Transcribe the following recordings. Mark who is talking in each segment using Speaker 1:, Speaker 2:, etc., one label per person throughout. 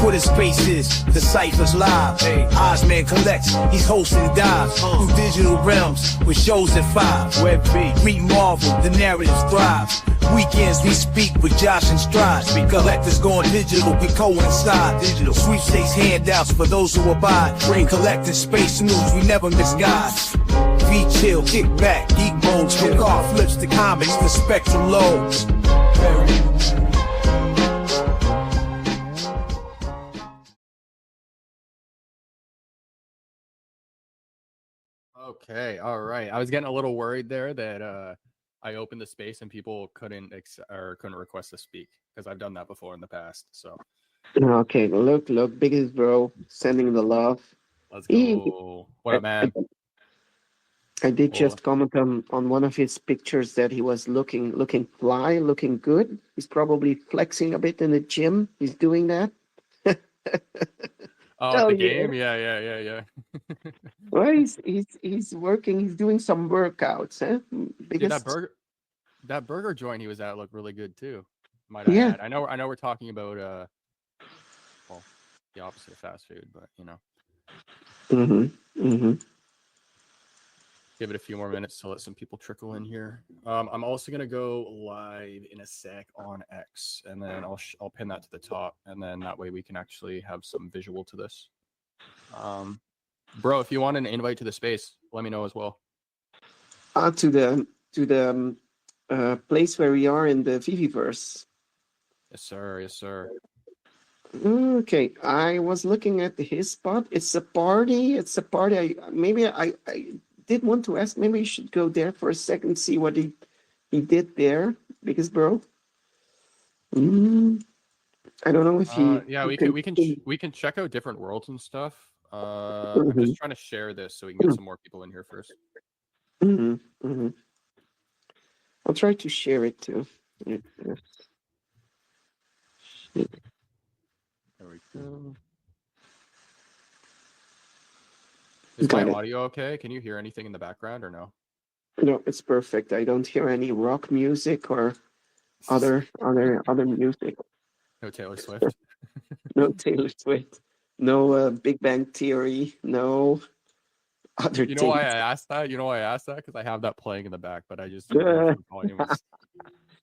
Speaker 1: Twitter Spaces, the Cypher's live. Ozman collects, he's hosting dives through digital realms with shows at 5. Web V, meet Marvel, the narrative thrives. Weekends we speak with Josh and Stride. Collectors going digital, we coincide. Digital sweepstakes handouts for those who abide. Bring collecting space news, we never miss guys. V chill, kick back, geek modes, from car flips to comics, the spectrum loads.
Speaker 2: Okay, all right. I was getting a little worried there that I opened the space and people couldn't request to speak, because I've done that before in the past. So
Speaker 3: Okay, look, biggest bro, sending the love.
Speaker 2: let's go. What up, man?
Speaker 3: I did just comment on one of his pictures that he was looking fly, looking good. He's probably flexing a bit in the gym. He's doing that.
Speaker 2: Oh, the game? Yeah.
Speaker 3: Well, he's working. He's doing some workouts.
Speaker 2: Dude, that burger joint he was at looked really good too. Might I add. I know we're talking about well, the opposite of fast food, but you know. Give it a few more minutes to let some people trickle in here. I'm also gonna go live in a sec on X, and then I'll pin that to the top, and then that way we can actually have some visual to this. Bro, if you want an invite to the space, let me know as well.
Speaker 3: To the place where we are in the VeVeverse.
Speaker 2: Yes, sir.
Speaker 3: Okay, I was looking at his spot. It's a party. I did want to ask, maybe you should go there for a second, see what he did there, biggest bro. I don't know if he.
Speaker 2: Yeah, we can check out different worlds and stuff. I'm just trying to share this so we can get some more people in here first.
Speaker 3: I'll try to share it too. There
Speaker 2: we go. Is my audio okay? Can you hear anything in the background or no?
Speaker 3: No, it's perfect. I don't hear any rock music or other music.
Speaker 2: No Taylor Swift.
Speaker 3: No Taylor Swift. No Big Bang Theory. No other.
Speaker 2: You know why I asked that? Because I have that playing in the back, but I just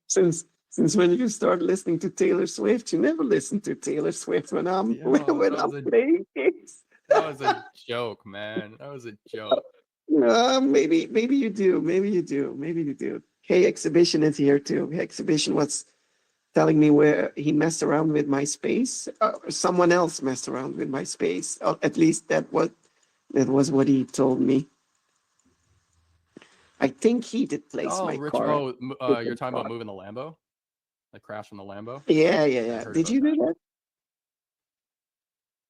Speaker 3: since when you start listening to Taylor Swift, you never listen to Taylor Swift when I'm playing games.
Speaker 2: That was a joke, man. That was a joke.
Speaker 3: Maybe you do. Hey, Xhibition is here too. Xhibition was telling me where he messed around with my space. Someone else messed around with my space. At least that was what he told me. I think he did place my car.
Speaker 2: You're talking about moving the Lambo? Like crashing the Lambo?
Speaker 3: Yeah. Did you do that?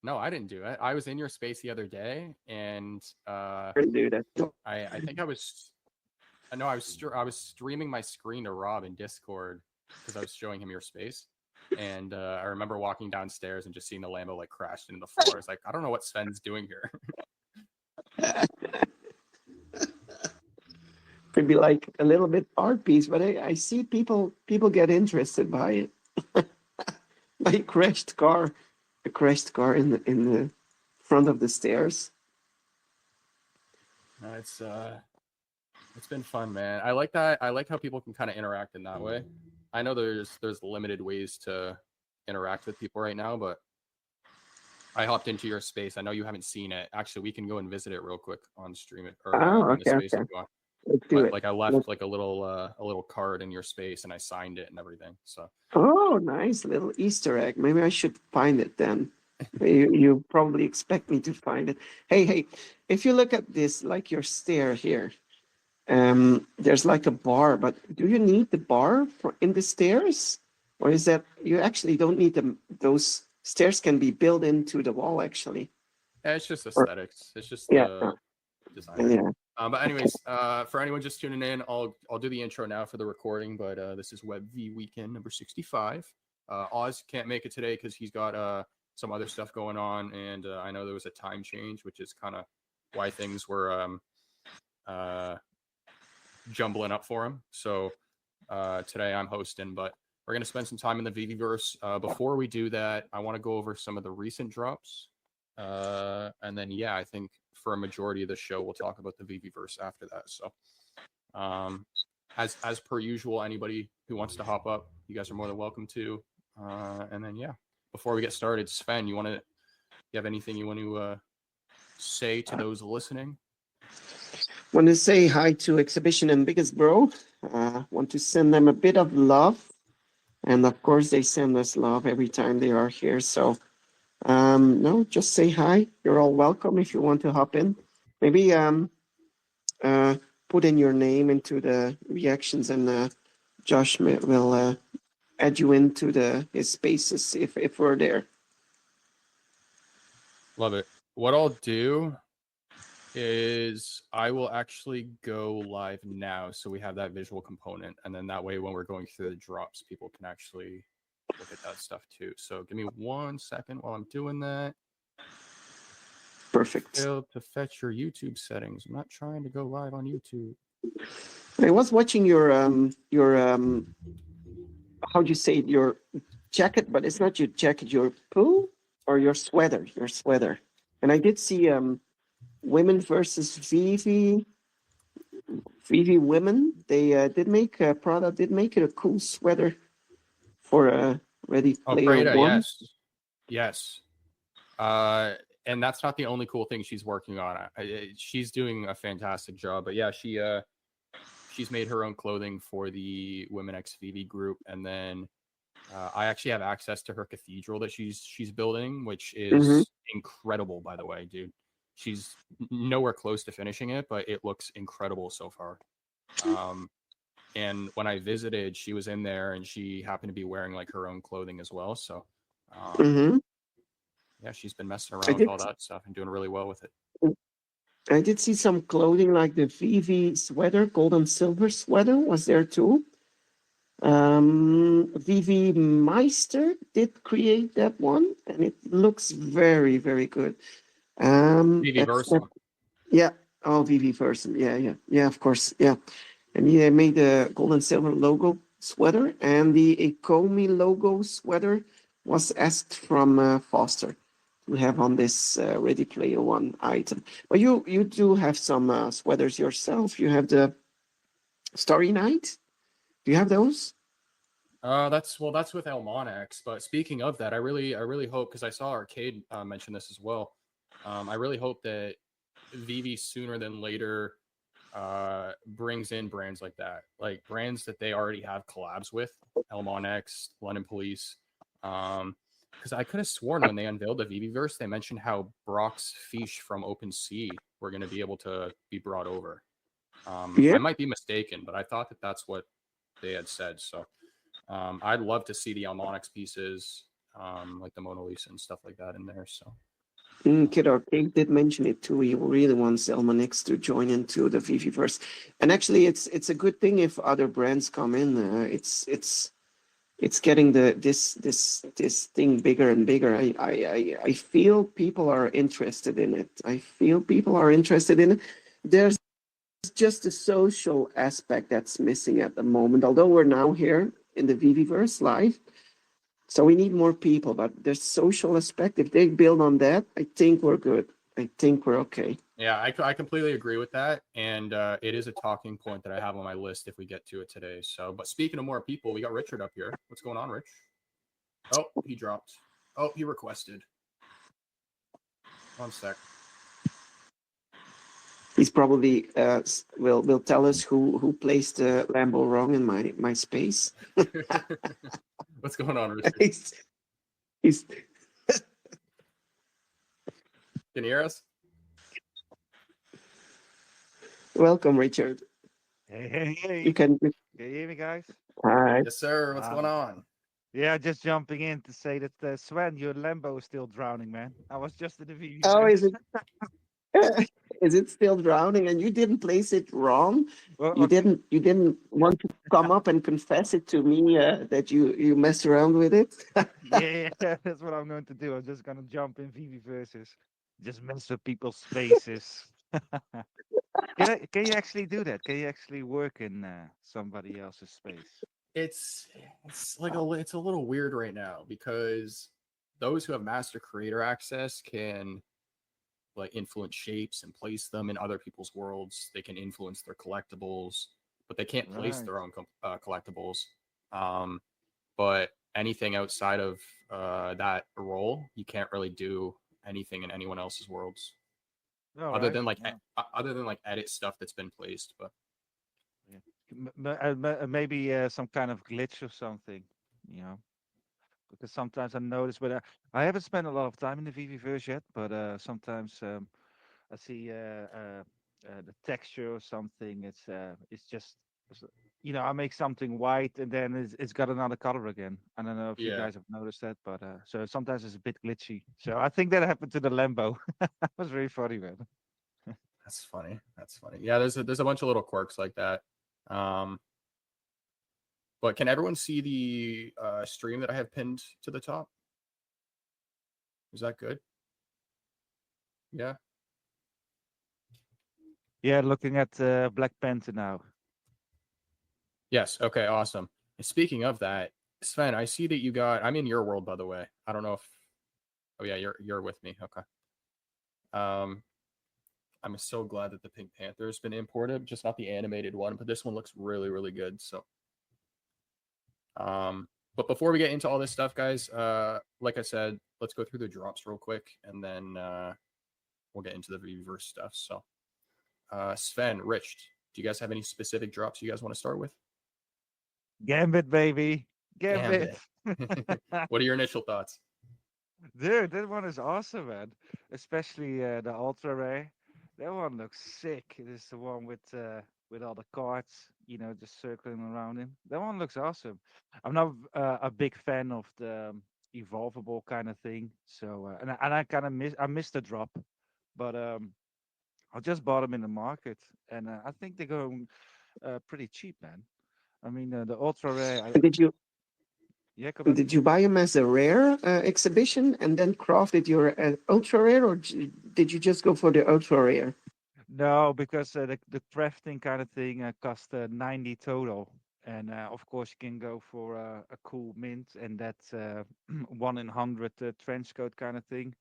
Speaker 2: No, I didn't do it. I was in your space the other day, and
Speaker 3: I didn't do that.
Speaker 2: I think I was streaming my screen to Rob in Discord because I was showing him your space, and I remember walking downstairs and just seeing the Lambo like crashed into the floor. It's like, I don't know what Sven's doing here.
Speaker 3: Could be like a little bit art piece, but I see people get interested by it. My crashed car. A crashed car in the front of the stairs.
Speaker 2: No, it's been fun, man. I like that. I like how people can kind of interact in that way. I know there's limited ways to interact with people right now, but I hopped into your space. I know you haven't seen it. Actually, we can go and visit it real quick on stream it or
Speaker 3: okay. Let's do it.
Speaker 2: Like I left like a little card in your space and I signed it and everything. So.
Speaker 3: Oh, nice little Easter egg. Maybe I should find it then. You probably expect me to find it. Hey, if you look at this, like your stair here, there's like a bar, but do you need the bar in the stairs? Or is that you actually don't need them? Those stairs can be built into the wall, actually.
Speaker 2: Yeah, it's just aesthetics. It's just the design.
Speaker 3: Yeah.
Speaker 2: But anyways, for anyone just tuning in, I'll do the intro now for the recording. But this is Web V weekend number 65. Oz can't make it today because he's got some other stuff going on, and I know there was a time change, which is kind of why things were jumbling up for him. So today I'm hosting, but we're going to spend some time in the VeVeverse. Before we do that, I want to go over some of the recent drops. And then, yeah, I think for a majority of the show, we'll talk about the VeVeverse after that. So, as per usual, anybody who wants to hop up, you guys are more than welcome to. And then, yeah, before we get started, Sven, you have anything you want to say to those listening?
Speaker 3: Want to say hi to Xhibition and Biggest Bro. Want to send them a bit of love. And of course, they send us love every time they are here. So, no, just say hi. You're all welcome if you want to hop in. Maybe put in your name into the reactions, and Josh will add you into his spaces if we're there.
Speaker 2: Love it. What I'll do is I will actually go live now, so we have that visual component, and then that way when we're going through the drops, people can actually look at that stuff too. So give me 1 second while I'm doing that.
Speaker 3: Perfect.
Speaker 2: Failed to fetch your YouTube settings. I'm not trying to go live on YouTube.
Speaker 3: I was watching your how do you say it, your jacket, but it's not your jacket, your poo or your sweater, and I did see women versus VeVe women. They did make a product, did make it a cool sweater for a Ready Player One.
Speaker 2: Yes. And that's not the only cool thing she's working on. She's doing a fantastic job. But yeah, she's made her own clothing for the Women X VeVe group, and then I actually have access to her cathedral that she's building, which is incredible, by the way, dude. She's nowhere close to finishing it, but it looks incredible so far. And when I visited, she was in there, and she happened to be wearing like her own clothing as well. So, yeah, she's been messing around with all that stuff and doing really well with it.
Speaker 3: I did see some clothing like the VeVe sweater, gold and silver sweater was there too. VeVe Meister did create that one, and it looks very, very good.
Speaker 2: VeVeverse.
Speaker 3: Yeah. Oh, VeVeverse. Yeah, of course. Yeah. And he made the gold and silver logo sweater, and the Ecomi logo sweater was asked from Foster to have on this Ready Player One item. But you do have some sweaters yourself. You have the Starry Night. Do you have those?
Speaker 2: That's with Elmonex. But speaking of that, I really hope, because I saw Arcade mention this as well. I really hope that VeVe sooner than later brings in brands like that, like brands that they already have collabs with, Elmonex, London Police. Because I could have sworn when they unveiled the VeVeverse, they mentioned how Brock's fish from OpenSea were going to be able to be brought over. I might be mistaken, but I thought that that's what they had said. So I'd love to see the Elmonex pieces, like the Mona Lisa and stuff like that in there. So
Speaker 3: Kid Arcade did mention it too. He really wants Elmonex to join into the VeVeverse, and actually, it's a good thing if other brands come in. It's getting this thing bigger and bigger. I feel people are interested in it. There's just a social aspect that's missing at the moment. Although we're now here in the VeVeverse live, so we need more people. But there's social aspect. If they build on that, I think we're good. I think we're okay.
Speaker 2: Yeah, I completely agree with that, and it is a talking point that I have on my list if we get to it today. So, but speaking of more people, we got Richard up here. What's going on, Rich? Oh, he dropped. Oh, he requested. 1 sec.
Speaker 3: He's probably will tell us who placed Lambo wrong in my space.
Speaker 2: What's going on, Richard?
Speaker 3: He's
Speaker 2: Can you hear us?
Speaker 3: Welcome, Richard.
Speaker 4: Hey.
Speaker 3: You can
Speaker 4: you hear me, guys?
Speaker 3: Hi.
Speaker 2: Yes, sir. What's going on?
Speaker 4: Yeah, just jumping in to say that Sven, your Lambo is still drowning, man. I was just in the VeVe.
Speaker 3: Oh, is it? Is it still drowning? And you didn't place it wrong?
Speaker 4: Well,
Speaker 3: You didn't want to come up and confess it to me that you messed around with it?
Speaker 4: yeah, that's what I'm going to do. I'm just gonna jump in VeVeverse, just mess with people's spaces. Can you actually do that? Can you actually work in somebody else's space?
Speaker 2: it's like it's a little weird right now because those who have master creator access can like influence shapes and place them in other people's worlds. They can influence their collectibles, but they can't place
Speaker 4: Right.
Speaker 2: their own collectibles. But anything outside of that role, you can't really do anything in anyone else's worlds
Speaker 4: All
Speaker 2: other
Speaker 4: right.
Speaker 2: than like
Speaker 4: Yeah.
Speaker 2: other than like edit stuff that's been placed. But
Speaker 4: Maybe some kind of glitch or something, you know. Because sometimes I notice, but I haven't spent a lot of time in the VeVeverse yet. But sometimes I see the texture or something. It's just, it's, I make something white and then it's got another color again. I don't know if you
Speaker 2: yeah,
Speaker 4: guys have noticed that, but so sometimes it's a bit glitchy. So I think that happened to the Lambo. That was very funny, man.
Speaker 2: that's funny. That's funny. Yeah, there's a bunch of little quirks like that. But can everyone see the stream that I have pinned to the top? Is that good? Yeah.
Speaker 4: Yeah, looking at Black Panther now.
Speaker 2: Yes. Okay. Awesome. And speaking of that, Sven, I see that you got. I'm in your world, by the way. I don't know if. Oh yeah, you're with me. Okay. I'm so glad that the Pink Panther has been imported, just not the animated one, but this one looks really, really good. So, but before we get into all this stuff, guys, like I said, let's go through the drops real quick, and then we'll get into the VeVeverse stuff. So, Sven, Rich, do you guys have any specific drops you guys want to start with?
Speaker 4: Gambit, baby. Gambit.
Speaker 2: What are your initial thoughts?
Speaker 4: Dude, that one is awesome, man. Especially the ultra rare. That one looks sick. It is the one with all the cards, just circling around him. That one looks awesome. I'm not a big fan of the evolvable kind of thing. So and I kind of missed the drop, but I just bought them in the market, and I think they're going pretty cheap, man. I mean the ultra rare.
Speaker 3: Did you
Speaker 4: Yeah, come on.
Speaker 3: did you buy them as a rare exhibition and then crafted your ultra rare, or did you just go for the ultra rare?
Speaker 4: No, because the crafting kind of thing cost 90 total, and of course you can go for a cool mint and that 1 in 100 trench coat kind of thing.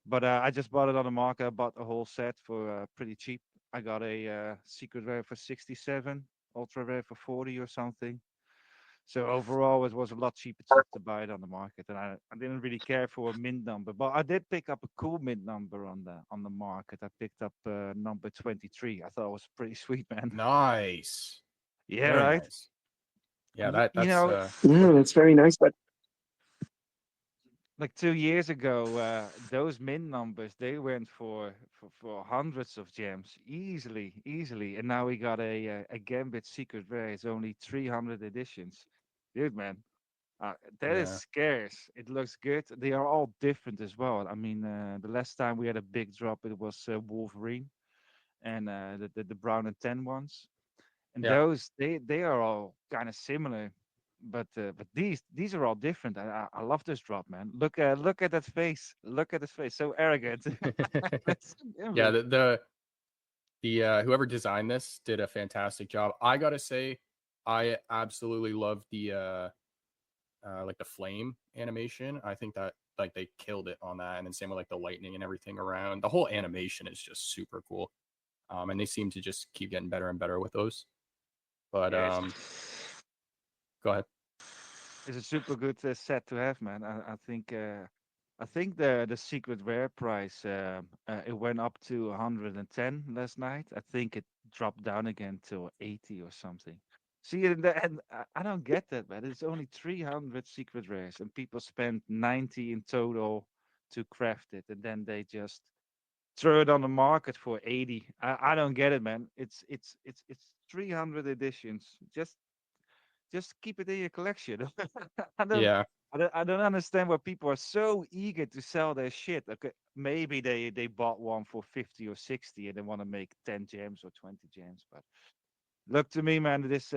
Speaker 4: But I just bought it on the market. I bought the whole set for pretty cheap. I got a secret rare for 67, ultra rare for 40 or something. So overall, it was a lot cheaper to buy it on the market, and I didn't really care for a mint number, but I did pick up a cool mint number on the market. I picked up number 23. I thought it was pretty sweet, man.
Speaker 2: Nice.
Speaker 4: Yeah,
Speaker 2: Very
Speaker 4: right.
Speaker 2: nice. Yeah,
Speaker 4: Y- you
Speaker 2: that's
Speaker 4: know,
Speaker 3: Yeah, that's very nice. But
Speaker 4: like 2 years ago, those mint numbers they went for hundreds of gems easily, and now we got a Gambit secret rare. It's only 300 editions, dude, man. That is
Speaker 2: yeah.
Speaker 4: scarce. It looks good. They are all different as well. I mean, the last time we had a big drop, it was Wolverine and the brown and tan ones. And
Speaker 2: Yeah.
Speaker 4: those they are all kind of similar, but these are all different. I love this drop, man. Look at that face. Look at his face. So arrogant. That's so
Speaker 2: Yeah,
Speaker 4: envy.
Speaker 2: the whoever designed this did a fantastic job. I gotta say, I absolutely love the like the flame animation. I think that like they killed it on that, and then same with like the lightning and everything around. The whole animation is just super cool. And they seem to just keep getting better and better with those. But
Speaker 4: Yes.
Speaker 2: go ahead.
Speaker 4: It's a super good set to have, man. I think the secret rare price it went up to 110 last night. I think it dropped down again to 80 or something. See, and I don't get that, man. It's only 300 secret rares, and people spend 90 in total to craft it, and then they just throw it on the market for 80. I don't get it, man. It's 300 editions. Just keep it in your collection. I don't,
Speaker 2: Yeah,
Speaker 4: I don't understand why people are so eager to sell their shit. Okay, maybe they bought one for 50 or 60 and they want to make 10 gems or 20 gems. But look to me, man. This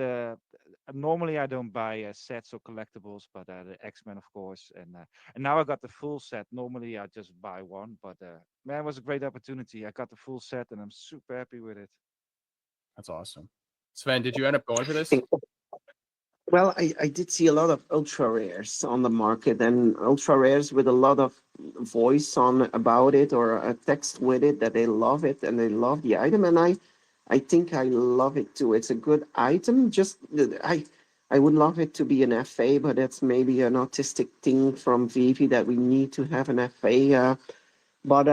Speaker 4: normally I don't buy sets or collectibles, but the X-Men, of course, and now I got the full set. Normally I just buy one, but man, it was a great opportunity. I got the full set and I'm super happy with it.
Speaker 2: that's awesome. Sven, did you end up going for this?
Speaker 3: Well, I did see a lot of ultra rares on the market, and ultra rares with a lot of voice on about it or a text with it that they love it and they love the item, and I think I love it too. It's a good item. Just I would love it to be an FA, but that's maybe an autistic thing from VeVe that we need to have an FA. But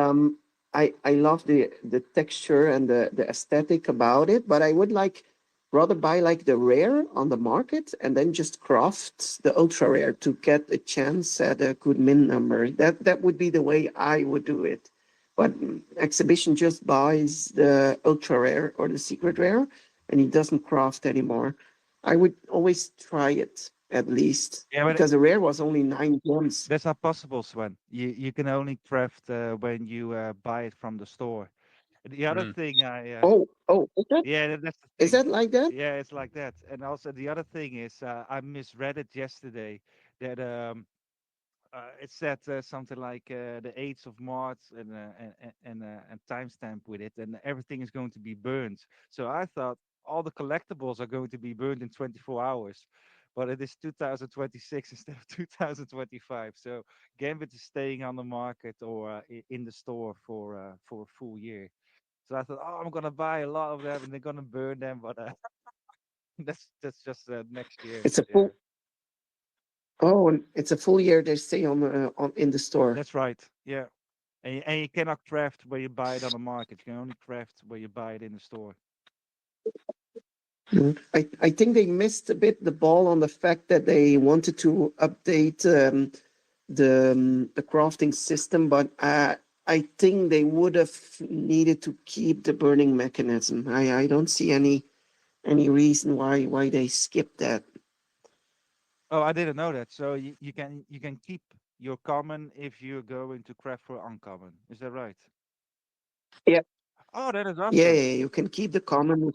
Speaker 3: I love the texture and the aesthetic about it. But I would like rather buy like the rare on the market and then just craft the ultra rare to get a chance at a good min number. That would be the way I would do it. But Exhibition just buys the ultra rare or the secret rare, and he doesn't craft anymore. I would always try it at least
Speaker 4: Yeah, but
Speaker 3: because the rare was only 9 gems.
Speaker 4: that's not possible, Sven. You can only craft when you buy it from the store. The other
Speaker 2: Mm.
Speaker 4: thing I
Speaker 3: Oh,
Speaker 4: yeah, that's the
Speaker 3: is
Speaker 4: thing.
Speaker 3: that like that?
Speaker 4: Yeah, it's like that. And also the other thing is I misread it yesterday that it said something like the 8th of March and timestamp with it, and everything is going to be burned. So I thought all the collectibles are going to be burned in 24 hours, but it is 2026 instead of 2025. So Gambit is staying on the market or in the store for a full year. So I thought, oh, I'm gonna buy a lot of them and they're gonna burn them, but that's just next year.
Speaker 3: It's a
Speaker 4: Yeah,
Speaker 3: full. Oh, and it's a full year. They stay on in the store.
Speaker 4: that's right. Yeah. And you cannot craft where you buy it on the market. You can only craft where you buy it in the store.
Speaker 3: I think they missed a bit the ball on the fact that they wanted to update the crafting system, but I think they would have needed to keep the burning mechanism. I don't see any reason why they skipped that.
Speaker 4: Oh, I didn't know that. So you can keep your common if you're going to craft for uncommon. Is that right?
Speaker 3: Yeah,
Speaker 4: Oh, that is
Speaker 3: yeah,
Speaker 4: awesome.
Speaker 3: yeah. You can keep the common.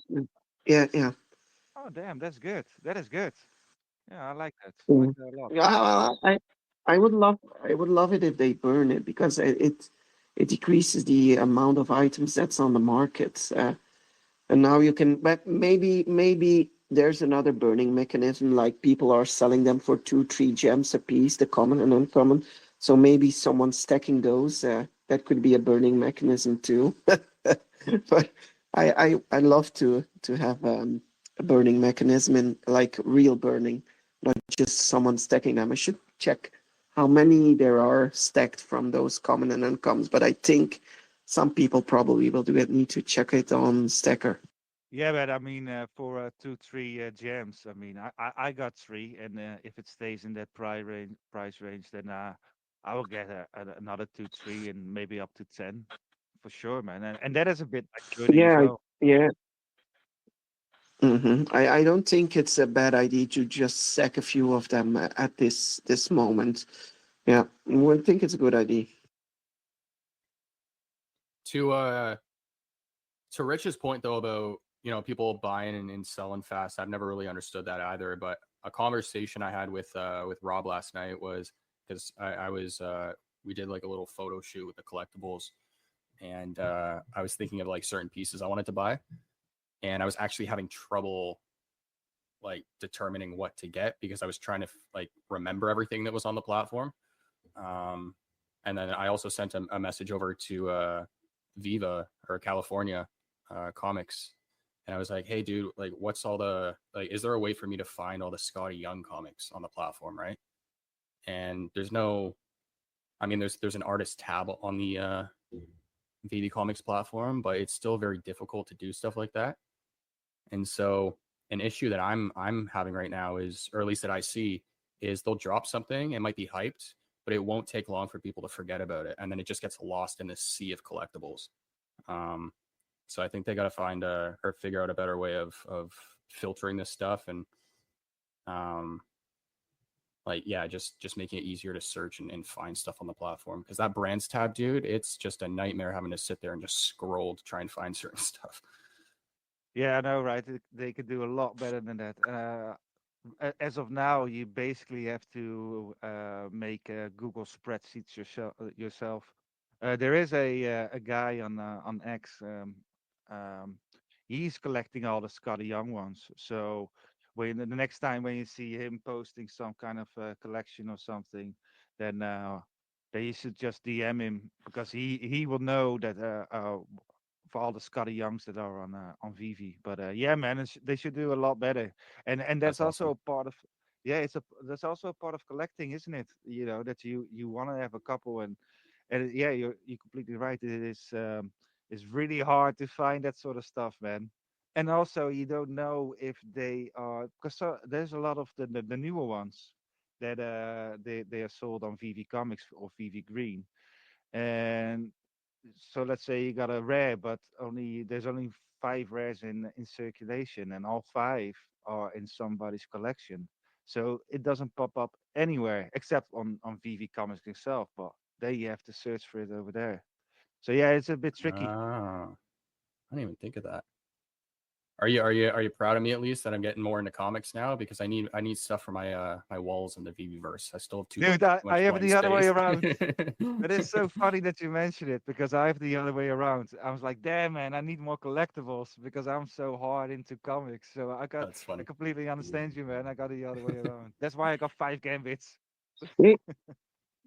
Speaker 3: Yeah, yeah.
Speaker 4: Oh, damn, that's good. That is good. Yeah, I like that. I like
Speaker 3: Mm.
Speaker 4: that a lot.
Speaker 3: Yeah, I would love it if they burn it because it decreases the amount of items that's on the market. And now you can, but maybe there's another burning mechanism, like people are selling them for 2, 3 gems a piece, the common and uncommon. So maybe someone's stacking those. That could be a burning mechanism too. But I love to have a burning mechanism and like real burning, not just someone stacking them. I should check how many there are stacked from those common and uncommons, but I think some people probably will do it. Need to check it on Stacker.
Speaker 4: Yeah, but I mean, for 2, 3 gems, I mean, I got three, and if it stays in that price range, then I will get another 2, 3, and maybe up to 10 for sure, man. And that is a bit like burning as
Speaker 3: Yeah,
Speaker 4: well.
Speaker 3: yeah. I don't think it's a bad idea to just sack a few of them at this moment. Yeah, I think it's a good idea.
Speaker 2: To Rich's point though about people buying and selling fast, I've never really understood that either. But a conversation I had with Rob last night was because I was we did like a little photo shoot with the collectibles, and I was thinking of like certain pieces I wanted to buy, and I was actually having trouble like determining what to get because I was trying to like remember everything that was on the platform. And then I also sent a message over to Viva or California Comics, and I was like, hey dude, like what's all the like is there a way for me to find all the Scotty Young comics on the platform, right? And there's no, I mean there's an artist tab on the VeVe Comics platform, but it's still very difficult to do stuff like that. And so an issue that I'm having right now is, or at least that I see, is they'll drop something, it might be hyped, but it won't take long for people to forget about it, and then it just gets lost in this sea of collectibles. So I think they got to find or figure out a better way of filtering this stuff, and like just making it easier to search and find stuff on the platform, because that brands tab, dude, it's just a nightmare having to sit there and just scroll to try and find certain stuff.
Speaker 4: Yeah, I know, right? They could do a lot better than that. As of now, you basically have to make Google spreadsheets yourself. There is a guy on X. He's collecting all the Scotty Young ones. So when the next time when you see him posting some kind of collection or something, then you should just DM him, because he will know that for all the Scotty Youngs that are on VeVe. But yeah, man, they should do a lot better. And that's
Speaker 2: That's
Speaker 4: also
Speaker 2: awesome.
Speaker 4: a part of, yeah, that's also a part of collecting, isn't it? You know, that you want to have a couple, and yeah, you're completely right. It is it's really hard to find that sort of stuff, man. And also, you don't know if they are, because there's a lot of the newer ones that they are sold on VeVe Comics or VeVe Green. And so let's say you got a rare, but there's only 5 rares in circulation, and all 5 are in somebody's collection. So it doesn't pop up anywhere except on VeVe Comics itself. But there you have to search for it over there. So yeah, it's a bit tricky.
Speaker 2: Ah, I didn't even think of that. Are you proud of me at least that I'm getting more into comics now? Because I need stuff for my my walls in the VeVeverse. I still have too
Speaker 4: Dude,
Speaker 2: much
Speaker 4: I have it
Speaker 2: blank
Speaker 4: the other way
Speaker 2: space.
Speaker 4: around. It is so funny that you mentioned it, because I have the other way around. I was like, damn, man, I need more collectibles because I'm so hard into comics. So
Speaker 2: That's
Speaker 4: I
Speaker 2: funny.
Speaker 4: completely understand you, man. I got the other way around. That's why I got 5 Gambits.
Speaker 3: Yeah,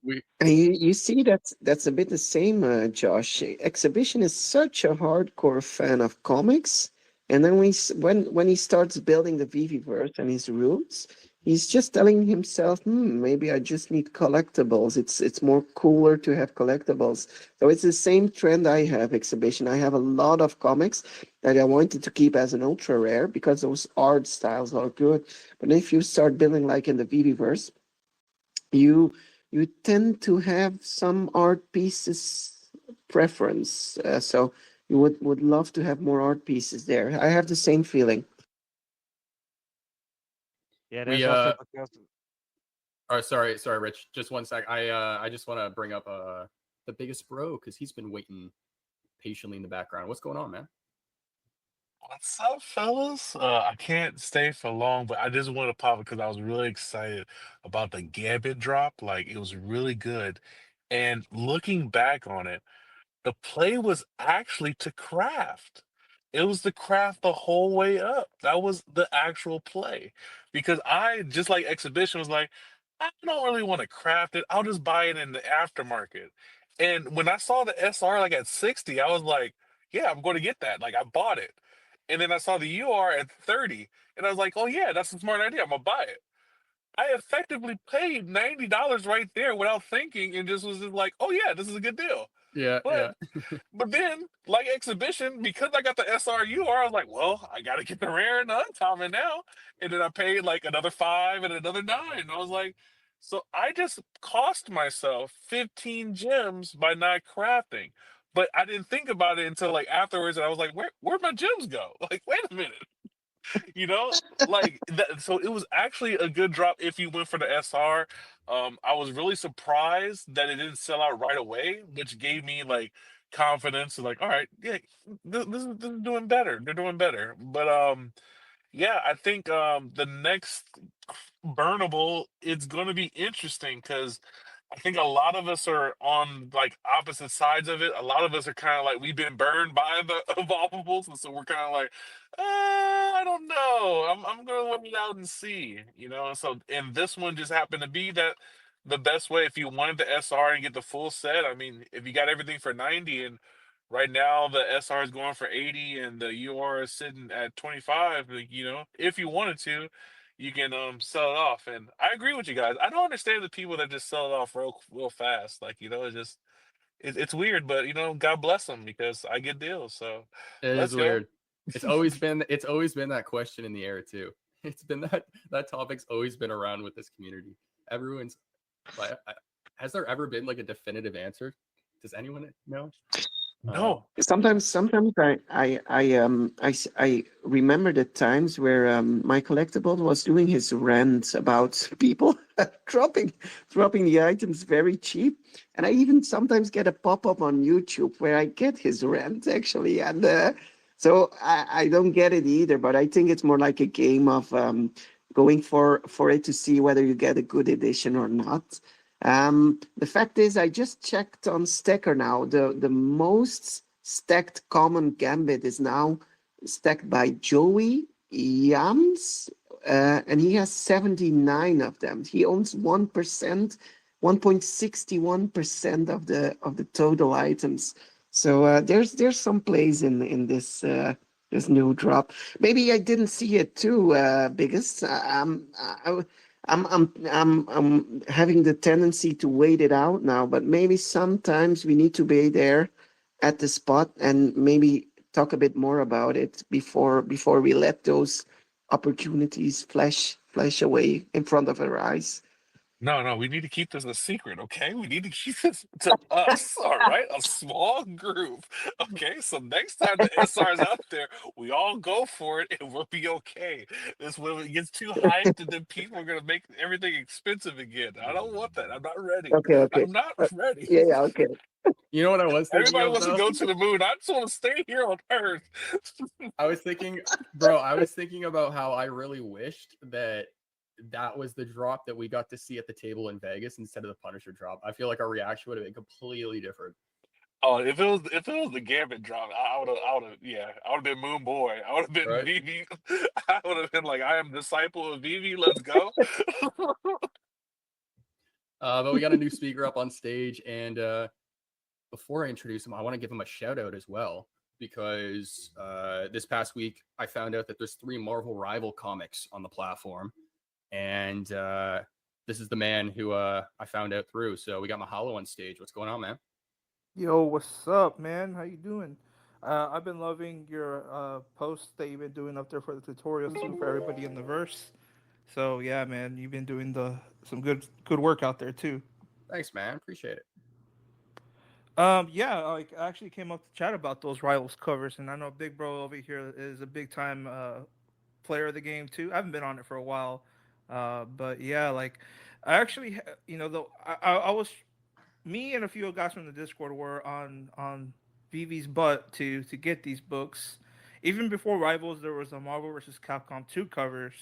Speaker 2: We
Speaker 3: and you see that's a bit the same, Josh. Exhibition is such a hardcore fan of comics, and then when he starts building the VeVeverse and his roots, he's just telling himself, maybe I just need collectibles. It's more cooler to have collectibles. So it's the same trend I have. Exhibition. I have a lot of comics that I wanted to keep as an ultra rare because those art styles are good. But if you start building like in the VeVeverse, you you tend to have some art pieces preference. So you would love to have more art pieces there. I have the same feeling.
Speaker 4: Yeah,
Speaker 2: we
Speaker 4: there's also because
Speaker 2: oh, sorry, Rich. Just one sec. I just want to bring up the biggest bro, because he's been waiting patiently in the background. What's going on, man?
Speaker 5: What's up, fellas? I can't stay for long, but I just wanted to pop it because I was really excited about the Gambit drop. Like, it was really good. And looking back on it, the play was actually to craft. It was to craft the whole way up. That was the actual play. Because I, just like Exhibition, was like, I don't really want to craft it. I'll just buy it in the aftermarket. And when I saw the SR like at 60, I was like, yeah, I'm going to get that. Like, I bought it. And then I saw the UR at 30, and I was like, oh yeah, that's a smart idea. I'm gonna buy it. I effectively paid $90 right there without thinking, and just was just like, oh yeah, this is a good deal.
Speaker 2: Yeah,
Speaker 5: But
Speaker 2: yeah.
Speaker 5: but then, like Exhibition, because I got the SRUR, I was like, well, I got to get the rare and the uncommon now. And then I paid like another 5 and another 9. And I was like, so I just cost myself 15 gems by not crafting. But I didn't think about it until like afterwards, and I was like, where'd my gems go? Like, wait a minute. you know like that. So it was actually a good drop if you went for the SR. I was really surprised that it didn't sell out right away, which gave me like confidence to like, all right, yeah, this is doing better. They're doing better. But yeah, I think the next burnable, it's going to be interesting because I think a lot of us are on like opposite sides of it. A lot of us are kind of like we've been burned by the evolvables, and so we're kind of like, I don't know. I'm gonna let it out and see, And so, and this one just happened to be that the best way if you wanted the SR and get the full set. I mean, if you got everything for 90, and right now the SR is going for 80, and the UR is sitting at 25, like, if you wanted to, you can sell it off. And I agree with you guys. I don't understand the people that just sell it off real fast. Like, it's just it's weird, but God bless them because I get deals. So
Speaker 2: It
Speaker 5: let's
Speaker 2: is
Speaker 5: go.
Speaker 2: weird. It's always been that question in the air too. It's been that topic's always been around with this community. Everyone's like, has there ever been like a definitive answer? Does anyone know?
Speaker 5: No.
Speaker 3: Sometimes I remember the times where my collectible was doing his rant about people dropping the items very cheap, and I even sometimes get a pop-up on YouTube where I get his rant actually, and so I don't get it either. But I think it's more like a game of going for it to see whether you get a good edition or not. The fact is, I just checked on Stacker now. The most stacked common Gambit is now stacked by Joey Yams. and he has 79 of them. He owns 1.61% of the total items. So there's some plays in this this new drop. Maybe I didn't see it too, biggest. I'm having the tendency to wait it out now, but maybe sometimes we need to be there at the spot and maybe talk a bit more about it before we let those opportunities flash away in front of our eyes.
Speaker 5: No, we need to keep this a secret, okay? We need to keep this to us, all right? A small group, okay? So next time the SR is out there, we all go for it and we'll be okay. This when it gets too hyped and then people are gonna make everything expensive again. I don't want that. I'm not ready.
Speaker 3: Okay.
Speaker 5: I'm not ready.
Speaker 3: Yeah, okay.
Speaker 2: You know what I was thinking
Speaker 5: Everybody
Speaker 2: of,
Speaker 5: wants to
Speaker 2: though?
Speaker 5: go to the moon. I just want to stay here on Earth.
Speaker 2: I was thinking about how I really wished that was the drop that we got to see at the table in Vegas instead of the Punisher drop. I feel like our reaction would have been completely different.
Speaker 5: Oh, if it was the Gambit drop, I would have been Moon Boy. I would have been
Speaker 2: Right.
Speaker 5: VeVe. I would have been like, I am disciple of VeVe. Let's go.
Speaker 2: But we got a new speaker up on stage, and before I introduce him, I want to give him a shout out as well, because this past week I found out that there's 3 Marvel Rival comics on the platform, and this is the man who I found out through. So we got Mahalo on stage. What's going on, man?
Speaker 6: Yo, what's up, man? How you doing? I've been loving your posts that you've been doing up there for the tutorials too, for everybody in the verse. So yeah, man, you've been doing some good work out there too.
Speaker 2: Thanks, man. Appreciate it.
Speaker 6: Yeah, like I actually came up to chat about those Rivals covers, and I know Big Bro over here is a big time player of the game too. I haven't been on it for a while, but yeah, like I actually, I was, me and a few guys from the Discord were on VeVe's butt to get these books. Even before Rivals, there was a Marvel vs. Capcom 2 covers,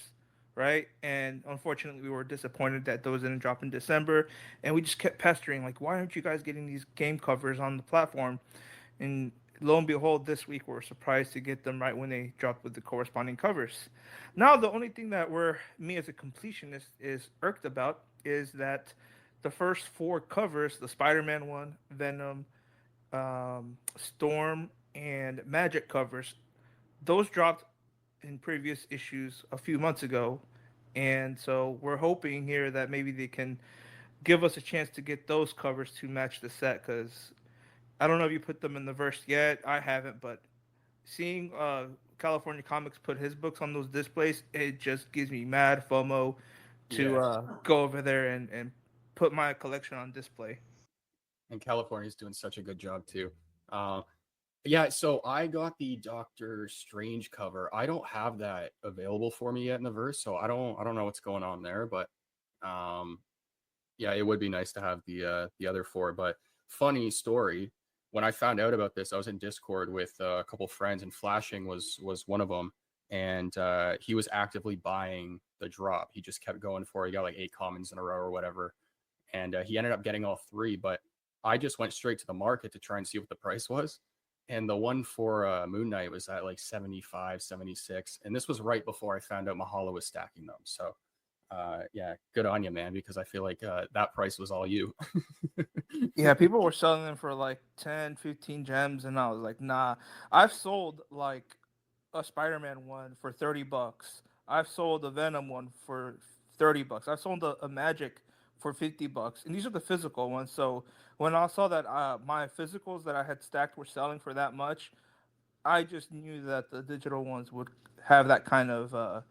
Speaker 6: right? And unfortunately, we were disappointed that those didn't drop in December. And we just kept pestering, like, why aren't you guys getting these game covers on the platform? And lo and behold, this week we're surprised to get them right when they dropped with the corresponding covers. Now, the only thing that me as a completionist is irked about is that the first 4 covers, the Spider-Man one, Venom, Storm, and Magic covers, those dropped in previous issues a few months ago, and so we're hoping here that maybe they can give us a chance to get those covers to match the set, because I don't know if you put them in the verse yet. I haven't, but seeing California Comics put his books on those displays, it just gives me mad FOMO to go over there and put my collection on display.
Speaker 2: And California's doing such a good job too. Yeah, so I got the Dokta Strange cover. I don't have that available for me yet in the verse, so I don't know what's going on there. But yeah, it would be nice to have the other 4. But funny story, when I found out about this, I was in Discord with a couple friends, and Flashing was one of them, and he was actively buying the drop. He just kept going for it. He got like 8 commons in a row or whatever, and he ended up getting all 3. But I just went straight to the market to try and see what the price was. And the one for Moon Knight was at like 75, 76. And this was right before I found out Mahalo was stacking them. So, yeah, good on you, man, because I feel like that price was all you.
Speaker 6: Yeah, people were selling them for like 10, 15 gems. And I was like, nah. I've sold like a Spider-Man one for $30. I've sold a Venom one for $30. I've sold a Magic for $50. And these are the physical ones. So when I saw that my physicals that I had stacked were selling for that much, I just knew that the digital ones would have that kind of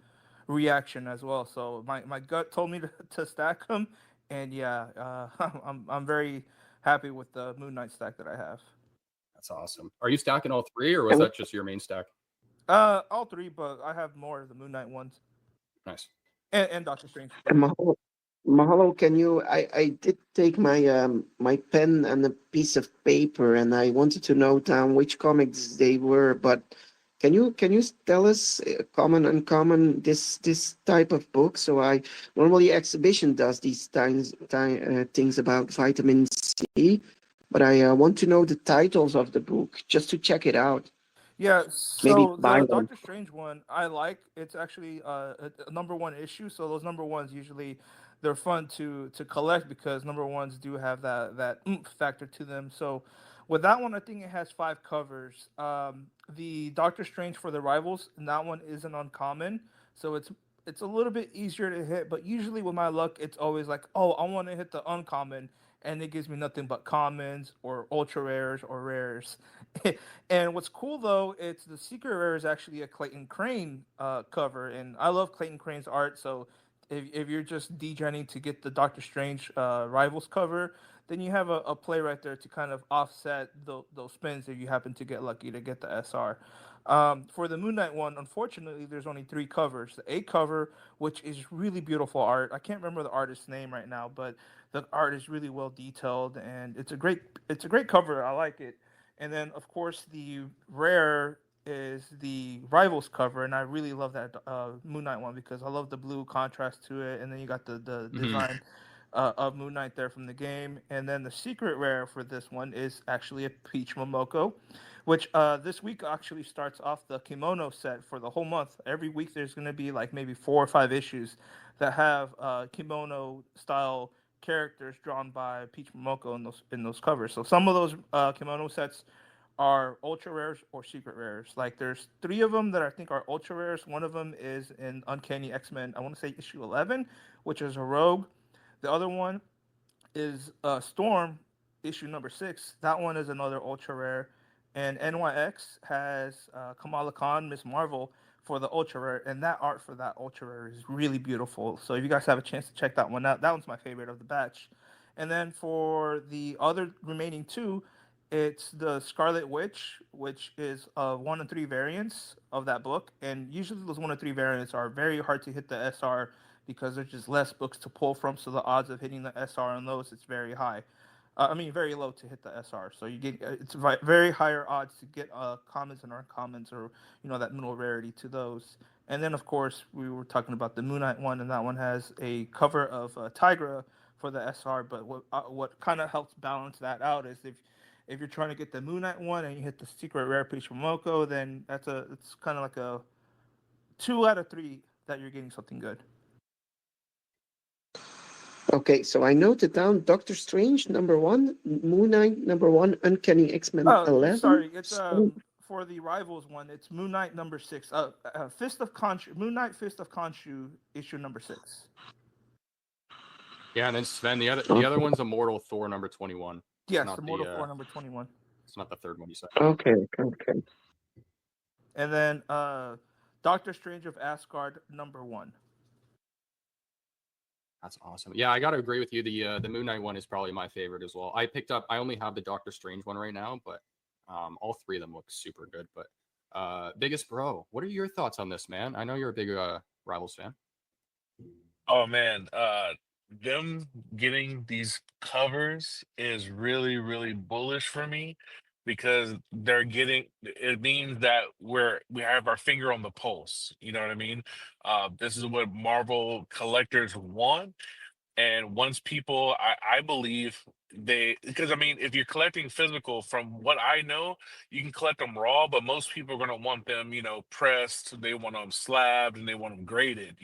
Speaker 6: reaction as well. So my gut told me to stack them, and yeah, I'm very happy with the Moon Knight stack that I have.
Speaker 2: That's awesome. Are you stacking all 3, or was that just your main stack?
Speaker 6: All 3, but I have more of the Moon Knight ones.
Speaker 2: Nice.
Speaker 6: And Dokta Strange.
Speaker 3: Mahalo, can you? I did take my my pen and a piece of paper, and I wanted to note down which comics they were. But can you tell us common, uncommon, this type of book? So I normally Xhibition does these things about vitamin C, but I want to know the titles of the book just to check it out.
Speaker 6: Yeah,
Speaker 3: Maybe
Speaker 6: so
Speaker 3: buy
Speaker 6: the
Speaker 3: one.
Speaker 6: Doctor Strange one I like. It's actually a number one issue. So those number ones usually they're fun to collect because number ones do have that oomph factor to them. So with that one, I think it has 5 covers. The Doctor Strange for the Rivals, and that one isn't uncommon. So it's a little bit easier to hit. But usually with my luck, it's always like, oh, I want to hit the uncommon, and it gives me nothing but commons or ultra rares or rares. And what's cool though, it's the secret rare is actually a Clayton Crane cover, and I love Clayton Crane's art. So if you're just degenning to get the Doctor Strange Rivals cover, then you have a play right there to kind of offset those spins if you happen to get lucky to get the SR. For the Moon Knight one, unfortunately, there's only 3 covers. The A cover, which is really beautiful art. I can't remember the artist's name right now, but the art is really well detailed, and it's a great cover. I like it. And then, of course, the rare is the Rivals cover, and I really love that Moon Knight one because I love the blue contrast to it, and then you got the design of Moon Knight there from the game. And then the secret rare for this one is actually a Peach Momoko, which this week actually starts off the kimono set for the whole month. Every week there's going to be like maybe 4 or 5 issues that have kimono style characters drawn by Peach Momoko in those covers. So some of those kimono sets are ultra rares or secret rares. Like there's 3 of them that I think are ultra rares. One of them is in Uncanny X-Men. I want to say issue 11, which is a rogue. The other one is Storm, issue number 6. That one is another ultra rare. And NYX has Kamala Khan, Miss Marvel, for the ultra rare, and that art for that ultra rare is really beautiful. So if you guys have a chance to check that one out, that one's my favorite of the batch. And then for the other remaining 2, it's the Scarlet Witch, which is 1 and 3 variants of that book. And usually those 1 and 3 variants are very hard to hit the SR because there's just less books to pull from. So the odds of hitting the SR on those it's very high. Very low to hit the SR. So you get it's very higher odds to get commons and uncommons, or that middle rarity to those. And then of course we were talking about the Moon Knight one, and that one has a cover of Tigra for the SR. But what kind of helps balance that out is if you're trying to get the Moon Knight one and you hit the secret rare Peach Momoko, then it's kind of like a 2 out of 3 that you're getting something good.
Speaker 3: Okay, so I noted down Doctor Strange number 1, Moon Knight number 1, Uncanny X-Men 11.
Speaker 6: Sorry, it's for the Rivals one. It's Moon Knight number 6. Fist of Khonshu, Moon Knight Fist of Khonshu, issue number 6.
Speaker 2: Yeah, and then Sven, the other one's Immortal Thor number 21.
Speaker 6: Yes, Immortal Thor number 21.
Speaker 2: It's not the third one you said.
Speaker 3: Okay.
Speaker 6: And then Doctor Strange of Asgard number 1.
Speaker 2: That's awesome. Yeah, I gotta agree with you. The Moon Knight one is probably my favorite as well. I only have the Doctor Strange one right now, but all 3 of them look super good. But biggest bro, what are your thoughts on this, man? I know you're a big Rivals fan.
Speaker 5: Oh man, them getting these covers is really, really bullish for me because it means that we have our finger on the pulse. You know what I mean? This is what Marvel collectors want. And once people, I believe because if you're collecting physical, from what I know, you can collect them raw, but most people are going to want them, pressed. They want them slabbed and they want them graded,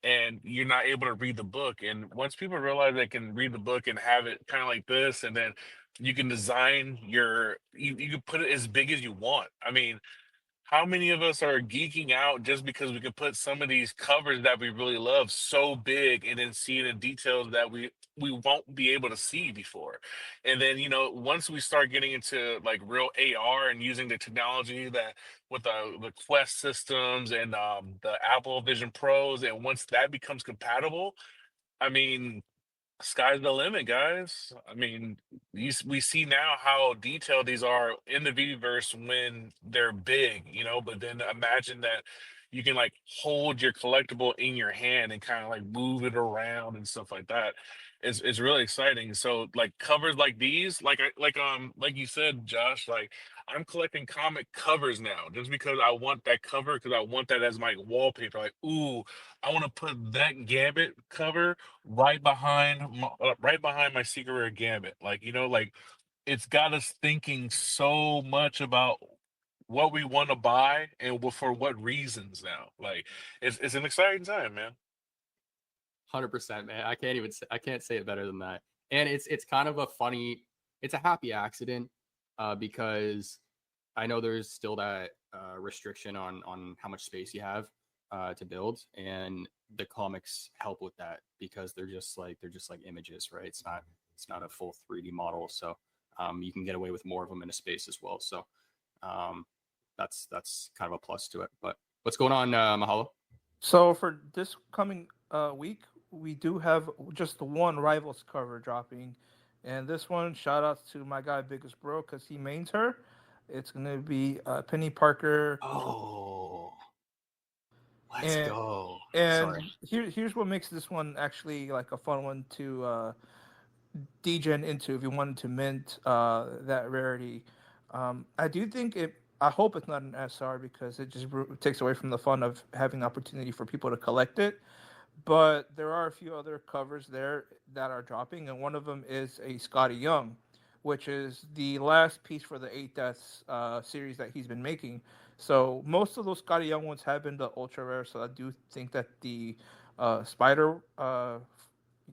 Speaker 5: and you're not able to read the book. And once people realize they can read the book and have it kind of like this, and then you can design you can put it as big as you want. How many of us are geeking out just because we can put some of these covers that we really love so big and then see it in details that we won't be able to see before? And then, once we start getting into like real AR and using the technology that with the Quest systems and the Apple Vision Pros, and once that becomes compatible, sky's the limit, guys. We see now how detailed these are in the VeVeverse when they're big, but then imagine that you can like hold your collectible in your hand and kind of like move it around and stuff like that. It's really exciting. So like covers like these, like you said, Josh, like I'm collecting comic covers now just because I want that cover, because I want that as my wallpaper. Like, ooh, I want to put that Gambit cover right behind my secret rare Gambit. Like, it's got us thinking so much about what we want to buy and for what reasons now. Like it's an exciting time, man.
Speaker 2: 100%, man. I can't say it better than that. And it's kind of a funny, it's a happy accident, because I know there's still that restriction on how much space you have to build, and the comics help with that because they're just like images, right? It's not a full 3D model, so you can get away with more of them in a space as well. So that's kind of a plus to it. But what's going on, Mahalo?
Speaker 6: So for this coming week, we do have just the one Rivals cover dropping, and this one, shout outs to my guy Biggest Bro because he mains her. It's gonna be Penny Parker.
Speaker 2: Oh, let's
Speaker 6: and
Speaker 2: go.
Speaker 6: and
Speaker 2: Sorry.
Speaker 6: here's what makes this one actually like a fun one to degen into if you wanted to mint that rarity. I do think it. I hope it's not an SR because it just takes away from the fun of having the opportunity for people to collect it. But there are a few other covers there that are dropping, and one of them is a Scotty Young, which is the last piece for the Eight Deaths series that he's been making. So most of those Scotty Young ones have been the ultra rare. So I do think that the Spider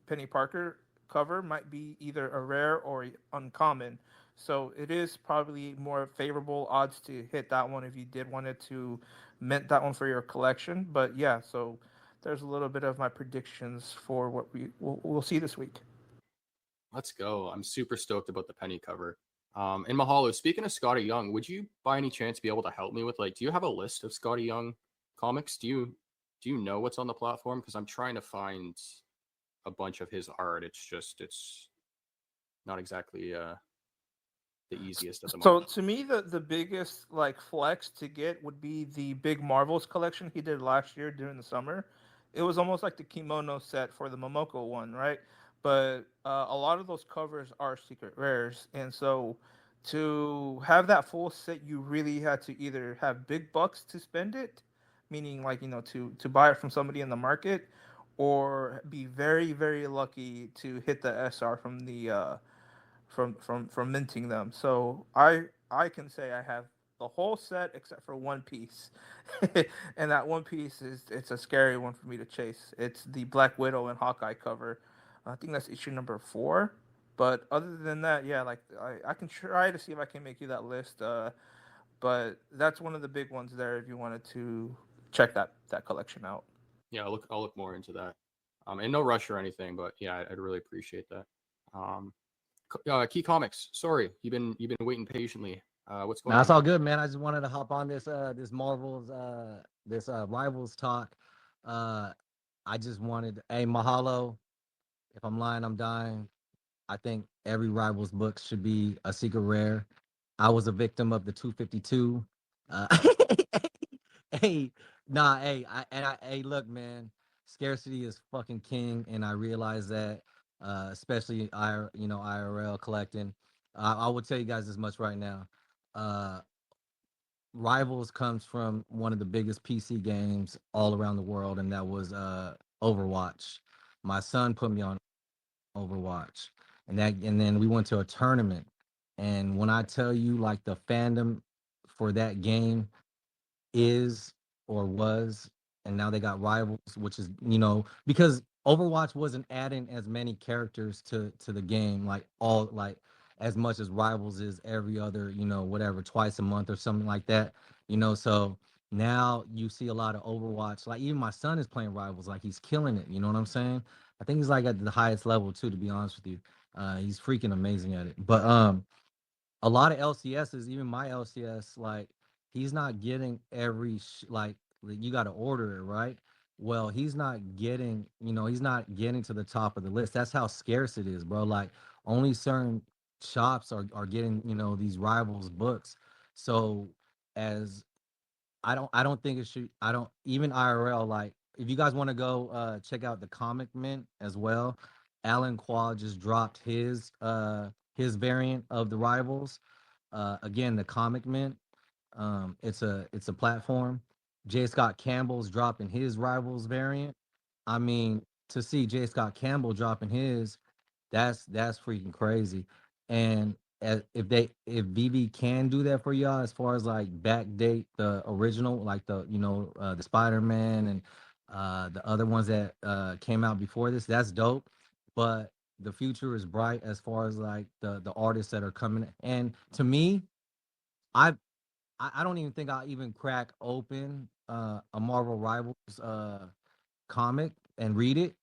Speaker 6: Penny Parker cover might be either a rare or uncommon. So it is probably more favorable odds to hit that one if you did wanted to mint that one for your collection. But yeah, so there's a little bit of my predictions for what we'll see this week.
Speaker 2: Let's go. I'm super stoked about the Penny cover. And Mahalo, speaking of Scotty Young, would you by any chance be able to help me with, like, do you have a list of Scotty Young comics? Do you know what's on the platform? Because I'm trying to find a bunch of his art. It's not exactly the easiest at the moment.
Speaker 6: So to me, the biggest like flex to get would be the big Marvels collection he did last year during the summer. It was almost like the kimono set for the Momoko one, right? But a lot of those covers are secret rares, and so to have that full set, you really had to either have big bucks to spend it, meaning like to buy it from somebody in the market, or be very very lucky to hit the SR from the from minting them. So I can say I have the whole set except for one piece, and that one piece it's a scary one for me to chase. It's the Black Widow and Hawkeye cover. I think that's issue number 4. But other than that, yeah, like I can try to see if I can make you that list. But that's one of the big ones there if you wanted to check that collection out.
Speaker 2: Yeah, I'll look more into that. And no rush or anything, but yeah, I'd really appreciate that. KeyComix, sorry, you've been waiting patiently. What's going on?
Speaker 7: That's all good, man. I just wanted to hop on this Marvel's this Rivals talk. I just wanted, hey, Mahalo. If I'm lying, I'm dying. I think every Rivals book should be a secret rare. I was a victim of the 252. Hey, hey, look, man. Scarcity is fucking king, and I realize that, especially IRL collecting. I will tell you guys this much right now. Rivals comes from one of the biggest PC games all around the world, and that was Overwatch. My son put me on Overwatch, and then we went to a tournament. And when I tell you, like, the fandom for that game is or was, and now they got Rivals, which is, because Overwatch wasn't adding as many characters to the game, like as much as Rivals is every other, whatever, twice a month or something like that, so now you see a lot of Overwatch. Like, even my son is playing Rivals, like, he's killing it, you know what I'm saying? I think he's like at the highest level too, to be honest with you. He's freaking amazing at it. But a lot of LCSs, even my LCS, like, he's not getting every like, you got to order it, right? Well, he's not getting to the top of the list. That's how scarce it is, bro. Like, only certain shops are getting, these Rivals books. So as I don't think it should, I don't, even IRL, like, if you guys want to go check out the Comic Mint as well, Alan Quad just dropped his variant of the Rivals. Again, the Comic Mint. It's a platform. J. Scott Campbell's dropping his Rivals variant. I mean, to see J. Scott Campbell dropping his, that's freaking crazy. And if VeVe can do that for y'all as far as like backdate the original, like the the Spider-Man and the other ones that came out before this, that's dope. But the future is bright as far as like the artists that are coming. And to me, I I don't even think I'll even crack open a Marvel Rivals comic and read it.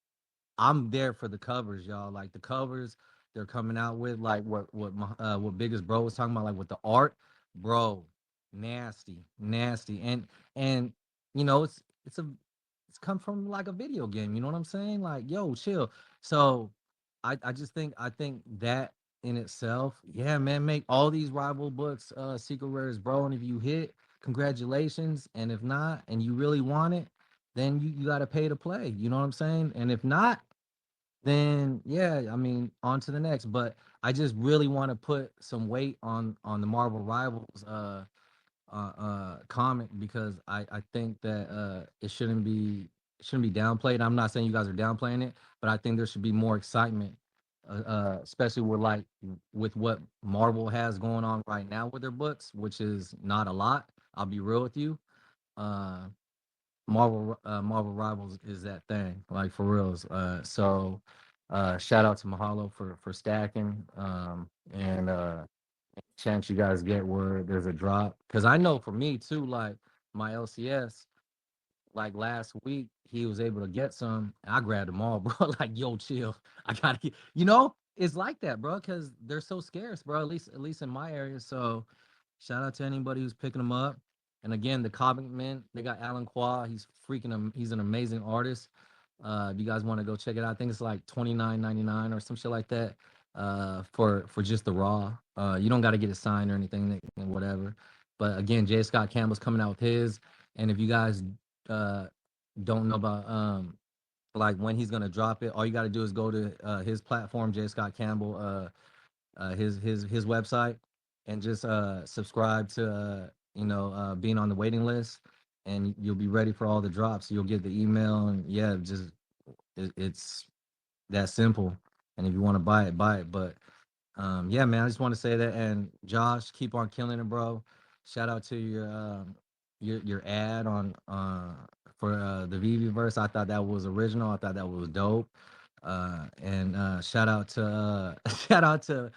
Speaker 7: I'm there for the covers, y'all. Like the covers they're coming out with, like what Biggest Bro was talking about, like with the art, bro, nasty, nasty, and it's come from like a video game. You know what I'm saying? Like, yo, chill. So I think that in itself, yeah, man, make all these rival books secret rares, bro. And if you hit, congratulations. And if not, and you really want it, then you got to pay to play. You know what I'm saying? And if not, then yeah, I mean, on to the next. But I just really want to put some weight on the Marvel Rivals comic, because I think that it shouldn't be downplayed. I'm not saying you guys are downplaying it, but I think there should be more excitement, especially with what Marvel has going on right now with their books, which is not a lot. I'll be real with you. Marvel Rivals is that thing, like for reals. So shout out to Mahalo for stacking. And chance you guys get where there's a drop, because I know for me too, like my LCS, like last week he was able to get some, and I grabbed them all, bro. Like, yo, chill, I gotta get, it's like that, bro, because they're so scarce, bro, at least in my area. So shout out to anybody who's picking them up. And again, the Comic Men, they got Alan Qua. He's an amazing artist. If you guys want to go check it out, I think it's like $29.99 or some shit like that. For just the raw. You don't got to get it signed or anything, whatever. But again, J. Scott Campbell's coming out with his. And if you guys don't know about like when he's gonna drop it, all you got to do is go to his platform, J. Scott Campbell, his website, and just subscribe to being on the waiting list, and you'll be ready for all the drops. You'll get the email, and yeah, it's that simple. And if you want to buy it, buy it. But yeah, man, I just want to say that. And Josh, keep on killing it, bro. Shout out to your ad on for the VeVeverse. I thought that was original. I thought that was dope. And shout out to shout out to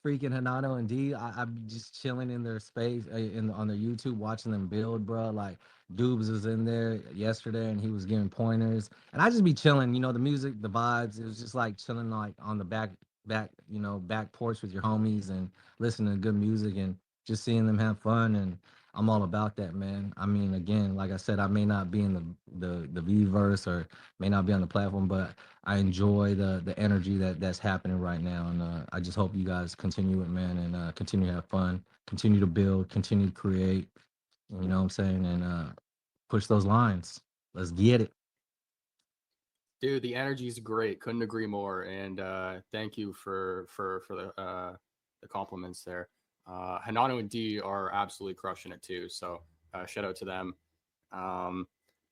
Speaker 7: freaking Hanano and D. I'm just chilling in their space on their YouTube, watching them build, bro. Like Dubes was in there yesterday, and he was giving pointers, and I just be chilling. The music, the vibes. It was just like chilling, like on the back porch with your homies and listening to good music and just seeing them have fun. And I'm all about that, man. I mean, again, like I said, I may not be in the VeVeverse or may not be on the platform, but I enjoy the energy that's happening right now. And I just hope you guys continue it, man, and continue to have fun, continue to build, continue to create, you know what I'm saying, and push those lines. Let's get it.
Speaker 2: Dude, the energy is great. Couldn't agree more. And thank you for the compliments there. Hanano and D are absolutely crushing it too. So shout out to them.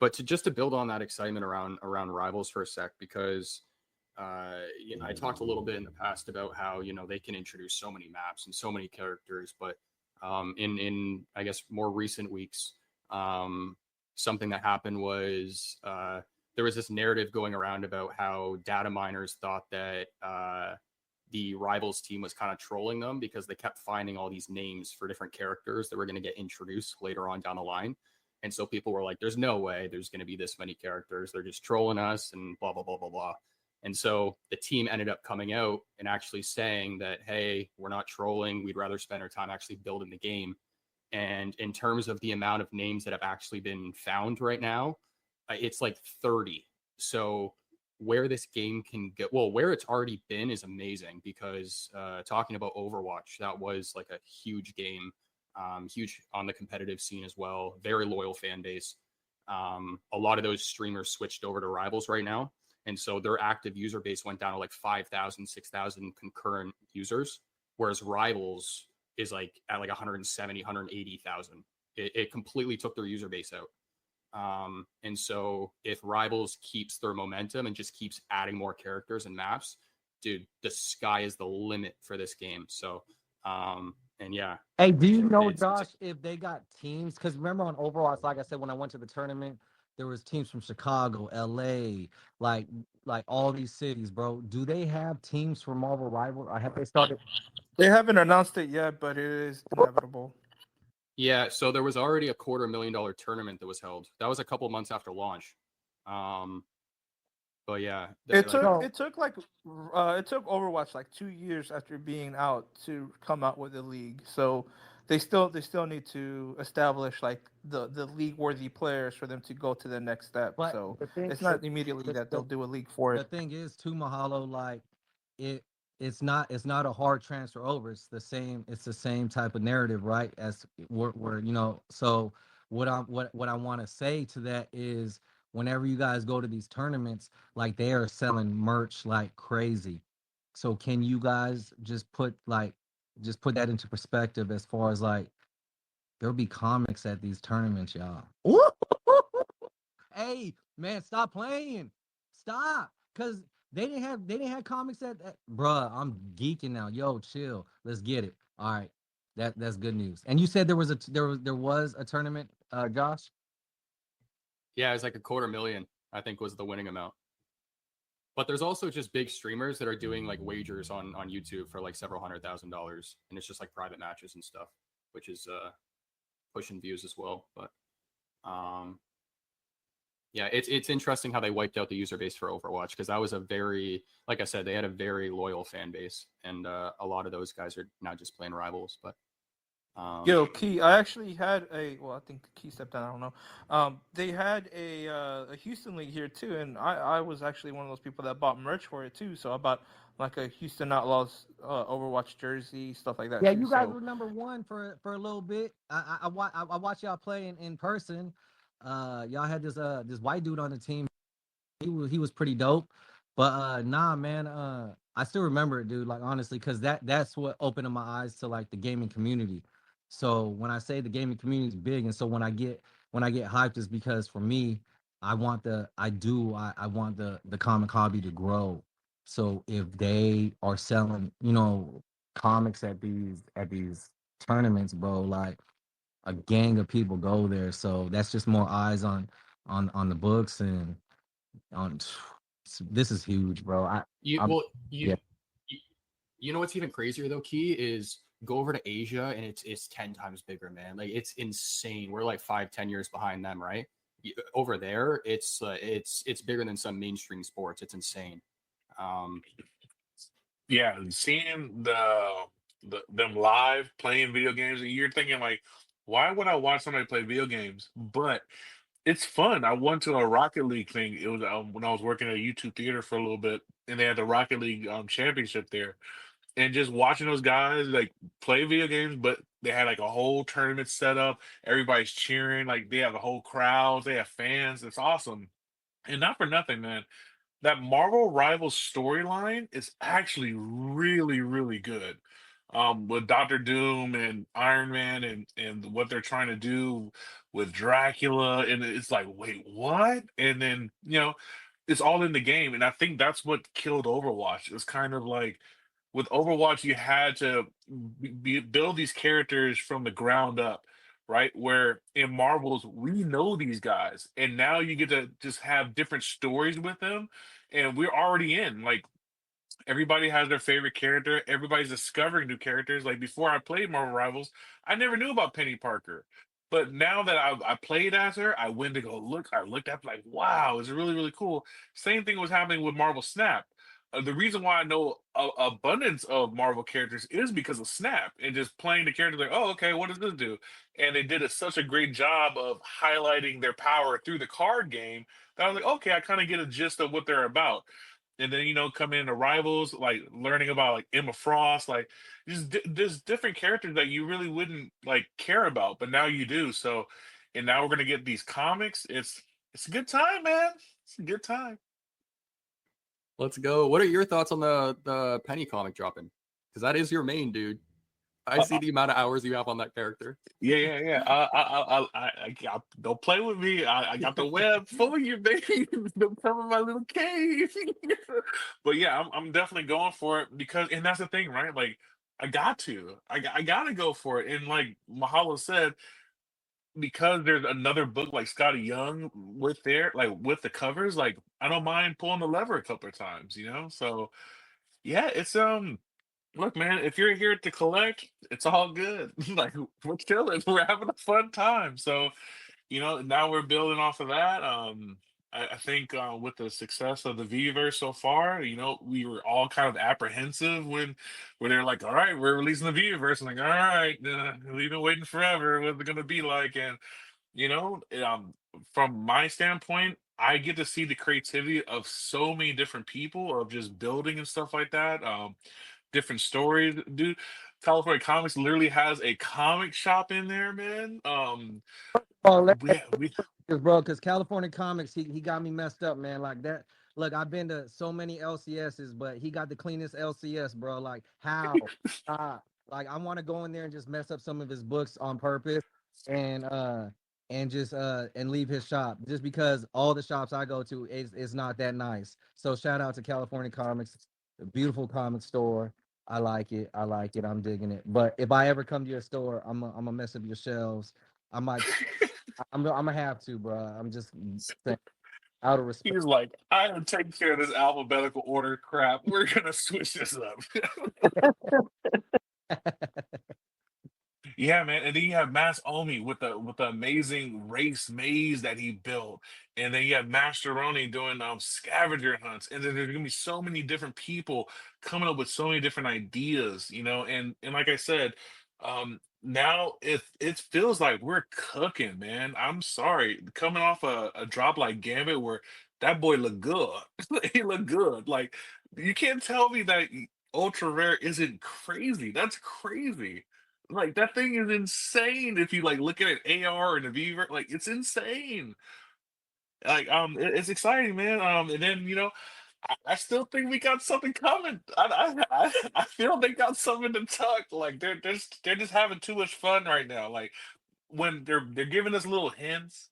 Speaker 2: But to build on that excitement around Rivals for a sec, because I talked a little bit in the past about how they can introduce so many maps and so many characters, but in I guess more recent weeks, something that happened was there was this narrative going around about how data miners thought that the Rivals team was kind of trolling them because they kept finding all these names for different characters that were going to get introduced later on down the line. And so people were like, there's no way there's going to be this many characters. They're just trolling us and blah, blah, blah, blah, blah. And so the team ended up coming out and actually saying that, hey, we're not trolling. We'd rather spend our time actually building the game. And in terms of the amount of names that have actually been found right now, it's like 30. So where this game can get, well, where it's already been is amazing, because talking about Overwatch, that was like a huge game, huge on the competitive scene as well, very loyal fan base. A lot of those streamers switched over to Rivals right now, and so their active user base went down to like 5,000, 6,000 concurrent users, whereas Rivals is like at like 170, 180,000. It completely took their user base out. And so if Rivals keeps their momentum and just keeps adding more characters and maps, dude, the sky is the limit for this game. So And yeah.
Speaker 7: Hey, do you know,
Speaker 2: It's
Speaker 7: Josh, if they got teams? Because remember on Overwatch, like I said, when I went to the tournament, there was teams from Chicago, LA, like all these cities, bro. Do they have teams for Marvel Rivals? Or have they started?
Speaker 6: They haven't announced it yet, but it is inevitable.
Speaker 2: Yeah, so there was already a $250,000 tournament that was held. That was a couple months after launch. But yeah,
Speaker 6: It took Overwatch like 2 years after being out to come out with the league. So they still need to establish like the league worthy players for them to go to the next step.
Speaker 7: But
Speaker 6: So
Speaker 7: thing,
Speaker 6: it's not immediately that they'll do a league for
Speaker 7: the
Speaker 6: it.
Speaker 7: thing is, too, Mahalo, like it's not a hard transfer over. It's the same type of narrative, right? As we're So what I want to say to that is, whenever you guys go to these tournaments, like they are selling merch like crazy. So can you guys just put that into perspective as far as like there'll be comics at these tournaments, y'all. Hey, man, stop playing. Stop. Cause they didn't have comics at bruh, I'm geeking now. Yo, chill. Let's get it. All right. That's good news. And you said there was a tournament, Josh?
Speaker 2: Yeah, it's like $250,000, I think, was the winning amount. But there's also just big streamers that are doing like wagers on YouTube for like several $100,000, and it's just like private matches and stuff, which is pushing views as well. But yeah, it's interesting how they wiped out the user base for Overwatch, because that was like I said, they had a very loyal fan base, and a lot of those guys are now just playing Rivals. But
Speaker 6: Yo, Key, I actually had I think Key stepped down, I don't know. They had a Houston league here too, and I was actually one of those people that bought merch for it too. So I bought like a Houston Outlaws Overwatch jersey, stuff like that.
Speaker 7: Yeah,
Speaker 6: too.
Speaker 7: you guys
Speaker 6: So
Speaker 7: were #1 for a little bit. I watched y'all play in person. Y'all had this white dude on the team. He was pretty dope. But nah, man, I still remember it, dude. Like honestly, because that's what opened my eyes to like the gaming community. So when I say the gaming community is big, and so when I get hyped, is because for me, I want the comic hobby to grow. So if they are selling, comics at these tournaments, bro, like a gang of people go there. So that's just more eyes on the books, and on this is huge, bro.
Speaker 2: you
Speaker 7: yeah.
Speaker 2: know what's even crazier though, Key, is go over to Asia and it's 10 times bigger, man. Like it's insane. We're like 5-10 years behind them, right? Over there, it's bigger than some mainstream sports. It's insane.
Speaker 5: Yeah, seeing them live playing video games, and you're thinking like, why would I watch somebody play video games? But it's fun. I went to a Rocket League thing. It was when I was working at a YouTube theater for a little bit, and they had the Rocket League championship there. And just watching those guys like play video games, but they had like a whole tournament set up. Everybody's cheering, like they have a whole crowd, they have fans. It's awesome. And not for nothing, man. That Marvel Rivals storyline is actually really, really good. With Doctor Doom and Iron Man and what they're trying to do with Dracula, and it's like, wait, what? And then it's all in the game, and I think that's what killed Overwatch. It's kind of like with Overwatch, you had to build these characters from the ground up, right? Where in Marvels, we know these guys, and now you get to just have different stories with them, and we're already in. Like everybody has their favorite character. Everybody's discovering new characters. Like before I played Marvel Rivals, I never knew about Penny Parker. But now that I played as her, I went to go look. I looked up like, wow, it's really, really cool. Same thing was happening with Marvel Snap. The reason why I know abundance of Marvel characters is because of Snap and just playing the characters like, oh, okay, what does this do? And they did such a great job of highlighting their power through the card game that I was like, okay, I kind of get a gist of what they're about. And then coming into Rivals, like learning about like Emma Frost, like just different characters that you really wouldn't like care about, but now you do. So, and now we're gonna get these comics. It's a good time, man. It's a good time.
Speaker 2: Let's go. What are your thoughts on the Penny comic dropping? Because that is your main, dude. I see the amount of hours you have on that character.
Speaker 5: Yeah. I don't play with me. I got the web for you, baby. Don't come in my little cave. But yeah, I'm definitely going for it because, and that's the thing, right? Like I got to. I gotta go for it. And like Mahalo said, because there's another book like Scotty Young with there, like with the covers, like I don't mind pulling the lever a couple of times, you know? So yeah, it's look, man, if you're here to collect, it's all good. Like we're chilling, we're having a fun time. So now we're building off of that. I think with the success of the VeVeverse so far, we were all kind of apprehensive when they're like, "All right, we're releasing the VeVeverse." I'm like, "All right, we've been waiting forever. What's it gonna be like?" And you know, um, from my standpoint, I get to see the creativity of so many different people of just building and stuff like that. Different stories, dude. California Comics literally has a comic shop in there, man.
Speaker 7: Oh, let
Speaker 5: We
Speaker 7: bro, because California Comics, he got me messed up, man. Like that. Look, I've been to so many LCSs, but he got the cleanest LCS, bro. Like how? Uh, like I want to go in there and just mess up some of his books on purpose, and just and leave his shop just because all the shops I go to is not that nice. So shout out to California Comics, a beautiful comic store. I like it. I like it. I'm digging it. But if I ever come to your store, I'm gonna mess up your shelves. I might. I'm gonna have to, bro. I'm just saying, out of respect.
Speaker 5: He's like, I am taking care of this alphabetical order crap. We're gonna switch this up. Yeah, man. And then you have Mass Omi with the amazing race maze that he built. And then you have Masteroni doing scavenger hunts. And then there's gonna be so many different people coming up with so many different ideas, and like I said, now it feels like we're cooking, man. I'm sorry. Coming off a drop like Gambit where that boy looked good. He looked good. Like you can't tell me that ultra rare isn't crazy. That's crazy. Like that thing is insane if you like look at an AR and a Beaver, like it's insane. Like it's exciting, man. And then I still think we got something coming. I feel they got something to tuck. Like they're just having too much fun right now. Like when they're giving us little hints,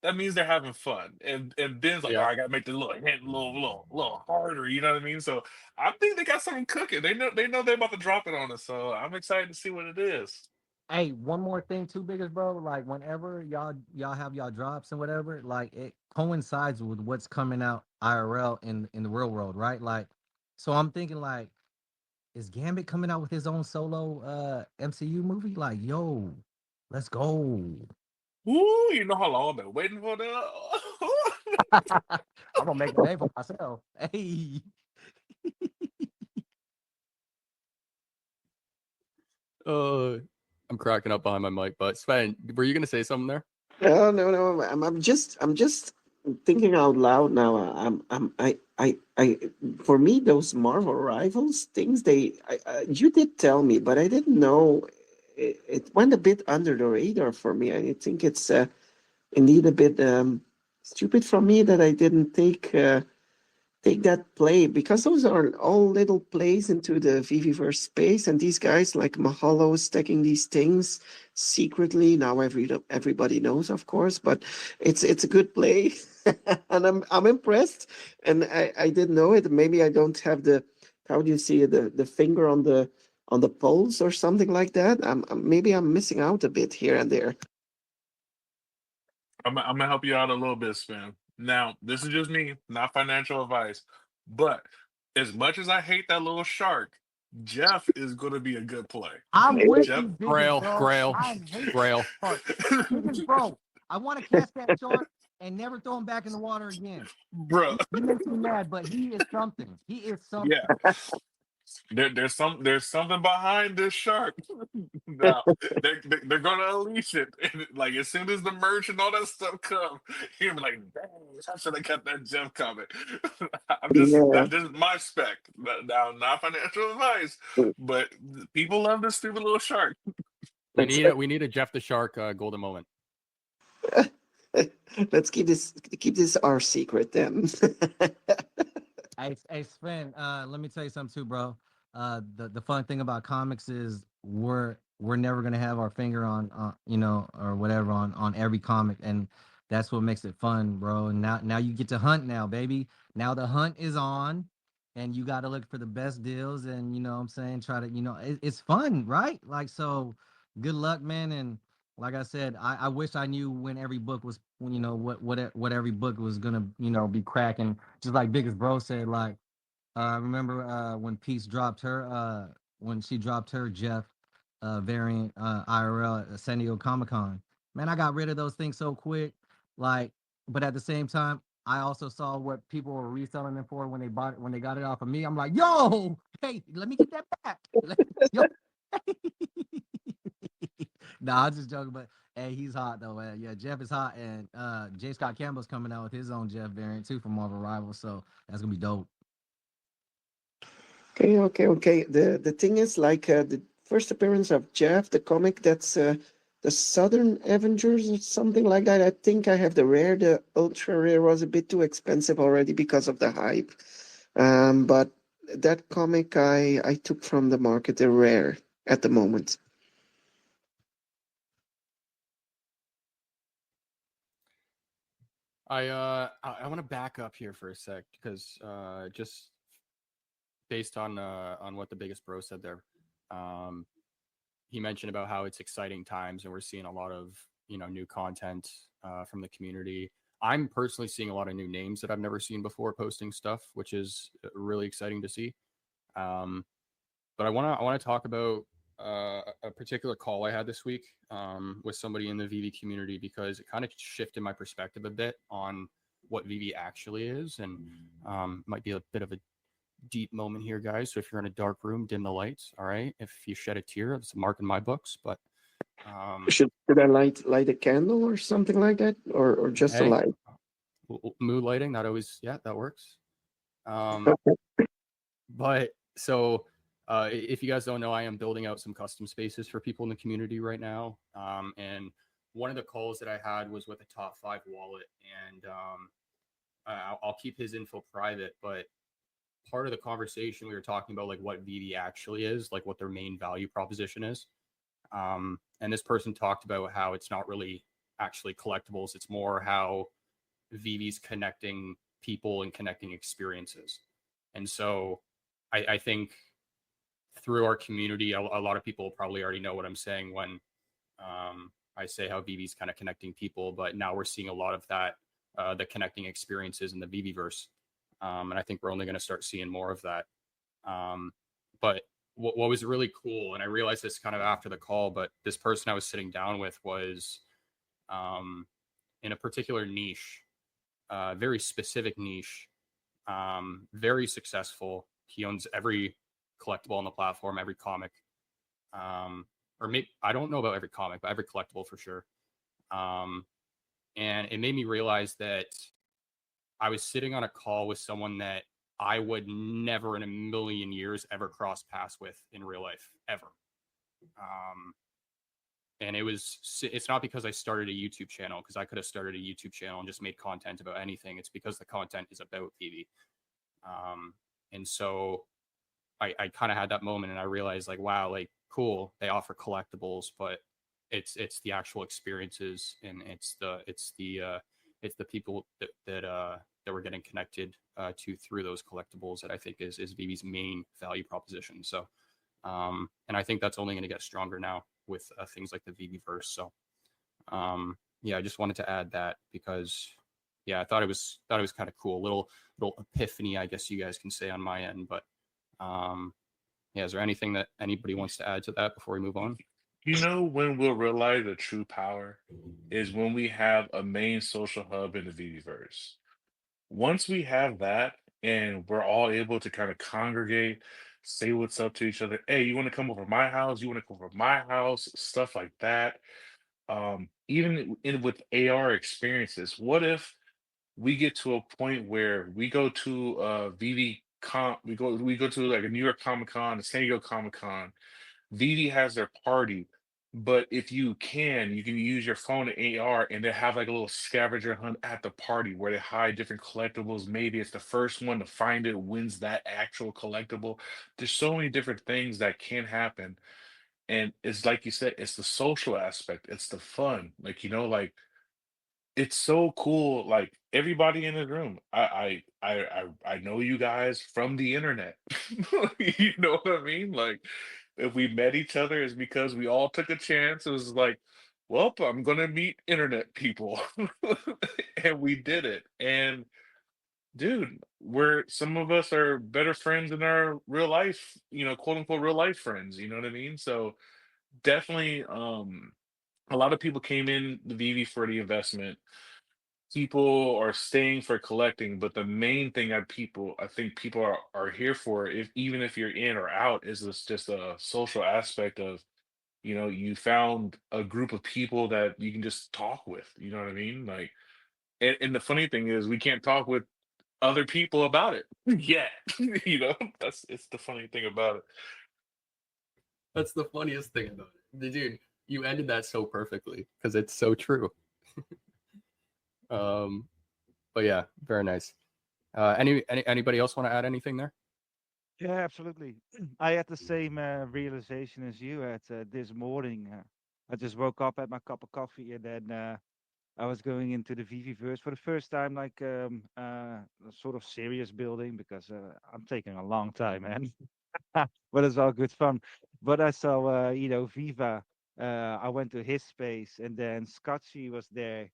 Speaker 5: that means they're having fun. And Ben's like, all
Speaker 2: Yeah.
Speaker 5: right, I gotta make the little hint little harder. You know what I mean? So I think they got something cooking. They know they're about to drop it on us. So I'm excited to see what it is.
Speaker 7: Hey, one more thing too, biggest bro. Like whenever y'all have y'all drops and whatever, like it coincides with what's coming out IRL in the real world, right? Like, so I'm thinking like, is Gambit coming out with his own solo MCU movie? Like, yo, let's go.
Speaker 5: Ooh, you know how long I've been waiting for that.
Speaker 7: I'm gonna make a name for myself. Hey.
Speaker 2: I'm cracking up behind my mic, but Sven, were you gonna say something there?
Speaker 3: No. I'm just thinking out loud now. For me, those Marvel Rivals things, you did tell me, but I didn't know. It went a bit under the radar for me. I think it's indeed a bit stupid from me that I didn't take that play, because those are all little plays into the VeVeverse space, and these guys like Mahalo stacking these things secretly. Now everybody knows, of course, but it's a good play, and I'm impressed. And I didn't know it. Maybe I don't have the, how do you see it, the finger on the pulse or something like that. Maybe I'm missing out a bit here and there.
Speaker 5: I'm gonna help you out a little bit, Sven. Now, this is just me, not financial advice. But as much as I hate that little shark, Jeff is gonna be a good play.
Speaker 7: I'm with
Speaker 5: Jeff,
Speaker 7: you, biggest
Speaker 2: Grail,
Speaker 7: bro.
Speaker 2: Grail,
Speaker 7: I hate
Speaker 2: Grail.
Speaker 7: sharks. Biggest bro. I want to catch that shark and never throw him back in the water again.
Speaker 5: bro.
Speaker 7: He makes me mad, but he is something. He is something.
Speaker 5: Yeah. There's something behind this shark. Now they're gonna unleash it. And like as soon as the merch and all that stuff come, you'll be like, dang, I should have cut that Jeff comment.
Speaker 3: Yeah.
Speaker 5: That's just my spec. Now, not financial advice, but people love this stupid little shark.
Speaker 2: We need a Jeff the Shark golden moment.
Speaker 3: Let's keep this our secret then.
Speaker 7: Hey Sven, let me tell you something too, bro. The fun thing about comics is we're never gonna have our finger on or whatever on every comic, and that's what makes it fun, bro. And now you get to hunt now, baby. Now the hunt is on, and you got to look for the best deals, and you know what I'm saying, try to, it's fun, right? Like, so good luck, man. And like I said, I wish I knew when every book was, what every book was gonna, be cracking. Just like Biggest Bro said, like, I remember when Peace dropped her, when she dropped her Jeff variant IRL at San Diego Comic Con. Man, I got rid of those things so quick. Like, but at the same time, I also saw what people were reselling them for when they bought it, when they got it off of me. I'm like, yo, hey, let me get that back. Yo. Nah, I'm just joking, but hey, he's hot though, man. Yeah, Jeff is hot, and J. Scott Campbell's coming out with his own Jeff variant too from Marvel Rivals, so that's gonna be dope.
Speaker 3: Okay. The thing is, like, the first appearance of Jeff, the comic, that's the Southern Avengers or something like that. I think I have the rare. The ultra rare was a bit too expensive already because of the hype. But that comic I took from the market, the rare at the moment.
Speaker 2: I want to back up here for a sec because just based on what the Biggest Bro said there, he mentioned about how it's exciting times and we're seeing a lot of new content from the community. I'm personally seeing a lot of new names that I've never seen before posting stuff, which is really exciting to see. But I want to talk about a particular call I had this week with somebody in the VeVe community, because it kind of shifted my perspective a bit on what VeVe actually is, and might be a bit of a deep moment here, guys. So if you're in a dark room, dim the lights. All right. If you shed a tear, it's a mark in my books. But
Speaker 3: should I light a candle or something like that, or just a light?
Speaker 2: Mood lighting, that always, that works.
Speaker 3: Okay.
Speaker 2: But so if you guys don't know, I am building out some custom spaces for people in the community right now. And one of the calls that I had was with a top 5 wallet, and I'll keep his info private, but part of the conversation we were talking about like what VeVe actually is, like what their main value proposition is. And this person talked about how it's not really actually collectibles. It's more how VeVe's connecting people and connecting experiences. And so I think through our community, a lot of people probably already know what I'm saying when I say how VeVe's kind of connecting people, but now we're seeing a lot of that, the connecting experiences in the VeVeverse. And I think we're only going to start seeing more of that. But what was really cool, and I realized this kind of after the call, but this person I was sitting down with was in a particular niche, very specific niche, very successful. He owns every collectible on the platform, every comic, or maybe I don't know about every comic, but every collectible for sure. And it made me realize that I was sitting on a call with someone that I would never in a million years ever cross paths with in real life, ever. And it's not because I started a YouTube channel, because I could have started a YouTube channel and just made content about anything. It's because the content is about VeVe. And so I kind of had that moment, and I realized, like, wow, like, cool, they offer collectibles, but it's the actual experiences, and it's the people that we're getting connected to through those collectibles that I think is VeVe's main value proposition. So, and I think that's only going to get stronger now with things like the VeVeverse. So, I just wanted to add that because, I thought it was kind of cool, little epiphany, I guess you guys can say on my end. But is there anything that anybody wants to add to that before we move on?
Speaker 5: You know when we'll realize the true power is when we have a main social hub in the VeVeverse. Once we have that and we're all able to kind of congregate, say what's up to each other. Hey, you want to come over my house? You want to come over my house? Stuff like that. Even with AR experiences, what if we get to a point where we go to we go to like a New York Comic Con, a San Diego Comic Con. VeVe has their party, but if you can use your phone to AR and they have like a little scavenger hunt at the party where they hide different collectibles. Maybe it's the first one to find it wins that actual collectible. There's so many different things that can happen. And it's like you said, it's the social aspect, it's the fun. Like, like it's so cool. Like everybody in the room, I know you guys from the internet. You know what I mean? Like if we met each other, it's because we all took a chance. It was like, well, I'm gonna meet internet people, and we did it. And dude, we're some of us are better friends than our real life, quote unquote real life friends. You know what I mean? So definitely, a lot of people came in the VV for the investment. People are staying for collecting, but the main thing I think people are here for, if even if you're in or out, is this just a social aspect of, you found a group of people that you can just talk with. You know what I mean? Like, and the funny thing is, we can't talk with other people about it yet. It's the funny thing about it.
Speaker 2: That's the funniest thing about it. Dude, you ended that so perfectly because it's so true. But yeah, very nice. Anybody else want to add anything there?
Speaker 4: Yeah, absolutely. I had the same realization as you had this morning. I just woke up, had my cup of coffee, and then I was going into the VeVeverse for the first time, like a sort of serious building, because I'm taking a long time, man. But it's all good fun. But I saw, Viva. I went to his space, and then Scotchy was there.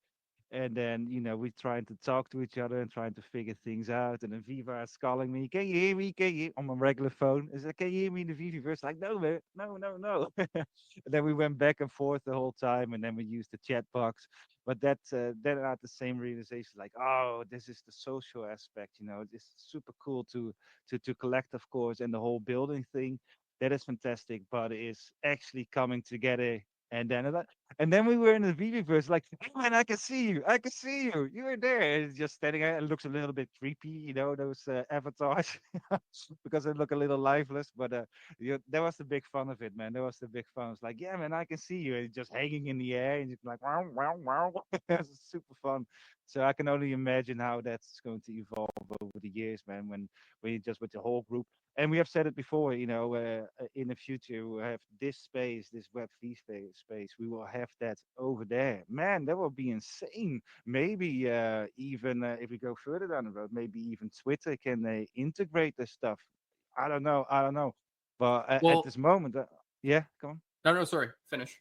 Speaker 4: And then, we trying to talk to each other and trying to figure things out. And then Viva is calling me, can you hear me? Can you on my regular phone? Is like, can you hear me in the VeVeverse? Like, no, man, no, no, no. And then we went back and forth the whole time, and then we used the chat box. But then I had the same realization, like, oh, this is the social aspect. It's super cool to collect, of course, and the whole building thing. That is fantastic, but it's actually coming together. And then we were in the VeVeverse, like, hey man, I can see you. I can see you. You were there. And it's just standing there. It looks a little bit creepy, those avatars, because they look a little lifeless. But that was the big fun of it, man. That was the big fun. It's like, yeah, man, I can see you. And it's just hanging in the air, and you're like, wow, wow, wow. It's super fun. So I can only imagine how that's going to evolve over the years, man. When you just with the whole group. And we have said it before, in the future we'll have this space, this Web V space. We will have that over there. Man, that will be insane. Maybe even if we go further down the road, maybe even Twitter can integrate this stuff. I don't know. I don't know. But at
Speaker 2: Well,
Speaker 4: this moment, yeah, come on.
Speaker 2: no, sorry. Finish.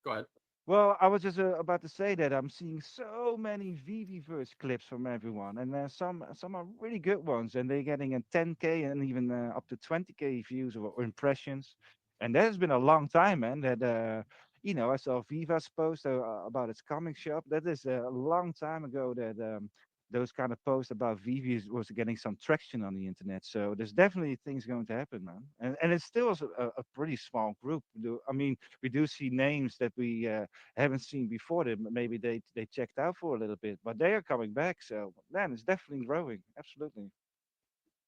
Speaker 2: Go ahead.
Speaker 4: Well, I was just about to say that I'm seeing so many VeVeverse clips from everyone, and some are really good ones, and they're getting a 10K and even up to 20K views or impressions, and that has been a long time, man. That I saw Viva's post about its comic shop. That is a long time ago that those kind of posts about VeVe was getting some traction on the internet. So there's definitely things going to happen, man, and it still is a pretty small group. I mean, we do see names that we haven't seen before. That maybe they checked out for a little bit, but they are coming back. So man, it's definitely growing. Absolutely.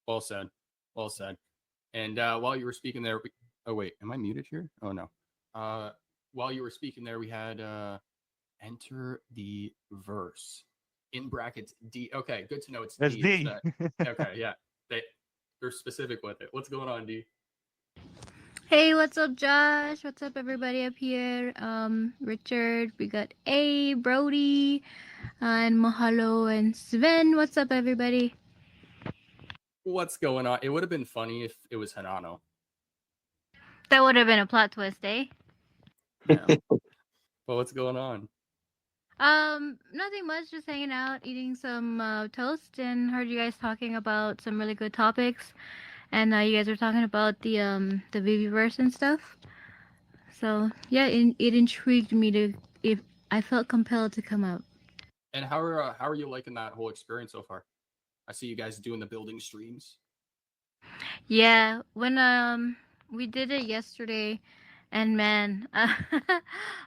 Speaker 2: Well said. Well said. And while you were speaking there, oh wait, am I muted here? Oh no. While you were speaking there, we had enter the verse in brackets D. Okay, good to know it's
Speaker 4: That's
Speaker 2: D.
Speaker 4: D.
Speaker 2: Okay, yeah, they're specific with it. What's going on, D?
Speaker 8: Hey, what's up, Josh? What's up, everybody up here? Richard, we got A, Brody, and Mahalo, and Sven. What's up, everybody?
Speaker 2: What's going on? It would have been funny if it was Hanano.
Speaker 8: That would have been a plot twist, eh?
Speaker 2: Yeah. Well, what's going on?
Speaker 8: Nothing much. Just hanging out, eating some toast, and heard you guys talking about some really good topics. And you guys were talking about the VeVeverse and stuff. So yeah, it intrigued me if I felt compelled to come out.
Speaker 2: And how are you liking that whole experience so far? I see you guys doing the building streams.
Speaker 8: Yeah, when we did it yesterday, and man,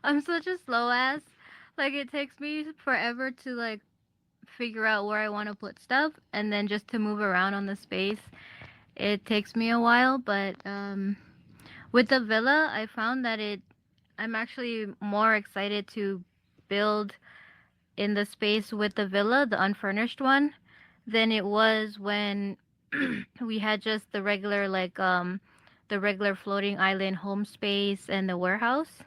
Speaker 8: I'm such a slow ass. Like it takes me forever to like figure out where I want to put stuff, and then just to move around on the space. It takes me a while, but with the villa, I found that I'm actually more excited to build in the space with the villa, the unfurnished one, than it was when we had just the regular the regular floating island home space and the warehouse.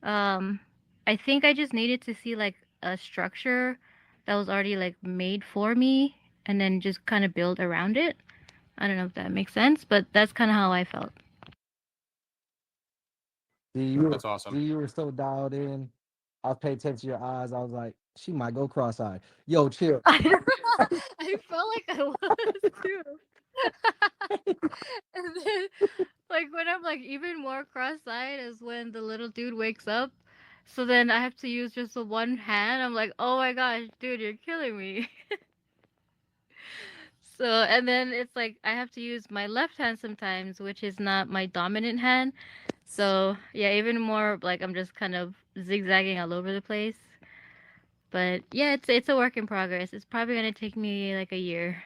Speaker 8: I think I just needed to see like a structure that was already like made for me, and then just kind of build around it. I don't know if that makes sense, but that's kind of how I felt.
Speaker 2: That's awesome.
Speaker 7: You were so dialed in. I was paying attention to your eyes. I was like, she might go cross-eyed. Yo, chill.
Speaker 8: I felt like I was too. And then, like when I'm like even more cross-eyed is when the little dude wakes up. So then I have to use just the one hand. I'm like, oh my gosh, dude, you're killing me. So, and then it's like I have to use my left hand sometimes, which is not my dominant hand. So, yeah, even more like I'm just kind of zigzagging all over the place. But yeah, it's a work in progress. It's probably gonna take me like a year.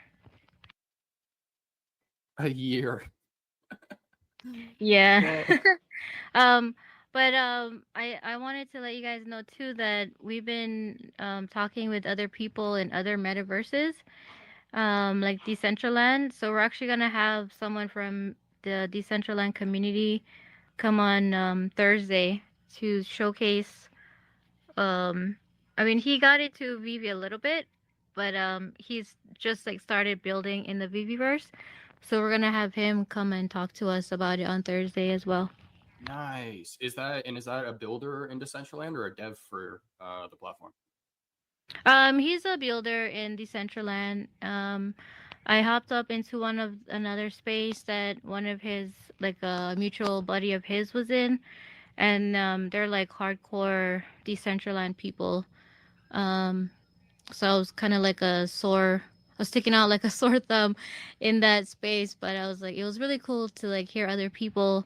Speaker 2: A year.
Speaker 8: Yeah. But I wanted to let you guys know too that we've been talking with other people in other metaverses, like Decentraland. So we're actually gonna have someone from the Decentraland community come on Thursday to showcase. I mean, he got into VeVe a little bit, but he's just like started building in the VeVeverse. So we're gonna have him come and talk to us about it on Thursday as well.
Speaker 2: Nice. Is that a builder in Decentraland or a dev for the platform?
Speaker 8: He's a builder in Decentraland. I hopped up into another space that one of his like a mutual buddy of his was in, and they're like hardcore Decentraland people. So I was kind of like I was sticking out like a sore thumb in that space, but I was like, it was really cool to like hear other people,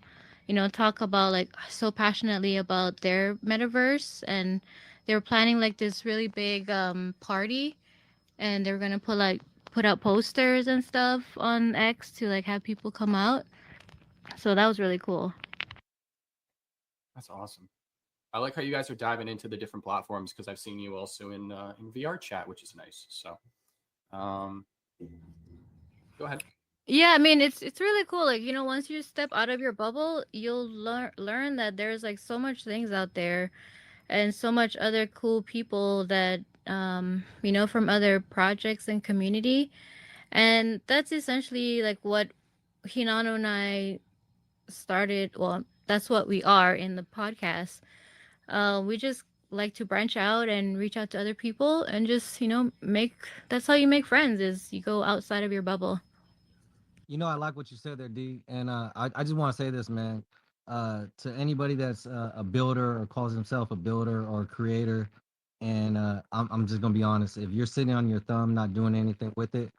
Speaker 8: talk about like so passionately about their metaverse, and they were planning like this really big party, and they were gonna put out posters and stuff on X to like have people come out. So that was really cool.
Speaker 2: That's awesome. I like how you guys are diving into the different platforms because I've seen you also in VR chat, which is nice. So, go ahead.
Speaker 8: Yeah, I mean it's really cool. Like, once you step out of your bubble, you'll learn that there's like so much things out there and so much other cool people that from other projects and community. And that's essentially like what Hinano and I started. Well, that's what we are in the podcast. We just like to branch out and reach out to other people and just, that's how you make friends, is you go outside of your bubble.
Speaker 7: I like what you said there, D. And I just want to say this, man. To anybody that's a builder or calls himself a builder or a creator, and I'm just gonna be honest. If you're sitting on your thumb, not doing anything with it,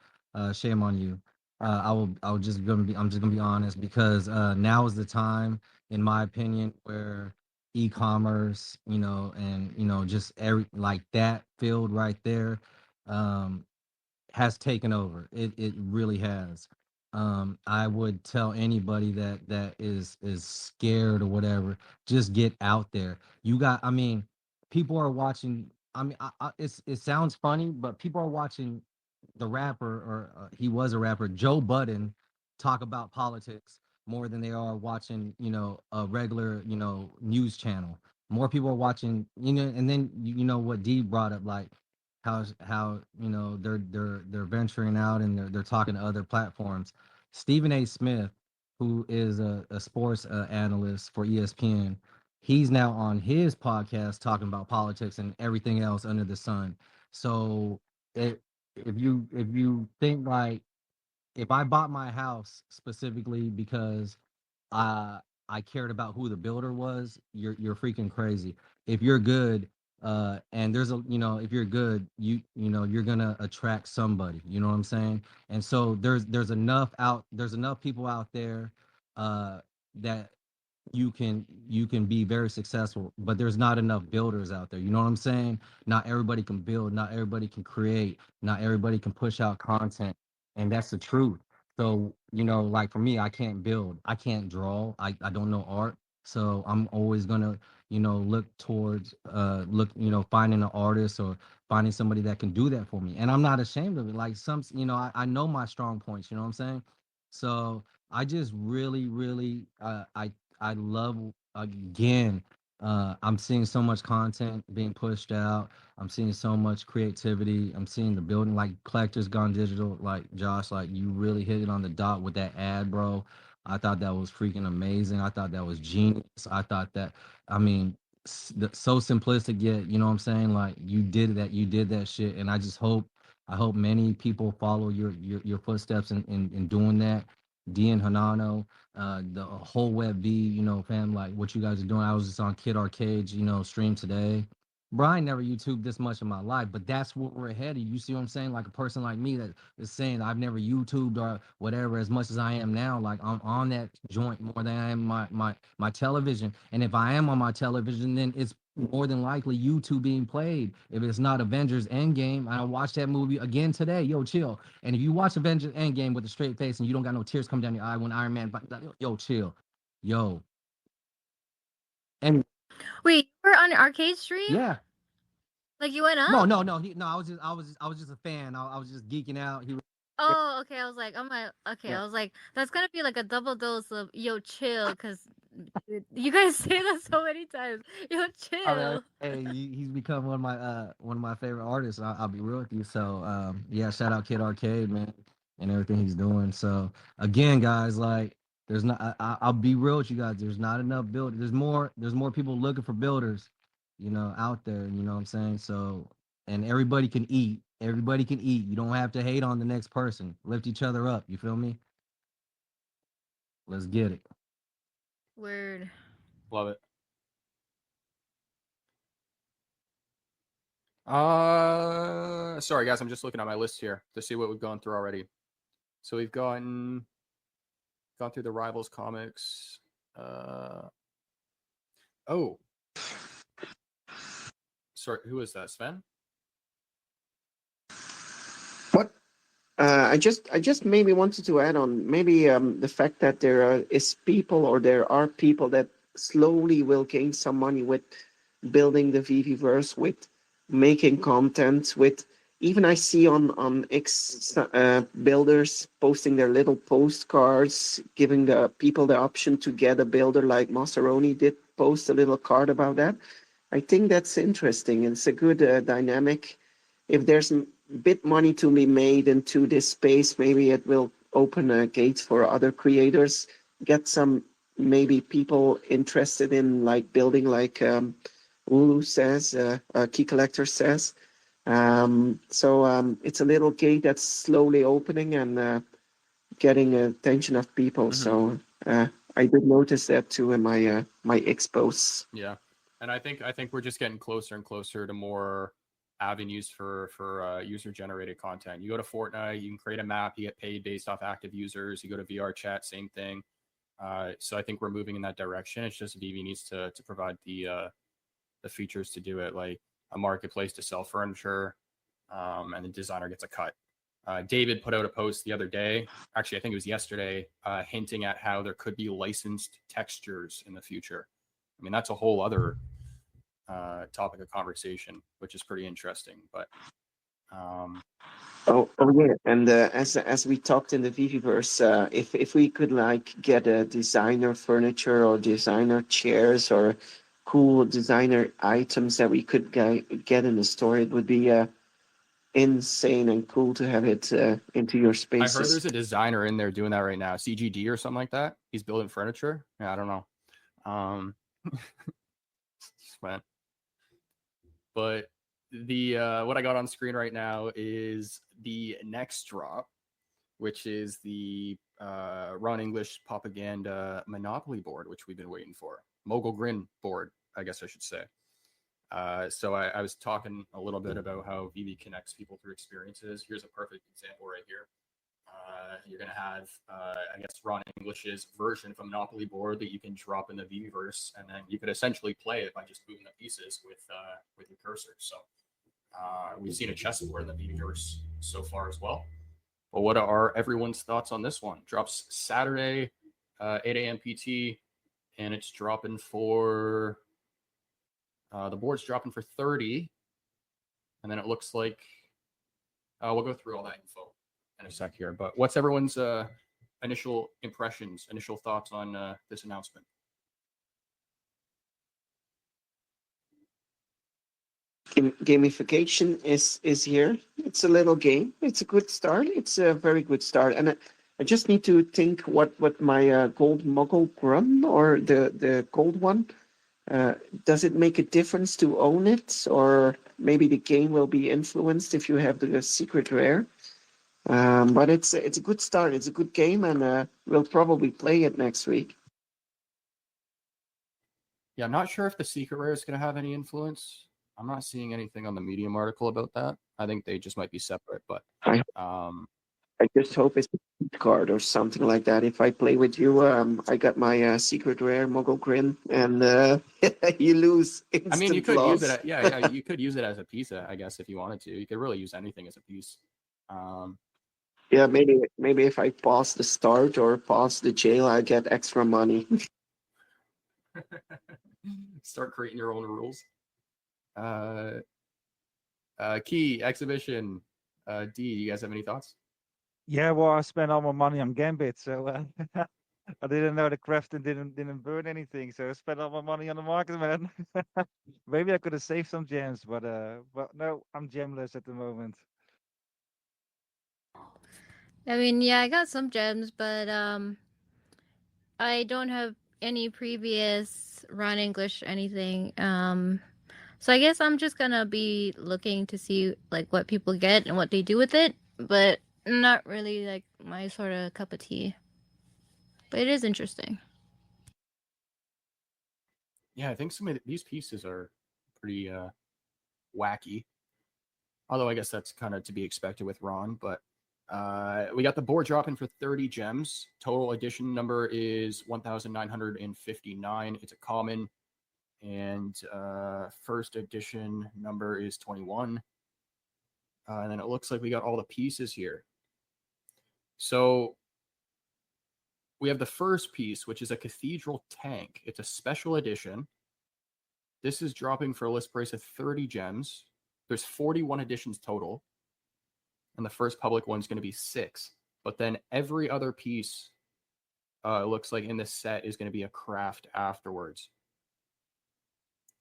Speaker 7: shame on you. I'm just gonna be honest, because now is the time, in my opinion, where e-commerce, and just every like that field right there, has taken over. It really has. I would tell anybody that is scared or whatever, just get out there. I mean, people are watching. I mean, it sounds funny, but people are watching the rapper, or he was a rapper, Joe Budden, talk about politics more than they are watching, a regular, news channel. More people are watching, and then what Dee brought up, like how they're venturing out and they're talking to other platforms. Stephen A. Smith, who is a sports analyst for ESPN, he's now on his podcast talking about politics and everything else under the sun. So if you think, like, if I bought my house specifically because I cared about who the builder was, you're freaking crazy. If you're good, and if you're good, you're gonna attract somebody. You know what I'm saying? And so there's enough people out there that you can be very successful, but there's not enough builders out there. You know what I'm saying? Not everybody can build, not everybody can create, not everybody can push out content, and that's the truth. So, like for me, I can't build, I can't draw, I don't know art. So I'm always gonna, look towards finding an artist or finding somebody that can do that for me. And I'm not ashamed of it. Like I know my strong points, you know what I'm saying? So I just really, really I love, again, I'm seeing so much content being pushed out. I'm seeing so much creativity. I'm seeing the building, like collectors gone digital. Like Josh, like you really hit it on the dot with that ad, bro. I thought that was freaking amazing. I thought that was genius. I thought that, I mean, so simplistic yet, you know what I'm saying? Like you did that shit, and I hope many people follow your footsteps in doing that. D and Hanano, the whole Web V, you know, fam, like what you guys are doing. I was just on Kid Arcade's, you know, stream today. Brian never YouTubed this much in my life, but that's what we're headed. You see what I'm saying? Like a person like me that is saying I've never YouTubed or whatever as much as I am now. Like I'm on that joint more than I am my television. And if I am on my television, then it's more than likely YouTube being played. If it's not Avengers Endgame, I watched that movie again today. Yo, chill. And if you watch Avengers Endgame with a straight face and you don't got no tears come down your eye when Iron Man, yo, chill. Yo. And
Speaker 8: Wait, you were on an arcade stream?
Speaker 7: yeah.
Speaker 8: Like you went up?
Speaker 7: No. I was just a fan. I was just geeking out.
Speaker 8: Oh, okay. I was like, I was like, that's gonna be like a double dose of yo chill, because you guys say that so many times. Yo chill.
Speaker 7: I mean, hey, he's become one of my favorite artists. I'll be real with you. So yeah, shout out Kid Arcade, man, and everything he's doing. So again, guys, like there's not. I'll be real with you guys. There's not enough builders. There's more people looking for builders, you know, out there. You know what I'm saying? So and everybody can eat. Everybody can eat. You don't have to hate on the next person. Lift each other up. You feel me? Let's get it.
Speaker 8: Word.
Speaker 2: Love it. Sorry guys, I'm just looking at my list here to see what we've gone through already. So we've gone through the Rivals comics. Oh, sorry, who is that? Sven?
Speaker 3: What? I just maybe wanted to add on maybe the fact that there are people that slowly will gain some money with building the VeVeverse, with making content, with even I see on X builders posting their little postcards, giving the people the option to get a builder, like Maseroni did post a little card about that. I think that's interesting. It's a good dynamic. If there's a bit money to be made into this space, maybe it will open a gate for other creators, get some maybe people interested in like building, like Ulu says, Key Collector says. So it's a little gate that's slowly opening and getting attention of people. So I did notice that too in my my expos.
Speaker 2: Yeah, and I think we're just getting closer and closer to more avenues for user generated content. You go to Fortnite, you can create a map, you get paid based off active users. You go to VR chat, same thing. So I think we're moving in that direction. It's just VeVe needs to provide the features to do it, like a marketplace to sell furniture, and the designer gets a cut. David put out a post the other day, actually I think it was yesterday, hinting at how there could be licensed textures in the future. I mean, that's a whole other topic of conversation, which is pretty interesting. But
Speaker 3: Oh yeah, and as we talked in the VeVeverse, if we could like get a designer furniture or designer chairs or cool designer items that we could get in the store, it would be insane and cool to have it into your spaces.
Speaker 2: I heard there's a designer in there doing that right now, CGD or something like that. He's building furniture. Yeah, I don't know. Sven. But the what I got on screen right now is the next drop, which is the Ron English propaganda Monopoly board, which we've been waiting for. Mogul Grin board, I guess I should say. So I was talking a little bit about how VeVe connects people through experiences. Here's a perfect example right here. You're going to have, I guess, Ron English's version of a Monopoly board that you can drop in the VeVeverse, and then you could essentially play it by just moving the pieces with your cursor. So we've seen a chessboard in the VeVeverse so far as well. But what are everyone's thoughts on this one? Drops Saturday, 8 a.m. PT, and it's dropping for the board's dropping for 30, and then it looks like we'll go through all that info in a sec here. But what's everyone's initial impressions, initial thoughts on this announcement?
Speaker 3: Gamification is here. It's a little game. It's a good start. It's a very good start. And I just need to think what my gold Muggle Grum or the gold one. Does it make a difference to own it, or maybe the game will be influenced if you have the secret rare? But it's a good start. It's a good game, and we'll probably play it next week.
Speaker 2: Yeah, I'm not sure if the secret rare is going to have any influence. I'm not seeing anything on the Medium article about that. I think they just might be separate, but
Speaker 3: I just hope it's a cheat card or something like that. If I play with you, I got my secret rare Muggle Grin, and you lose.
Speaker 2: I mean, you
Speaker 3: Instant
Speaker 2: could use
Speaker 3: loss.
Speaker 2: it. Yeah, you could use it as a piece, I guess, if you wanted to. You could really use anything as a piece.
Speaker 3: Yeah, maybe if I pause the start or pause the jail, I get extra money.
Speaker 2: Start creating your own rules. Key, Exhibition, D, you guys have any thoughts?
Speaker 4: Yeah, well, I spent all my money on Gambit, so I didn't know the crafting didn't burn anything, so I spent all my money on the market, man. Maybe I could have saved some gems, but no, I'm gemless at the moment.
Speaker 8: I mean, yeah, I got some gems, but I don't have any previous run English or anything. So I guess I'm just gonna be looking to see like what people get and what they do with it, but not really like my sort of cup of tea. But it is interesting.
Speaker 2: Yeah, I think some of these pieces are pretty wacky. Although I guess that's kind of to be expected with Ron, but we got the board dropping for 30 gems. Total edition number is 1,959. It's a common. And first edition number is 21. And then it looks like we got all the pieces here. So we have the first piece, which is a Cathedral Tank. It's a special edition. This is dropping for a list price of 30 gems. There's 41 editions total. And the first public one's going to be 6. But then every other piece, it looks like in this set, is going to be a craft afterwards.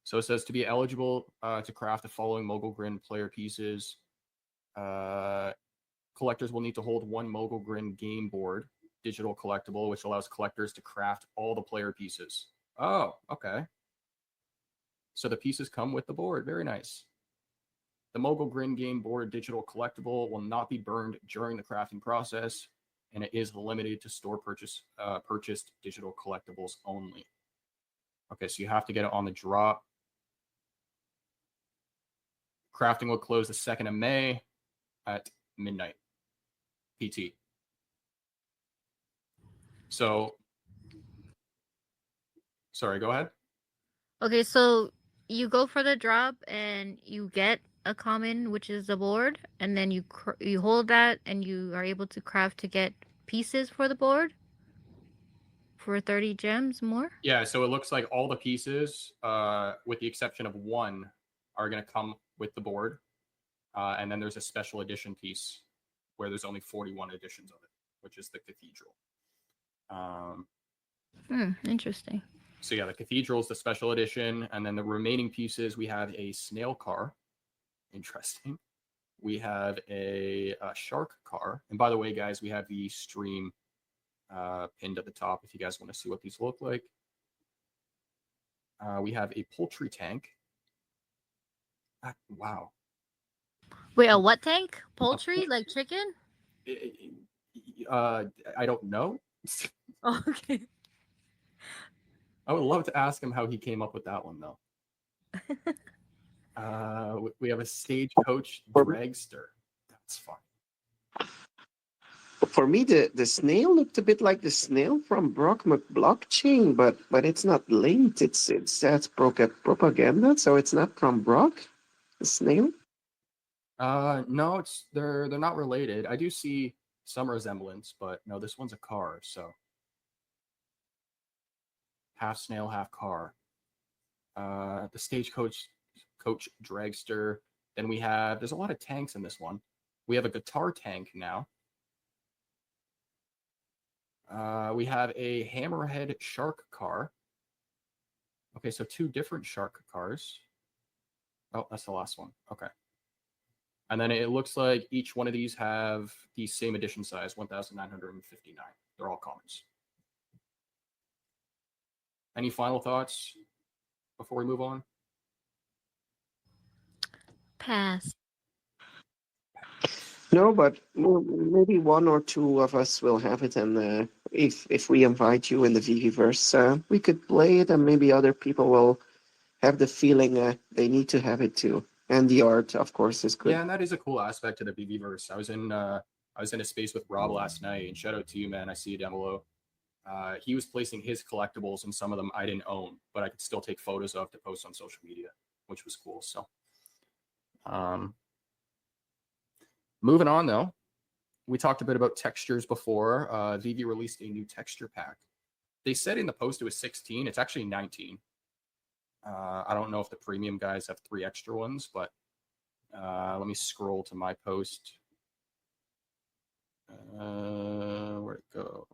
Speaker 2: So it says to be eligible to craft the following Mogul Grin player pieces. Collectors will need to hold one Mogul Grin game board, digital collectible, which allows collectors to craft all the player pieces. Oh, okay. So the pieces come with the board. Very nice. The Mogul Grin game board digital collectible will not be burned during the crafting process, and it is limited to store purchased digital collectibles only. Okay, so you have to get it on the drop. Crafting will close the 2nd of May at midnight PT. So, sorry, go ahead.
Speaker 8: Okay, so you go for the drop and you get a common, which is the board, and then you hold that and you are able to craft to get pieces for the board for 30 gems more.
Speaker 2: Yeah, so it looks like all the pieces, with the exception of one, are going to come with the board. And then there's a special edition piece where there's only 41 editions of it, which is the Cathedral.
Speaker 8: Interesting.
Speaker 2: So yeah, the Cathedral is the special edition, and then the remaining pieces, we have a snail car. Interesting. We have a shark car. And by the way, guys, we have the stream pinned at the top if you guys want to see what these look like. We have a poultry tank. Wow.
Speaker 8: Wait, a what tank? Poultry? Like chicken?
Speaker 2: I don't know.
Speaker 8: Oh, okay.
Speaker 2: I would love to ask him how he came up with that one, though. We have a stagecoach dragster. That's fun.
Speaker 3: For me, the snail looked a bit like the snail from Brock McBlockchain, but it's not linked. It says propaganda, so it's not from Brock. The snail.
Speaker 2: No, they're not related. I do see some resemblance, but no, this one's a car, so half snail, half car. The stagecoach dragster. Then there's a lot of tanks in this one. We have a guitar tank now. We have a hammerhead shark car. Okay, so 2 different shark cars. Oh, that's the last one. Okay. And then it looks like each one of these have the same edition size, 1,959. They're all commons. Any final thoughts before we move on?
Speaker 8: Pass.
Speaker 3: No, but maybe one or two of us will have it, and if we invite you in the VeVeverse, we could play it, and maybe other people will have the feeling they need to have it too. And the art, of course, is good.
Speaker 2: Yeah, and that is a cool aspect to the VeVeverse. I was in a space with Rob last night, and shout out to you, man. I see you down below. He was placing his collectibles, and some of them I didn't own, but I could still take photos of to post on social media, which was cool. So, moving on though, we talked a bit about textures before. VeVe released a new texture pack. They said in the post it was 16. It's actually 19. I don't know if the premium guys have 3 extra ones, but let me scroll to my post. Where'd it go?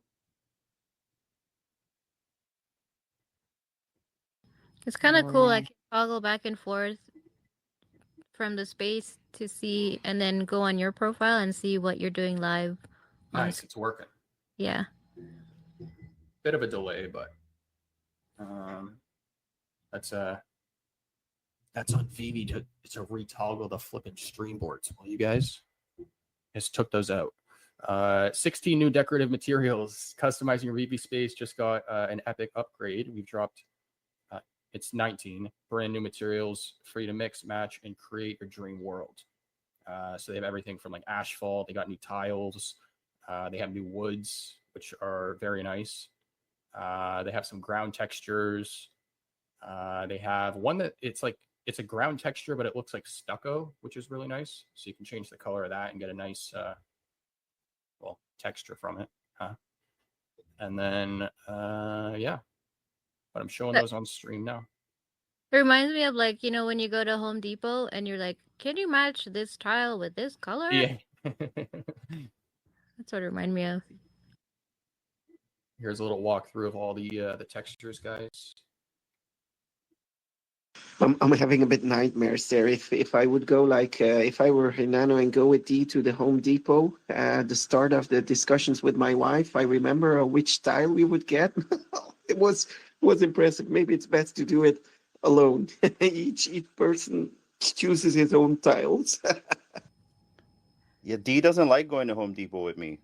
Speaker 8: It's kind of cool. I can toggle back and forth from the space to see, and then go on your profile and see what you're doing live.
Speaker 2: Nice, it's working.
Speaker 8: Yeah.
Speaker 2: Bit of a delay, but that's on VeVe to retoggle the flipping stream boards. Well, you guys just took those out. 16 new decorative materials. Customizing your VeVe space just got an epic upgrade. We've dropped. It's 19 brand new materials for you to mix, match, and create your dream world. So they have everything from like asphalt. They got new tiles. They have new woods, which are very nice. They have some ground textures. They have one that it's a ground texture, but it looks like stucco, which is really nice. So you can change the color of that and get a nice, texture from it. And then, yeah. But I'm showing those on stream now.
Speaker 8: It reminds me of, like, when you go to Home Depot and you're like, can you match this tile with this color?
Speaker 2: Yeah.
Speaker 8: That's what it reminded me of.
Speaker 2: Here's a little walkthrough of all the textures, guys.
Speaker 3: I'm having a bit nightmares there. If I would go if I were Hinano and go with D to the Home Depot, the start of the discussions with my wife, I remember which tile we would get. It was impressive. Maybe it's best to do it alone. each person chooses his own tiles.
Speaker 9: Yeah, D doesn't like going to Home Depot with me.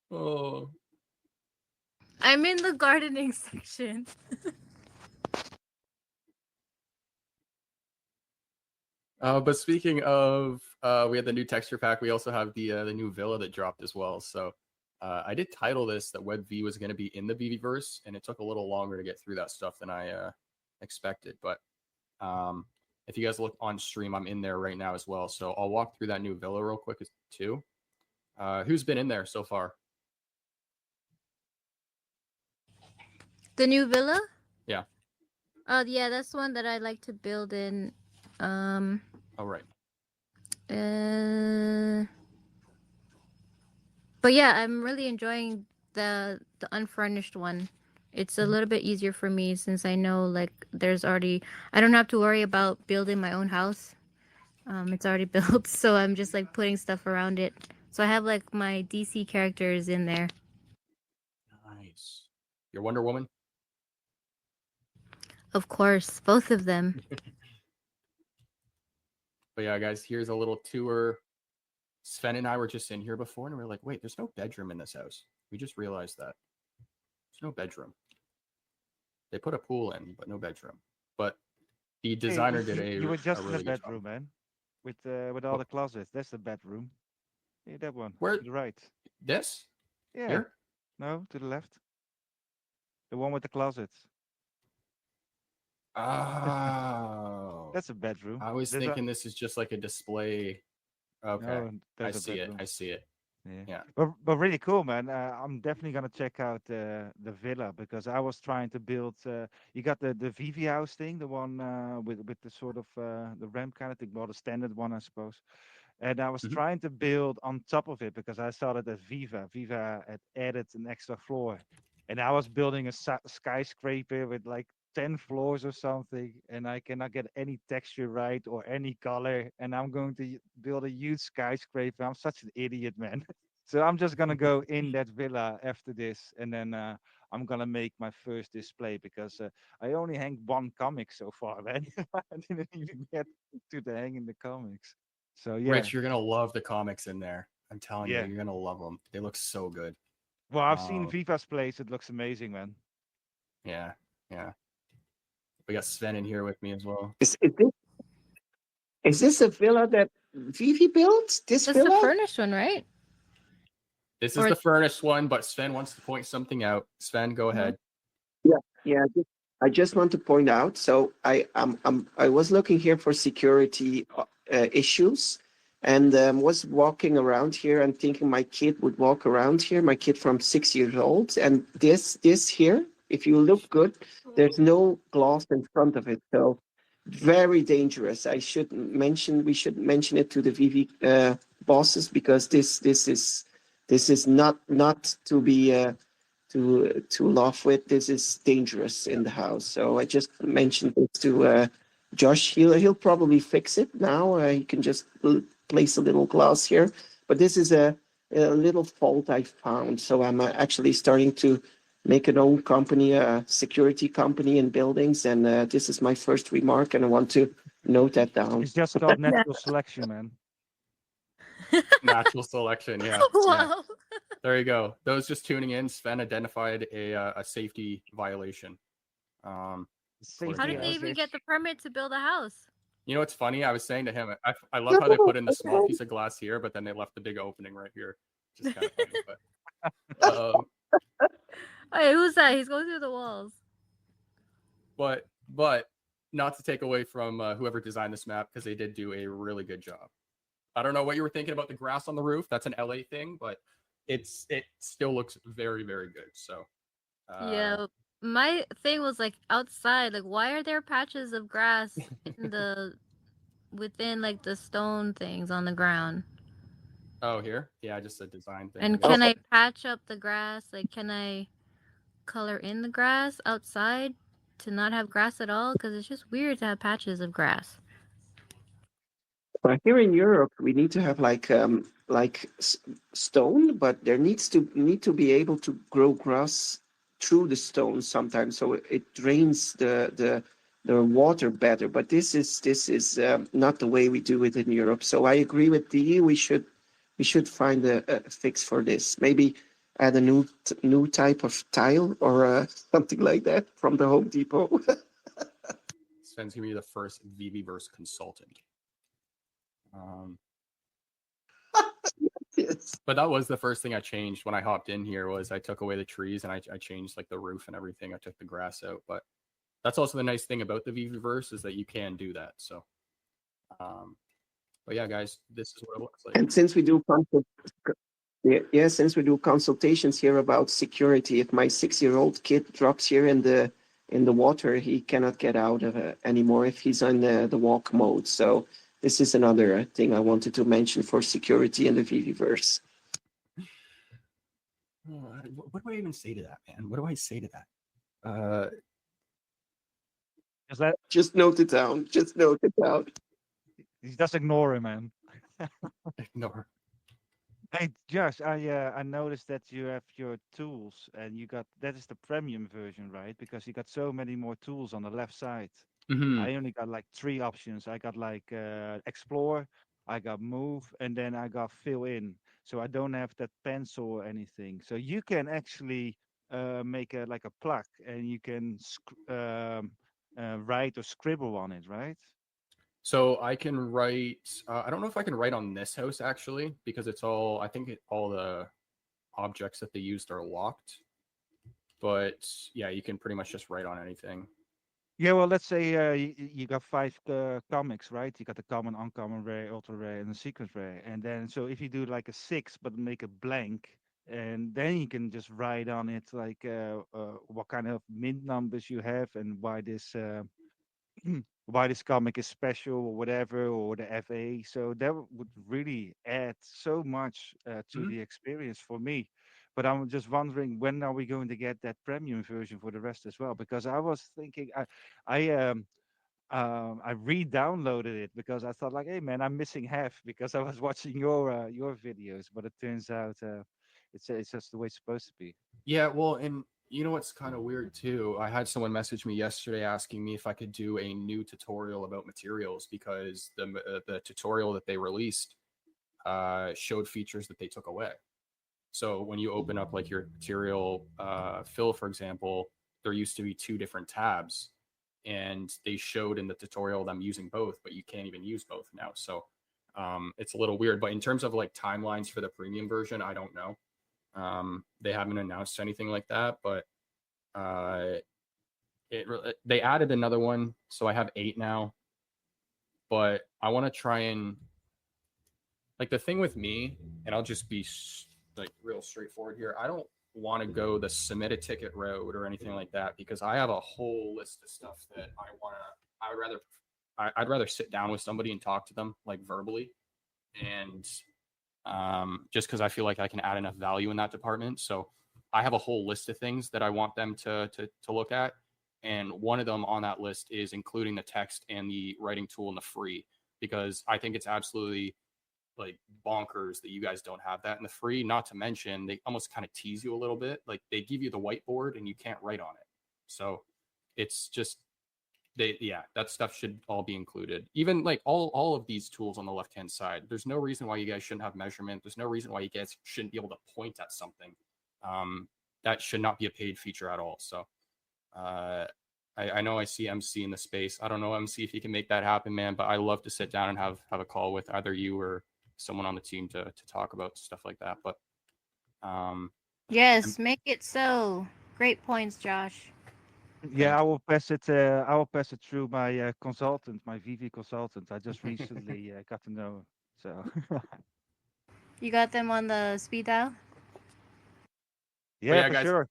Speaker 2: Oh.
Speaker 8: I'm in the gardening section.
Speaker 2: But speaking of, we had the new texture pack. We also have the new villa that dropped as well. So I did title this that Web V was going to be in the VeVeverse, and it took a little longer to get through that stuff than I expected. But if you guys look on stream, I'm in there right now as well. So I'll walk through that new villa real quick too. Who's been in there so far?
Speaker 8: The new villa?
Speaker 2: Yeah.
Speaker 8: Yeah, that's one that I like to build in.
Speaker 2: Oh, right.
Speaker 8: But yeah, I'm really enjoying the unfurnished one. It's a little bit easier for me since I know, like, I don't have to worry about building my own house. It's already built, so I'm just like putting stuff around it. So I have like my DC characters in there.
Speaker 2: Nice. Your Wonder Woman?
Speaker 8: Of course, both of them.
Speaker 2: But yeah, guys, here's a little tour. Sven and I were just in here before, and we were like, wait, there's no bedroom in this house. We just realized that. There's no bedroom. They put a pool in, but no bedroom. But the designer did a
Speaker 4: You were just
Speaker 2: really
Speaker 4: in the bedroom, man. With all the closets. That's the bedroom. Yeah, that one.
Speaker 2: Where?
Speaker 4: To the right.
Speaker 2: This?
Speaker 4: Yeah.
Speaker 2: Here?
Speaker 4: No, to the left. The one with the closets.
Speaker 2: Oh.
Speaker 4: That's a bedroom.
Speaker 2: I was thinking this is just like a display. Okay.
Speaker 4: No,
Speaker 2: I
Speaker 4: that's a
Speaker 2: see it.
Speaker 4: bedroom.
Speaker 2: I see it. Yeah.
Speaker 4: But really cool, man. I'm definitely gonna check out the villa because I was trying to build. You got the VeVe house thing, the one with the sort of the ramp kind of thing, more the standard one, I suppose. And I was trying to build on top of it because I saw that at VeVe had added an extra floor, and I was building a skyscraper with like 10 floors or something, and I cannot get any texture right or any color, and I'm going to build a huge skyscraper. I'm such an idiot, man. So I'm just gonna go in that villa after this, and then I'm gonna make my first display because I only hang one comic so far, man. I didn't even get to the hanging the comics. So yeah,
Speaker 2: Rich, you're gonna love the comics in there. I'm telling you,
Speaker 4: yeah.
Speaker 2: you're gonna love them. They look so good.
Speaker 4: Well, I've seen
Speaker 2: Um,
Speaker 4: Viva's place. It looks amazing, man.
Speaker 2: yeah, yeah. We got Sven in here with me as well.
Speaker 3: Is this a villa that VeVe built? This
Speaker 8: That's the
Speaker 3: villa?
Speaker 8: furnished one, right?
Speaker 2: This is
Speaker 8: Or-
Speaker 2: the furnished one, but Sven wants to point something out. Sven, go ahead.
Speaker 3: Yeah. I just want to point out. So I was looking here for security issues, and was walking around here and thinking my kid would walk around here. My kid from 6 years old, and this here, if you look good, there's no glass in front of it. So very dangerous. We should mention it to the VeVe bosses, because this is not to be to laugh with. This is dangerous in the house. So I just mentioned this to Josh. He'll probably fix it now. He can just place a little glass here. But this is a little fault I found. So I'm actually starting to make an own company, a security company in buildings. And this is my first remark, and I want to note that down.
Speaker 4: It's just called natural selection, man.
Speaker 2: Natural selection, yeah. Yeah.
Speaker 8: Wow.
Speaker 2: There you go. Those just tuning in, Sven identified a safety violation.
Speaker 8: How
Speaker 4: Safety
Speaker 8: did they even
Speaker 4: hazard.
Speaker 8: get the permit to build a house?
Speaker 2: You know what's funny? I was saying to him, I love how they put in the small piece of glass here, but then they left the big opening right here. Just kind of funny,
Speaker 8: Wait, who's that? He's going through the walls.
Speaker 2: but not to take away from whoever designed this map, because they did do a really good job. I don't know what you were thinking about the grass on the roof. That's an LA thing, but it still looks very, very good. So
Speaker 8: Yeah, my thing was like outside. Like, why are there patches of grass within like the stone things on the ground?
Speaker 2: Oh, here, yeah, just a design thing.
Speaker 8: And
Speaker 2: I guess.
Speaker 8: can I patch up the grass? Like, can I color in the grass outside to not have grass at all? Because it's just weird to have patches of grass.
Speaker 3: But here in Europe, we need to have like stone, but there need to be able to grow grass through the stone sometimes, so it drains the water better. But this is not the way we do it in Europe. So I agree with Dee. We should find a fix for this. Maybe add a new type of tile or something like that from the Home Depot.
Speaker 2: Sven's gonna be the first VeVeverse consultant.
Speaker 3: Yes.
Speaker 2: But that was the first thing I changed when I hopped in here. Was I took away the trees and I changed like the roof and everything. I took the grass out, but that's also the nice thing about the VeVeverse is that you can do that. So, but yeah, guys, this is what it looks like.
Speaker 3: And since we do since we do consultations here about security, if my 6-year-old kid drops here in the water, he cannot get out of it anymore if he's on the walk mode. So this is another thing I wanted to mention for security in the VeVeverse.
Speaker 2: What do I even say to that, man? What do I say to that?
Speaker 3: Just note it down. Just note it down.
Speaker 4: Just ignore him, man.
Speaker 2: Ignore.
Speaker 4: Hey Josh, I noticed that you have your tools, and that is the premium version, right? Because you got so many more tools on the left side.
Speaker 2: Mm-hmm.
Speaker 4: I only got like 3 options. I got like explore, I got move, and then I got fill in. So I don't have that pencil or anything. So you can actually make a plug, and you can write or scribble on it, right?
Speaker 2: So I can write. I don't know if I can write on this house actually, because it's all. I think all the objects that they used are locked. But yeah, you can pretty much just write on anything.
Speaker 4: Yeah, well, let's say you got 5 comics, right? You got the common, uncommon, rare, ultra rare, and the secret rare. And then, so if you do like a 6, but make it blank, and then you can just write on it like what kind of mint numbers you have and why this why this comic is special or whatever, or the FA. So that would really add so much to the experience for me. But I'm just wondering, when are we going to get that premium version for the rest as well? Because I was thinking, I re-downloaded it because I thought like, hey man, I'm missing half because I was watching your videos, but it turns out it's just the way it's supposed to be.
Speaker 2: Yeah, well, and you know what's kind of weird too? I had someone message me yesterday asking me if I could do a new tutorial about materials because the tutorial that they released showed features that they took away. So when you open up like your material fill, for example, there used to be 2 different tabs, and they showed in the tutorial them using both, but you can't even use both now. So it's a little weird. But in terms of like timelines for the premium version, I don't know. They haven't announced anything like that, but they added another one, so I have 8 now. But I want to try and like the thing with me, and I'll just be like real straightforward here. I don't want to go the submit a ticket road or anything like that because I have a whole list of stuff that I'd rather sit down with somebody and talk to them like verbally, and just because I feel like I can add enough value in that department. So I have a whole list of things that I want them to look at, and one of them on that list is including the text and the writing tool in the free, because I think it's absolutely like bonkers that you guys don't have that in the free. Not to mention they almost kind of tease you a little bit, like they give you the whiteboard and you can't write on it. So it's just that stuff should all be included. Even like all of these tools on the left hand side, there's no reason why you guys shouldn't have measurement. There's no reason why you guys shouldn't be able to point at something. That should not be a paid feature at all. So I know I see MC in the space. I don't know, MC, if you can make that happen, man, but I love to sit down and have a call with either you or someone on the team to talk about stuff like that. But
Speaker 8: yes, make it so. Great points, Josh.
Speaker 4: Yeah, I will pass it. I will pass it through my consultant, my VeVe consultant. I just recently got to know. So
Speaker 8: You got them on the speed dial?
Speaker 4: yeah, for
Speaker 2: guys,
Speaker 4: sure.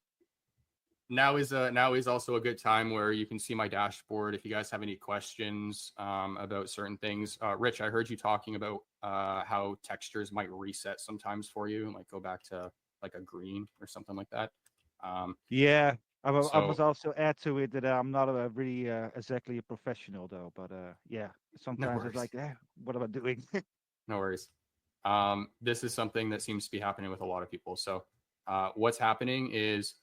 Speaker 2: now is also a good time where you can see my dashboard if you guys have any questions about certain things. Rich, I heard you talking about how textures might reset sometimes for you and like go back to like a green or something like that.
Speaker 4: Yeah, I must also add to it that I'm not really exactly a professional though. But yeah, sometimes it's like, what am I doing?
Speaker 2: No worries. This is something that seems to be happening with a lot of people. So what's happening is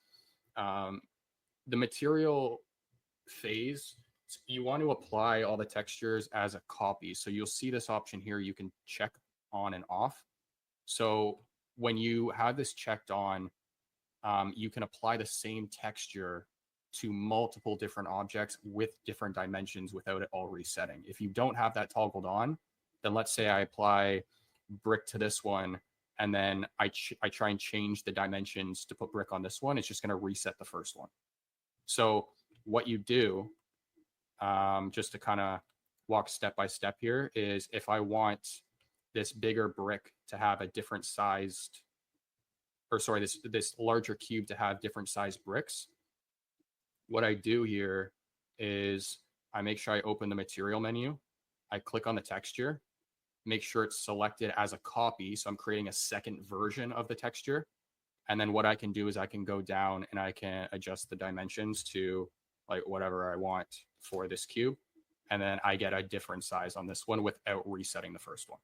Speaker 2: the material phase, you want to apply all the textures as a copy. So you'll see this option here. You can check on and off. So when you have this checked on, you can apply the same texture to multiple different objects with different dimensions without it all resetting. If you don't have that toggled on, then let's say I apply brick to this one, and then I try and change the dimensions to put brick on this one, it's just going to reset the first one. So what you do, just to kind of walk step by step here, is if I want this bigger brick to have a different sized, or sorry, this larger cube to have different sized bricks, what I do here is I make sure I open the material menu, I click on the texture, make sure it's selected as a copy. So I'm creating a second version of the texture. And then what I can do is I can go down and I can adjust the dimensions to like whatever I want for this cube. And then I get a different size on this one without resetting the first one.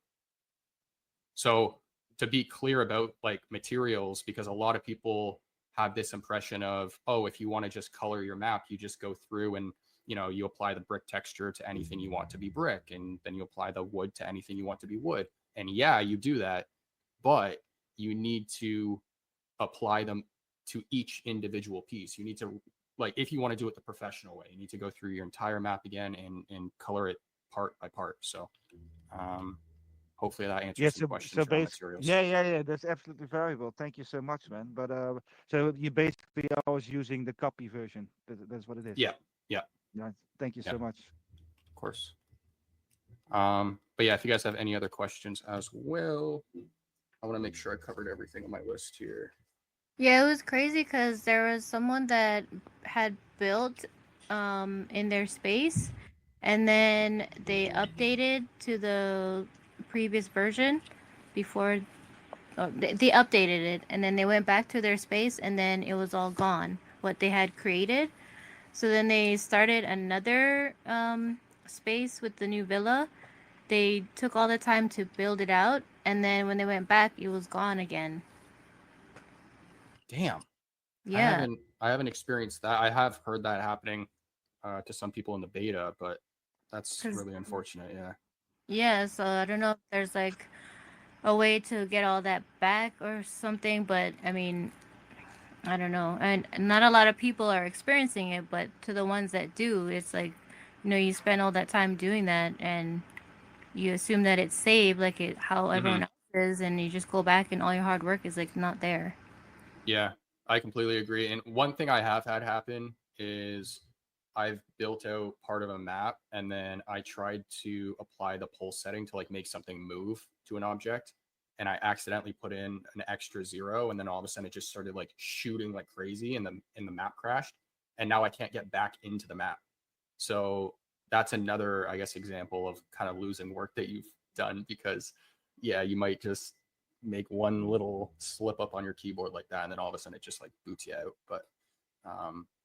Speaker 2: So to be clear about like materials, because a lot of people have this impression of, oh, if you want to just color your map, you just go through and you apply the brick texture to anything you want to be brick, and then you apply the wood to anything you want to be wood. And yeah, you do that, but you need to apply them to each individual piece. You need to, like, if you want to do it the professional way, you need to go through your entire map again and color it part by part. So hopefully that answers your question.
Speaker 4: So basically, yeah, that's absolutely valuable. Thank you so much, man. But so you basically are always using the copy version. That's what it is.
Speaker 2: Yeah.
Speaker 4: Thank you so much.
Speaker 2: Of course. But yeah, if you guys have any other questions as well, I want to make sure I covered everything on my list here.
Speaker 8: Yeah, it was crazy because there was someone that had built in their space, and then they updated to the previous version before Oh, they updated it, and then they went back to their space, and then it was all gone, what they had created. So then they started another space with the new villa. They took all the time to build it out, and then when they went back, it was gone again.
Speaker 2: Damn.
Speaker 8: Yeah.
Speaker 2: I haven't experienced that. I have heard that happening to some people in the beta, but that's really unfortunate. Yeah.
Speaker 8: Yeah, so I don't know if there's like a way to get all that back or something, but I mean, I don't know. And not a lot of people are experiencing it, but to the ones that do, it's like, you spend all that time doing that and you assume that it's saved like how everyone else is, and you just go back and all your hard work is like not there.
Speaker 2: Yeah, I completely agree. And one thing I have had happen is I've built out part of a map and then I tried to apply the pulse setting to like make something move to an object, and I accidentally put in an extra 0, and then all of a sudden it just started like shooting like crazy and the map crashed, and now I can't get back into the map. So that's another, I guess, example of kind of losing work that you've done, because yeah, you might just make one little slip up on your keyboard like that, and then all of a sudden it just like boots you out. But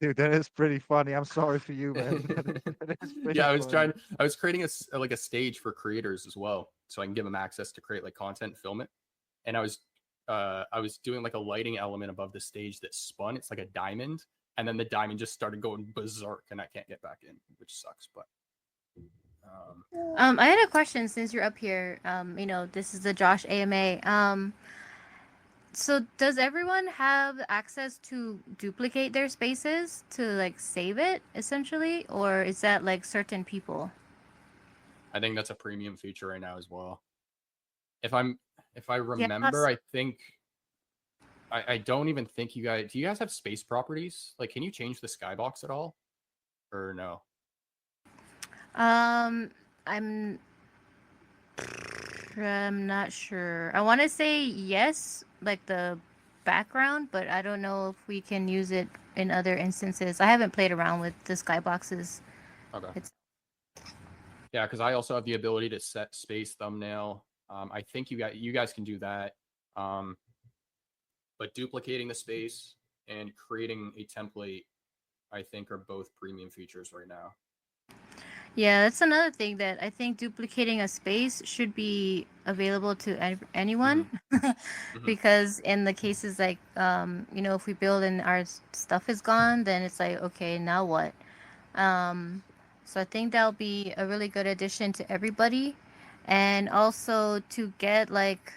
Speaker 4: Dude, that is pretty funny. I'm sorry for you, man. That is pretty
Speaker 2: yeah,
Speaker 4: funny.
Speaker 2: I was creating a stage for creators as well, so I can give them access to create like content and film it. And I was doing like a lighting element above the stage that spun. It's like a diamond, and then the diamond just started going berserk, and I can't get back in, which sucks. But
Speaker 8: I had a question since you're up here. This is the Josh AMA. So does everyone have access to duplicate their spaces to like save it essentially, or is that like certain people?
Speaker 2: I think that's a premium feature right now as well. If I remember, I think I don't even think do you guys have space properties? Like, can you change the skybox at all, or no?
Speaker 8: I'm not sure. I want to say yes, like the background, but I don't know if we can use it in other instances. I haven't played around with the skyboxes.
Speaker 2: Okay. Yeah, because I also have the ability to set space thumbnail. I think you guys can do that. But duplicating the space and creating a template, I think, are both premium features right now.
Speaker 8: Yeah, that's another thing that I think duplicating a space should be available to anyone. Because in the cases like, if we build and our stuff is gone, then it's like, okay, now what? So I think that'll be a really good addition to everybody. And also to get like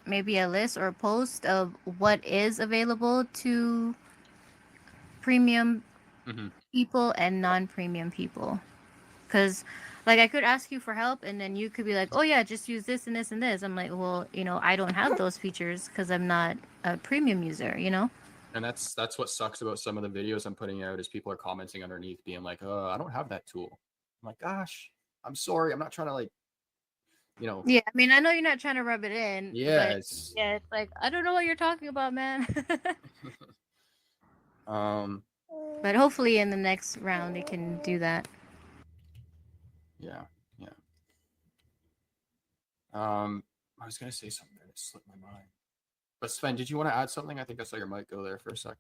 Speaker 8: maybe a list or a post of what is available to premium people and non-premium people. Because like I could ask you for help and then you could be like, oh yeah, just use this and this and this. I'm like, well, I don't have those features because I'm not a premium user,
Speaker 2: And that's what sucks about some of the videos I'm putting out, is people are commenting underneath being like, I don't have that tool. I'm like, gosh, I'm sorry, I'm not trying to like,
Speaker 8: Yeah, I mean, I know you're not trying to rub it in.
Speaker 2: Yeah,
Speaker 8: but it's like, I don't know what you're talking about, man. But hopefully in the next round they can do that.
Speaker 2: Yeah. I was gonna say something that slipped my mind. But Sven, did you want to add something? I think I saw your mic go there for a sec.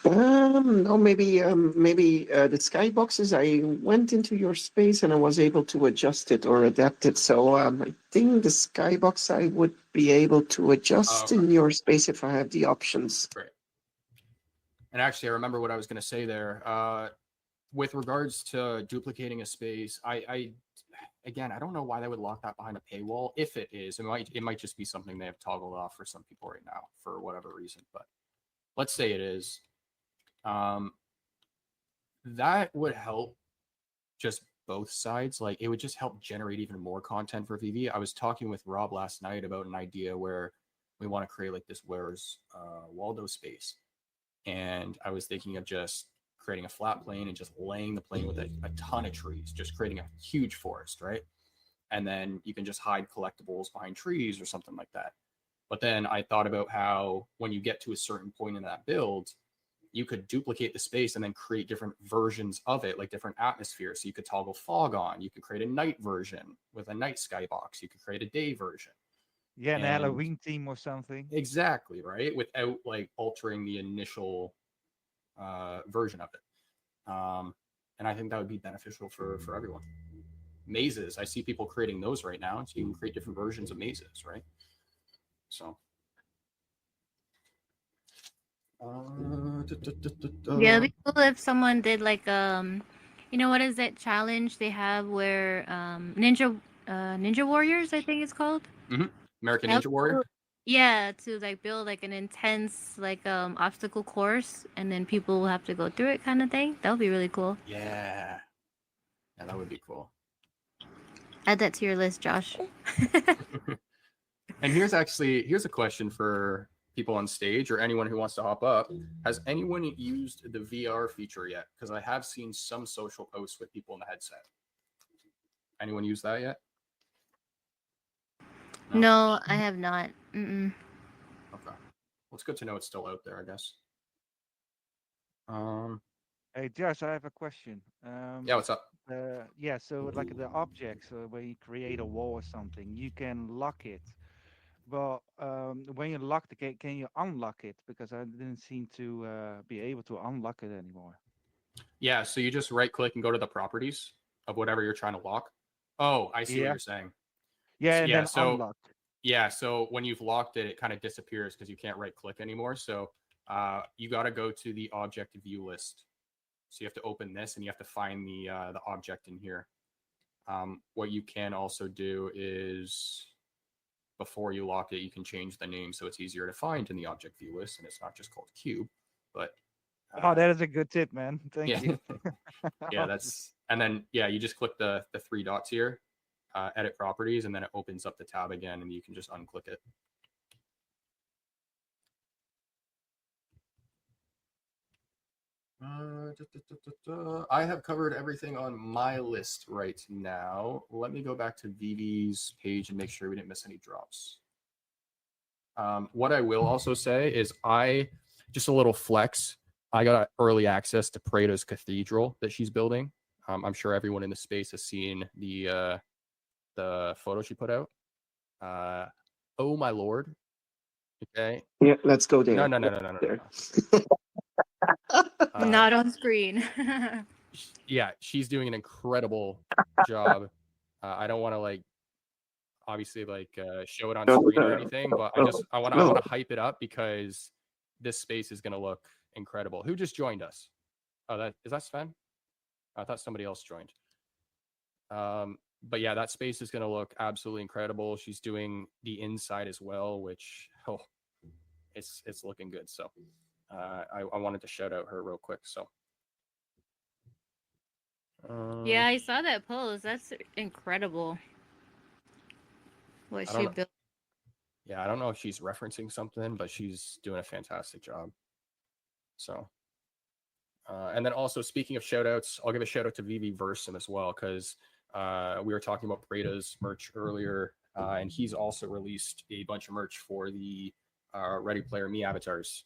Speaker 3: No, maybe the skyboxes. I went into your space and I was able to adjust it or adapt it. So I think the skybox I would be able to adjust in your space if I have the options.
Speaker 2: Great. And actually, I remember what I was going to say there. With regards to duplicating a space, again, I don't know why they would lock that behind a paywall. If it is, it might just be something they have toggled off for some people right now for whatever reason. But let's say it is. That would help just both sides. Like, it would just help generate even more content for VeVe. I was talking with Rob last night about an idea where we want to create like this Where's Waldo space. And I was thinking of just creating a flat plane and just laying the plane with a ton of trees, just creating a huge forest, right? And then you can just hide collectibles behind trees or something like that. But then I thought about how when you get to a certain point in that build, you could duplicate the space and then create different versions of it, like different atmospheres. So you could toggle fog on. You could create a night version with a night skybox. You could create a day version.
Speaker 4: Yeah, an
Speaker 2: And
Speaker 4: Halloween theme or something.
Speaker 2: exactly, right? Without like altering the initial version of it. And I think that would be beneficial for everyone. Mazes, I see people creating those right now. So you can create different versions of mazes, right? So.
Speaker 8: Yeah, it'd be cool if someone did like you know what is that challenge they have where Ninja Warriors, I think it's called.
Speaker 2: American
Speaker 8: That'd
Speaker 2: Ninja
Speaker 8: be
Speaker 2: Warrior.
Speaker 8: cool. Yeah, to like build like an intense like obstacle course, and then people will have to go through it, kind of thing. That would be really cool.
Speaker 2: Yeah, that would be cool.
Speaker 8: Add that to your list, Josh.
Speaker 2: And here's a question for people on stage or anyone who wants to hop up. Has anyone used the VR feature yet? Because I have seen some social posts with people in the headset. Anyone use that yet?
Speaker 8: No, I have not. Mm-mm.
Speaker 2: Okay. Well, it's good to know it's still out there, I guess.
Speaker 4: Hey, Josh, I have a question.
Speaker 2: Yeah, what's up?
Speaker 4: Yeah, so like the objects, when you create a wall or something, you can lock it. But when you lock the gate, can you unlock it? Because I didn't seem to be able to unlock it anymore.
Speaker 2: Yeah, so you just right click and go to the properties of whatever you're trying to lock. Oh, I see what you're saying.
Speaker 4: Yeah, and
Speaker 2: Yeah,
Speaker 4: then
Speaker 2: so
Speaker 4: unlock.
Speaker 2: yeah, so when you've locked it, it kind of disappears because you can't right click anymore. So you got to go to the object view list. So you have to open this and you have to find the object in here. What you can also do is before you lock it, you can change the name so it's easier to find in the object view list, and it's not just called cube. But
Speaker 4: Oh, that is a good tip, man. Thank you.
Speaker 2: Yeah, that's, and then yeah, you just click the three dots here, edit properties, and then it opens up the tab again, and you can just unclick it. I have covered everything on my list right now. Let me go back to VeVe's page and make sure we didn't miss any drops. What I will also say is just a little flex. I got early access to Prada's cathedral that she's building. I'm sure everyone in the space has seen the photo she put out. Oh my lord. Okay.
Speaker 3: Yeah, let's go there.
Speaker 2: No.
Speaker 8: Not on screen.
Speaker 2: Yeah, she's doing an incredible job. I don't want to like obviously like show it on screen or anything, but I want to hype it up because this space is going to look incredible. Who just joined us? Oh, is that Sven? I thought somebody else joined. But yeah, that space is going to look absolutely incredible. She's doing the inside as well, which it's looking good. So I wanted to shout out her real quick. So
Speaker 8: yeah, I saw that post. That's incredible. What she built.
Speaker 2: Yeah, I don't know if she's referencing something, but she's doing a fantastic job. So, and then also speaking of shout outs, I'll give a shout out to VeVeverse as well, because we were talking about Prada's merch earlier, and he's also released a bunch of merch for the Ready Player Me avatars,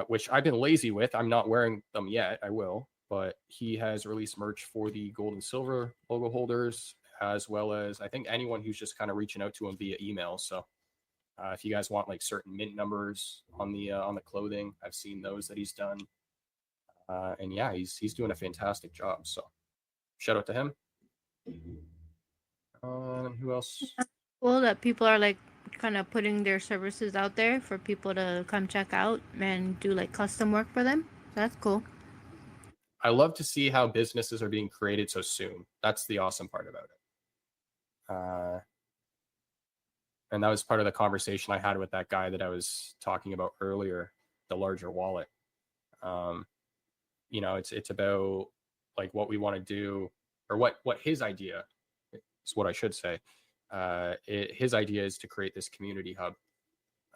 Speaker 2: which I've been lazy with. I'm not wearing them yet. I will, but he has released merch for the gold and silver logo holders, as well as I think anyone who's just kind of reaching out to him via email. So if you guys want like certain mint numbers on the clothing, I've seen those that he's done, and yeah, he's doing a fantastic job. So shout out to him. Who else?
Speaker 8: Cool that people are like kind of putting their services out there for people to come check out and do like custom work for them. That's cool.
Speaker 2: I love to see how businesses are being created so soon. That's the awesome part about it. And that was part of the conversation I had with that guy that I was talking about earlier, the larger wallet. You know, it's about like what we want to do, or what his idea is, what I should say. His idea is to create this community hub,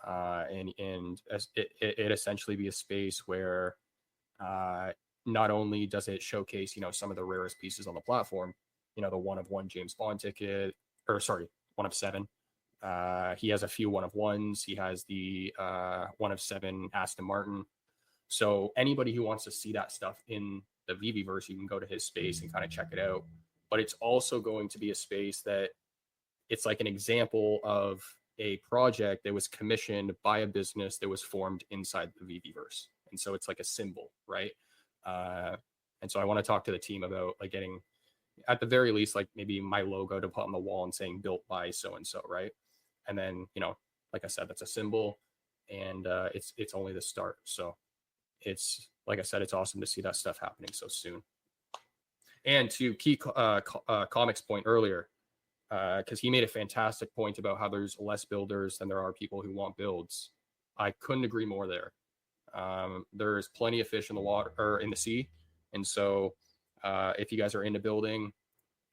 Speaker 2: and it essentially be a space where not only does it showcase, you know, some of the rarest pieces on the platform, you know, the 1-of-1 James Bond ticket, or sorry, 1-of-7. He has a few 1-of-1s. He has the 1-of-7 Aston Martin. So anybody who wants to see that stuff in the VeVeverse, you can go to his space and kind of check it out. But it's also going to be a space that it's like an example of a project that was commissioned by a business that was formed inside the VeVeverse. And so it's like a symbol, right? And so I want to talk to the team about like getting, at the very least, like maybe my logo to put on the wall and saying built by so-and-so, right? And then, you know, like I said, that's a symbol, and it's only the start. So it's, like I said, it's awesome to see that stuff happening so soon. And to KeyComix point earlier, because he made a fantastic point about how there's less builders than there are people who want builds. I couldn't agree more there. There's plenty of fish in the water or in the sea. And so if you guys are into building,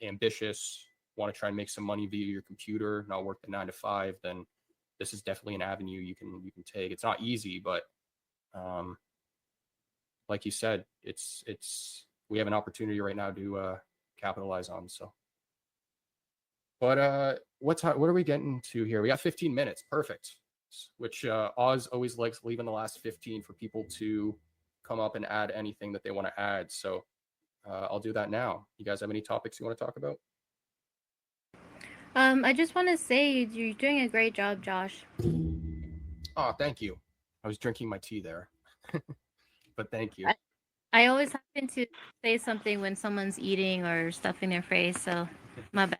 Speaker 2: ambitious, want to try and make some money via your computer, not work the 9 to 5, then this is definitely an avenue you can take. It's not easy, but like you said, it's we have an opportunity right now to capitalize on. So, but what are we getting to here? We got 15 minutes, perfect. Which Oz always likes leaving the last 15 for people to come up and add anything that they want to add. So I'll do that now. You guys have any topics you want to talk about?
Speaker 8: I just want to say you're doing a great job, Josh.
Speaker 2: Oh, thank you. I was drinking my tea there, but thank you.
Speaker 8: I always happen to say something when someone's eating or stuffing their face, so my bad.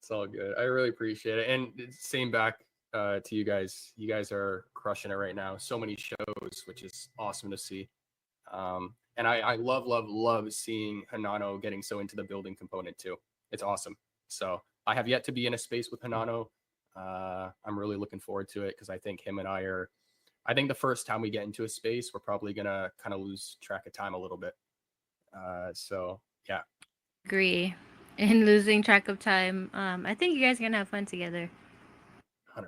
Speaker 2: It's all good. I really appreciate it. And same back to you guys. You guys are crushing it right now. So many shows, which is awesome to see. And I love seeing Hanano getting so into the building component too. It's awesome. So I have yet to be in a space with Hanano. I'm really looking forward to it because I think him and I think the first time we get into a space, we're probably going to kind of lose track of time a little bit. So yeah.
Speaker 8: Agree. In losing track of time. I think you guys are going to have fun together.
Speaker 2: 100%.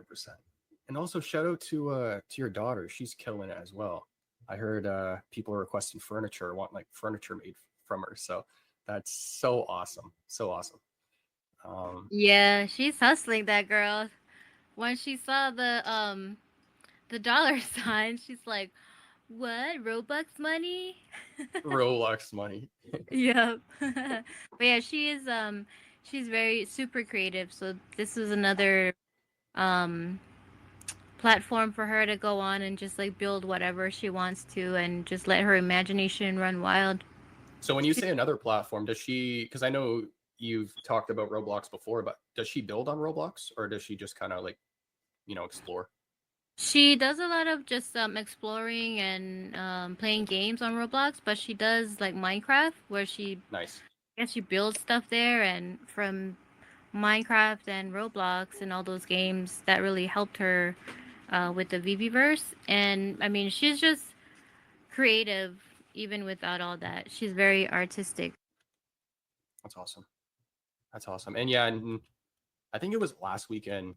Speaker 2: And also shout out to your daughter. She's killing it as well. I heard people are requesting furniture, want like furniture made from her. So that's so awesome. So awesome.
Speaker 8: Yeah, she's hustling, that girl. When she saw the dollar sign, she's like, "What? Robux money?"
Speaker 2: Roblox money.
Speaker 8: Yep. But yeah, she is she's very super creative. So this was another platform for her to go on and just like build whatever she wants to and just let her imagination run wild.
Speaker 2: So when you say another platform, does she, because I know you've talked about Roblox before, but does she build on Roblox or does she just kind of like, you know, explore?
Speaker 8: She does a lot of just exploring and playing games on Roblox, but she does like Minecraft where she
Speaker 2: Nice.
Speaker 8: I guess she builds stuff there, and from Minecraft and Roblox and all those games that really helped her with the VeVeverse. And I mean, she's just creative even without all that. She's very artistic.
Speaker 2: That's awesome. That's awesome. And yeah, and I think it was last weekend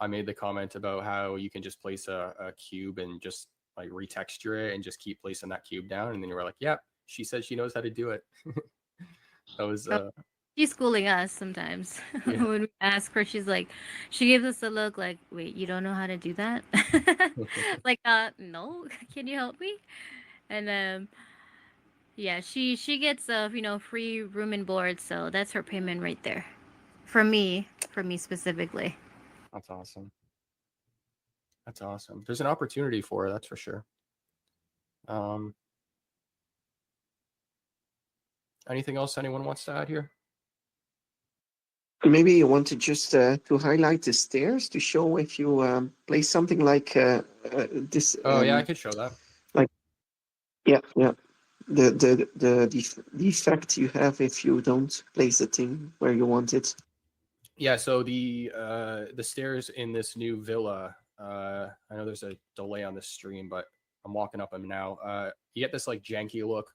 Speaker 2: I made the comment about how you can just place a cube and just like retexture it and just keep placing that cube down. And then you were like, yep, she said she knows how to do it. That was
Speaker 8: She's schooling us sometimes.
Speaker 2: Yeah.
Speaker 8: When we ask her, she's like, she gives us a look like, wait, you don't know how to do that? Like, no, can you help me? And yeah, she gets free room and board, so that's her payment right there. For me specifically.
Speaker 2: That's awesome. That's awesome. There's an opportunity for her, that's for sure. Anything else anyone wants to add here?
Speaker 3: Maybe you want to just to highlight the stairs to show if you place something like this.
Speaker 2: Oh yeah, I could show that.
Speaker 3: Like, yeah. The effect you have if you don't place the thing where you want it.
Speaker 2: Yeah, so the stairs in this new villa, I know there's a delay on this stream, but I'm walking up them now. You get this like janky look,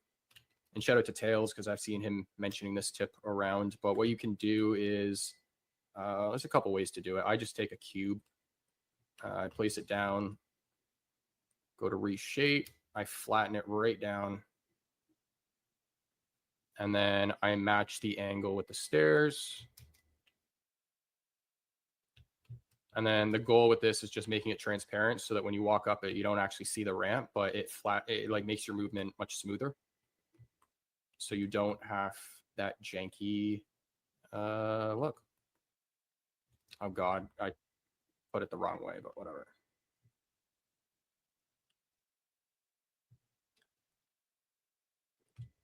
Speaker 2: and shout out to Tails because I've seen him mentioning this tip around. But what you can do is, there's a couple ways to do it. I just take a cube, I place it down, go to reshape, I flatten it right down, and then I match the angle with the stairs. And then the goal with this is just making it transparent so that when you walk up it, you don't actually see the ramp, but it like makes your movement much smoother. So you don't have that janky look. Oh God, I put it the wrong way, but whatever.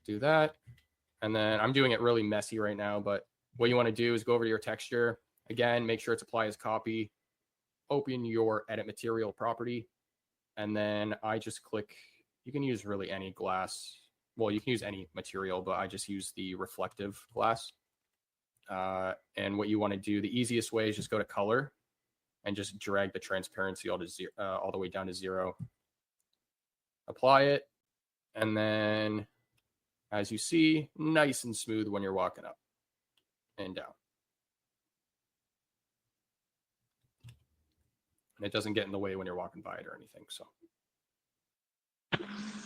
Speaker 2: Do that. And then I'm doing it really messy right now, but what you want to do is go over to your texture. Again, make sure it's apply as copy. Open your edit material property. And then I just click, you can use really any glass. Well, you can use any material, but I just use the reflective glass. And what you want to do, the easiest way is just go to color and just drag the transparency all the way down to 0. Apply it. And then as you see, nice and smooth when you're walking up and down. And it doesn't get in the way when you're walking by it or anything. So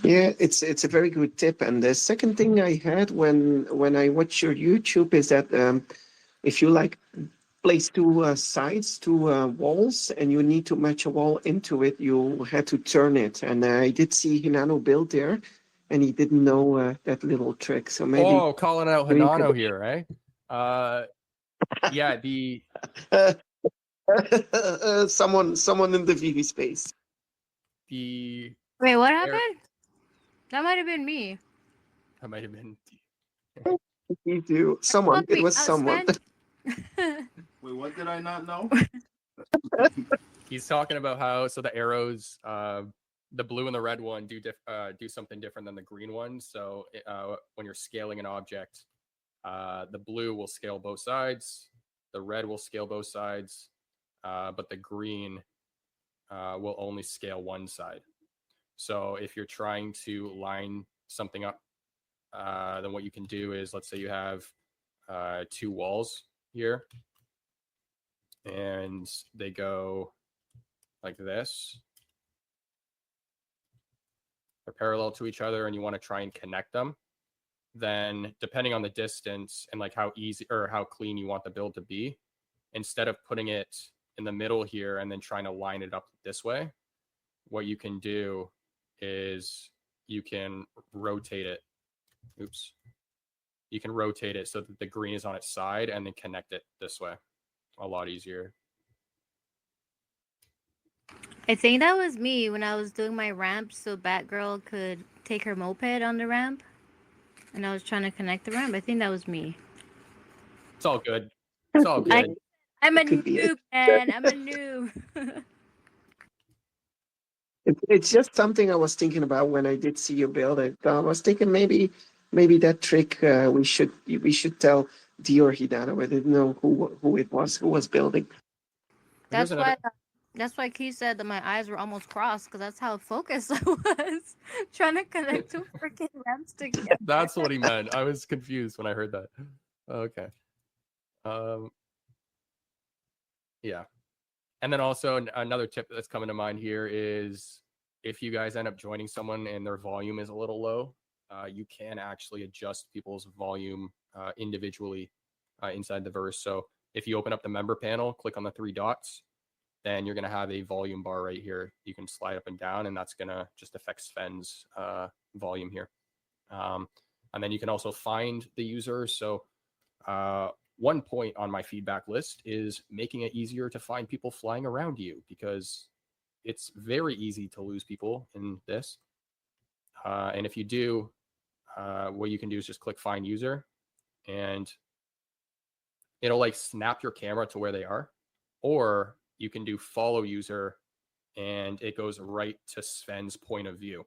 Speaker 3: yeah, it's a very good tip. And the second thing I had when I watch your YouTube is that if you like place two sides, two walls, and you need to match a wall into it, you had to turn it. And I did see Hinano build there, and he didn't know that little trick. So maybe
Speaker 2: calling out Hinano here, right? Yeah, the
Speaker 3: someone in the VeVe space.
Speaker 2: The
Speaker 8: Wait, what happened? That might have been me.
Speaker 2: That might have been
Speaker 3: You do. Someone. It was someone.
Speaker 9: Wait, what did I not know?
Speaker 2: He's talking about how the arrows, the blue and the red one do something different than the green one. So when you're scaling an object, the blue will scale both sides, the red will scale both sides, but the green will only scale one side. So if you're trying to line something up, then what you can do is, let's say you have 2 walls here, and they go like this. They're parallel to each other, and you want to try and connect them. Then, depending on the distance and like how easy or how clean you want the build to be, instead of putting it in the middle here and then trying to line it up this way, what you can do is you can rotate it. Oops. You can rotate it so that the green is on its side and then connect it this way. A lot easier.
Speaker 8: I think that was me when I was doing my ramp so Batgirl could take her moped on the ramp. And I was trying to connect the ramp. I think that was me.
Speaker 2: It's all good. It's all good.
Speaker 8: I'm a noob, man. I'm a noob.
Speaker 3: It's just something I was thinking about when I did see you build it. I was thinking maybe that trick we should tell Dee or Hidano. I didn't know who it was who was building.
Speaker 8: That's why Key said that my eyes were almost crossed, because that's how focused I was trying to connect two freaking ramps together.
Speaker 2: That's what he meant. I was confused when I heard that. Okay. Yeah. And then also another tip that's coming to mind here is if you guys end up joining someone and their volume is a little low, you can actually adjust people's volume individually inside the verse. So if you open up the member panel, click on the 3 dots, then you're going to have a volume bar right here. You can slide up and down, and that's going to just affect Sven's volume here. And then you can also find the user. So one point on my feedback list is making it easier to find people flying around you, because it's very easy to lose people in this. And if you do, what you can do is just click find user, and it'll like snap your camera to where they are, or you can do follow user and it goes right to Sven's point of view.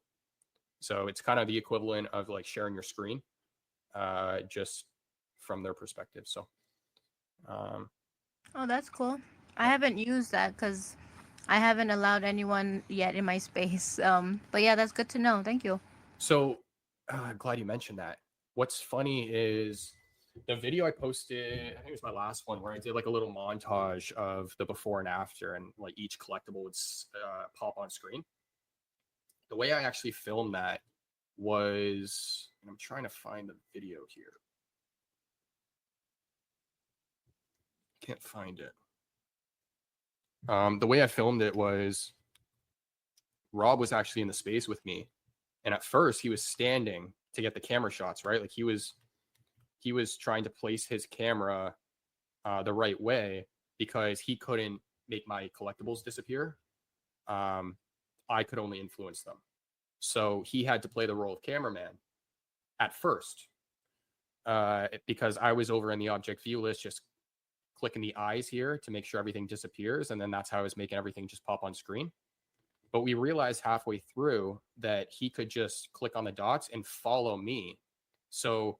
Speaker 2: So it's kind of the equivalent of like sharing your screen, just from their perspective. So
Speaker 8: oh, that's cool. I haven't used that because I haven't allowed anyone yet in my space. But yeah, that's good to know. Thank you.
Speaker 2: So I'm glad you mentioned that. What's funny is the video I posted, I think it was my last one, where I did like a little montage of the before and after, and like each collectible would pop on screen. The way I actually filmed that was, and I'm trying to find the video here. Can't find it. The way I filmed it was Rob was actually in the space with me, and at first he was standing to get the camera shots, right? Like he was trying to place his camera the right way because he couldn't make my collectibles disappear. I could only influence them. So he had to play the role of cameraman at first, because I was over in the object view list just clicking the eyes here to make sure everything disappears, and then that's how I was making everything just pop on screen. But we realized halfway through that he could just click on the dots and follow me. So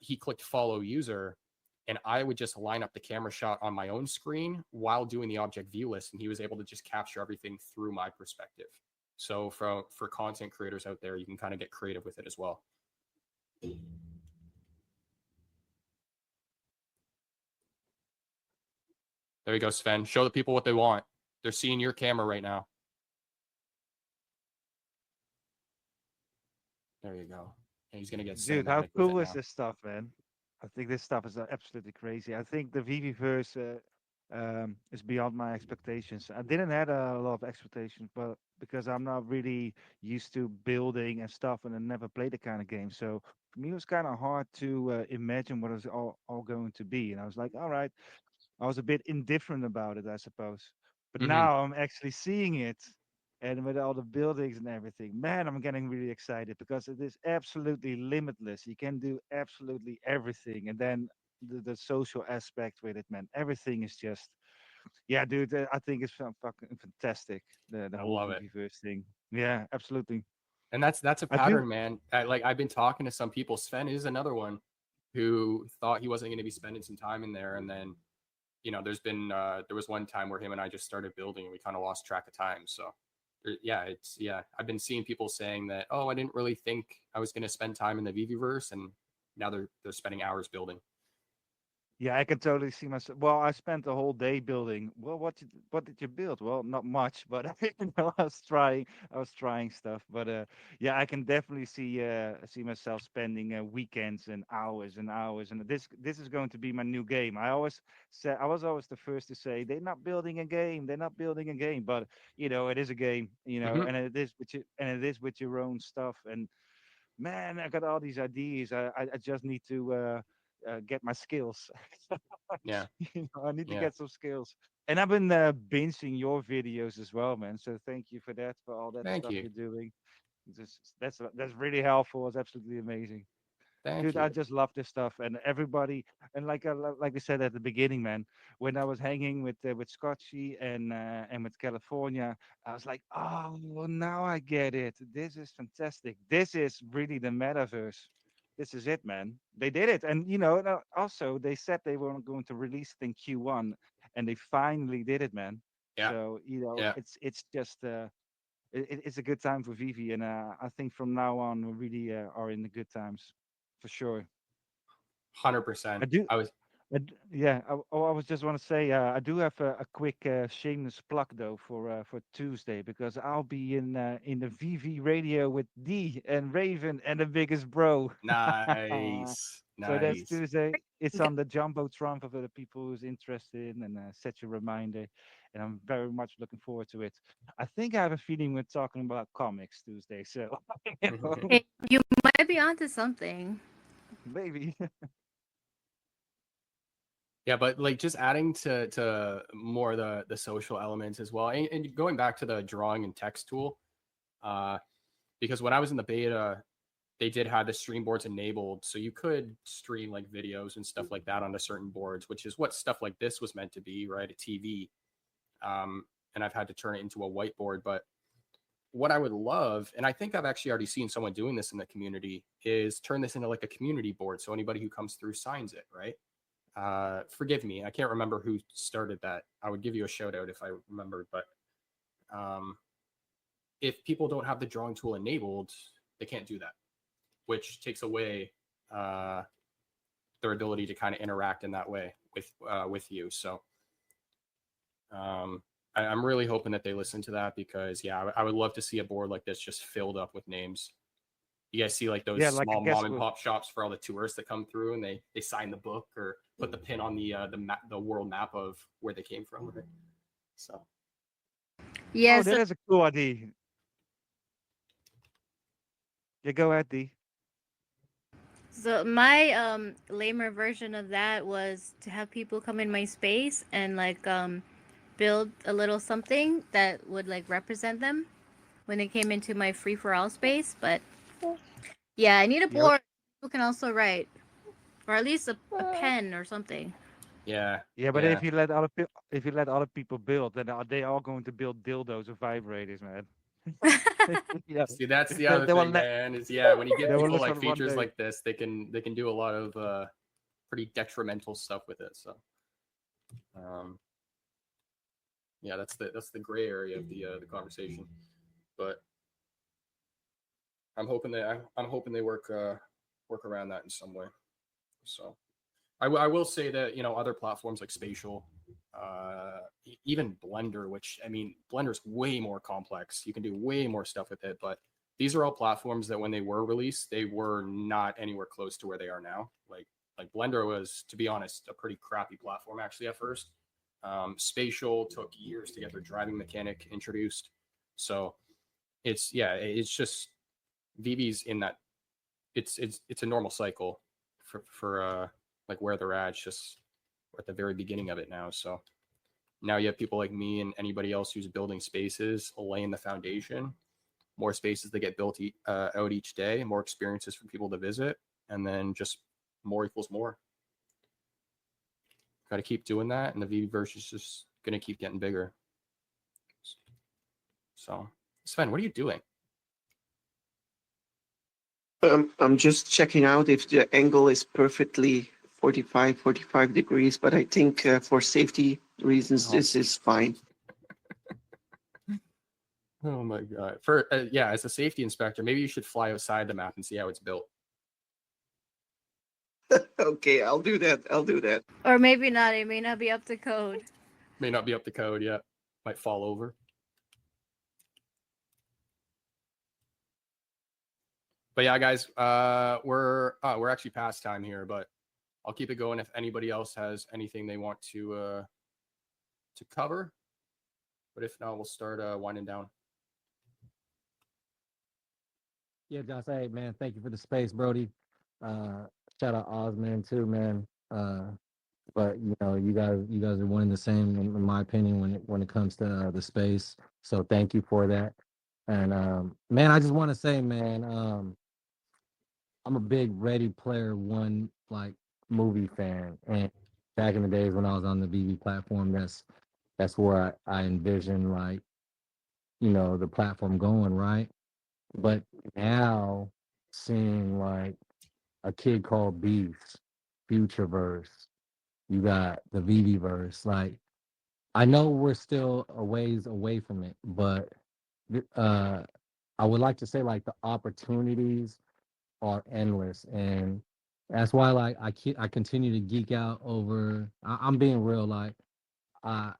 Speaker 2: he clicked follow user, and I would just line up the camera shot on my own screen while doing the object view list, and he was able to just capture everything through my perspective. So for content creators out there, you can kind of get creative with it as well. There you go, Sven. Show the people what they want. They're seeing your camera right now. There you go. And he's gonna get
Speaker 4: Dude, how
Speaker 2: cinematic with
Speaker 4: cool
Speaker 2: it
Speaker 4: is
Speaker 2: now.
Speaker 4: this stuff, man? I think this stuff is absolutely crazy. I think the VeVeverse is beyond my expectations. I didn't have a lot of expectations, but because I'm not really used to building and stuff, and I never played the kind of game, so for me it was kind of hard to imagine what it was all going to be. And I was like, all right, I was a bit indifferent about it, I suppose. But now I'm actually seeing it, and with all the buildings and everything, man, I'm getting really excited because it is absolutely limitless. You can do absolutely everything, and then the social aspect with it, man, everything is just, yeah, dude. I think it's fucking fantastic. The
Speaker 2: I
Speaker 4: whole
Speaker 2: love it.
Speaker 4: VeVeverse thing. Yeah, absolutely.
Speaker 2: And that's a
Speaker 4: I do.
Speaker 2: pattern, man. I've been talking to some people. Sven is another one who thought he wasn't going to be spending some time in there, and then, you know, there was one time where him and I just started building, and we kind of lost track of time. So yeah, I've been seeing people saying that, oh, I didn't really think I was going to spend time in the VeVeverse, and now they're spending hours building.
Speaker 4: Yeah, I can totally see myself. Well, I spent the whole day building. Well, what did you build? Well, not much, but I was trying stuff. But yeah, I can definitely see myself spending weekends and hours and hours. And this is going to be my new game. I was always the first to say they're not building a game. They're not building a game. But you know, it is a game. You know, and it is with your own stuff. And man, I got all these ideas. I just need to get my skills.
Speaker 2: Yeah.
Speaker 4: You know, I need to
Speaker 2: Yeah.
Speaker 4: get some skills. And I've been binging your videos as well, man. So thank you for that, for all that
Speaker 2: Thank
Speaker 4: stuff
Speaker 2: you.
Speaker 4: you're doing. That's really helpful. It's absolutely amazing.
Speaker 2: Thank
Speaker 4: Dude,
Speaker 2: you.
Speaker 4: I just love this stuff, and everybody, and like I said at the beginning, man, when I was hanging with Scotchy and with California, I was like, oh, well, now I get it. This is fantastic. This is really the metaverse. This is it, man. They did it, and you know, also they said they weren't going to release it in Q1, and they finally did it, man.
Speaker 2: Yeah.
Speaker 4: So you know,
Speaker 2: Yeah.
Speaker 4: it's just it's a good time for VeVe, and I think from now on we really are in the good times, for sure.
Speaker 2: 100%.
Speaker 4: I do.
Speaker 2: I was
Speaker 4: Yeah. I was just want to say I do have a quick shameless plug though for Tuesday, because I'll be in the VV radio with D and Raven and the biggest bro.
Speaker 2: nice.
Speaker 4: So that's
Speaker 2: Nice.
Speaker 4: Tuesday. It's on the Jumbotron for the people who's interested, and set your reminder. And I'm very much looking forward to it. I think I have a feeling we're talking about comics Tuesday, so you know,
Speaker 8: Hey, you might be onto something.
Speaker 4: maybe.
Speaker 2: Yeah, but like just adding to more of the social elements as well, and going back to the drawing and text tool, because when I was in the beta, they did have the stream boards enabled, so you could stream like videos and stuff like that onto certain boards, which is what stuff like this was meant to be, right? A TV. And I've had to turn it into a whiteboard. But what I would love, and I think I've actually already seen someone doing this in the community, is turn this into like a community board, so anybody who comes through signs it, right? Forgive me, I can't remember who started that. I would give you a shout out if I remembered, but if people don't have the drawing tool enabled, they can't do that, which takes away their ability to kind of interact in that way with you. So I'm really hoping that they listen to that, because yeah, I would love to see a board like this just filled up with names. You guys see like those
Speaker 4: Like
Speaker 2: small mom and pop shops for all the tourists that come through, and they sign the book or put the pin on the world map of where they came from. Right?
Speaker 9: So
Speaker 8: Yeah,
Speaker 4: Oh,
Speaker 8: so
Speaker 4: that is a cool idea. Yeah, go ahead, D.
Speaker 8: So my lamer version of that was to have people come in my space and like build a little something that would like represent them when they came into my free for all space. But yeah, I need a
Speaker 4: Yeah,
Speaker 8: board who can also write, or at least a pen or something.
Speaker 2: Yeah.
Speaker 4: yeah, but
Speaker 2: Yeah.
Speaker 4: if you let other people build, then they are going to build dildos or vibrators, man. Yeah,
Speaker 2: See, that's the
Speaker 4: they,
Speaker 2: other
Speaker 4: they will
Speaker 2: thing,
Speaker 4: let
Speaker 2: man. Is yeah, when you give
Speaker 4: they will
Speaker 2: people like
Speaker 4: listen one
Speaker 2: features
Speaker 4: day.
Speaker 2: like this, they can do a lot of pretty detrimental stuff with it. So, yeah, that's the gray area of the conversation. But I'm hoping they work around that in some way. So I will say that other platforms like Spatial, even Blender, which I mean Blender's way more complex. You can do way more stuff with it, but these are all platforms that when they were released, they were not anywhere close to where they are now. Like Blender was, to be honest, a pretty crappy platform actually at first. Spatial took years to get their driving mechanic introduced. So it's just VeVe's in that it's a normal cycle for like where they're at. It's just we're at the very beginning of it now. So now you have people like me and anybody else who's building spaces, laying the foundation. More spaces that get built out each day, more experiences for people to visit, and then just more equals more. Got to keep doing that, and the VeVeverse is just going to keep getting bigger. So, Sven, what are you doing?
Speaker 3: I'm just checking out if the angle is perfectly 45 degrees, but I think for safety reasons, this is fine.
Speaker 2: Oh my god! For yeah, as a safety inspector, maybe you should fly outside the map and see how it's built.
Speaker 3: Okay, I'll do that.
Speaker 8: Or maybe not. It may not be up to code.
Speaker 2: May not be up to code yet. Might fall over. But yeah, guys, we're actually past time here, but I'll keep it going if anybody else has anything they want to cover. But if not, we'll start winding down.
Speaker 7: Yeah, Josh, hey man, thank you for the space, Brody. Shout out Osman too, man. But you guys are one and the same in my opinion when it comes to the space. So thank you for that. And man, I just want to say, man, I'm a big Ready Player One like movie fan, and back in the days when I was on the VeVe platform, that's where I envisioned like the platform going, right? But now seeing like a kid called Beast, Futureverse, you got the VeVeverse. Like I know we're still a ways away from it, but I would like to say like the opportunities are endless, and that's why like I continue to geek out over. I'm being real, like I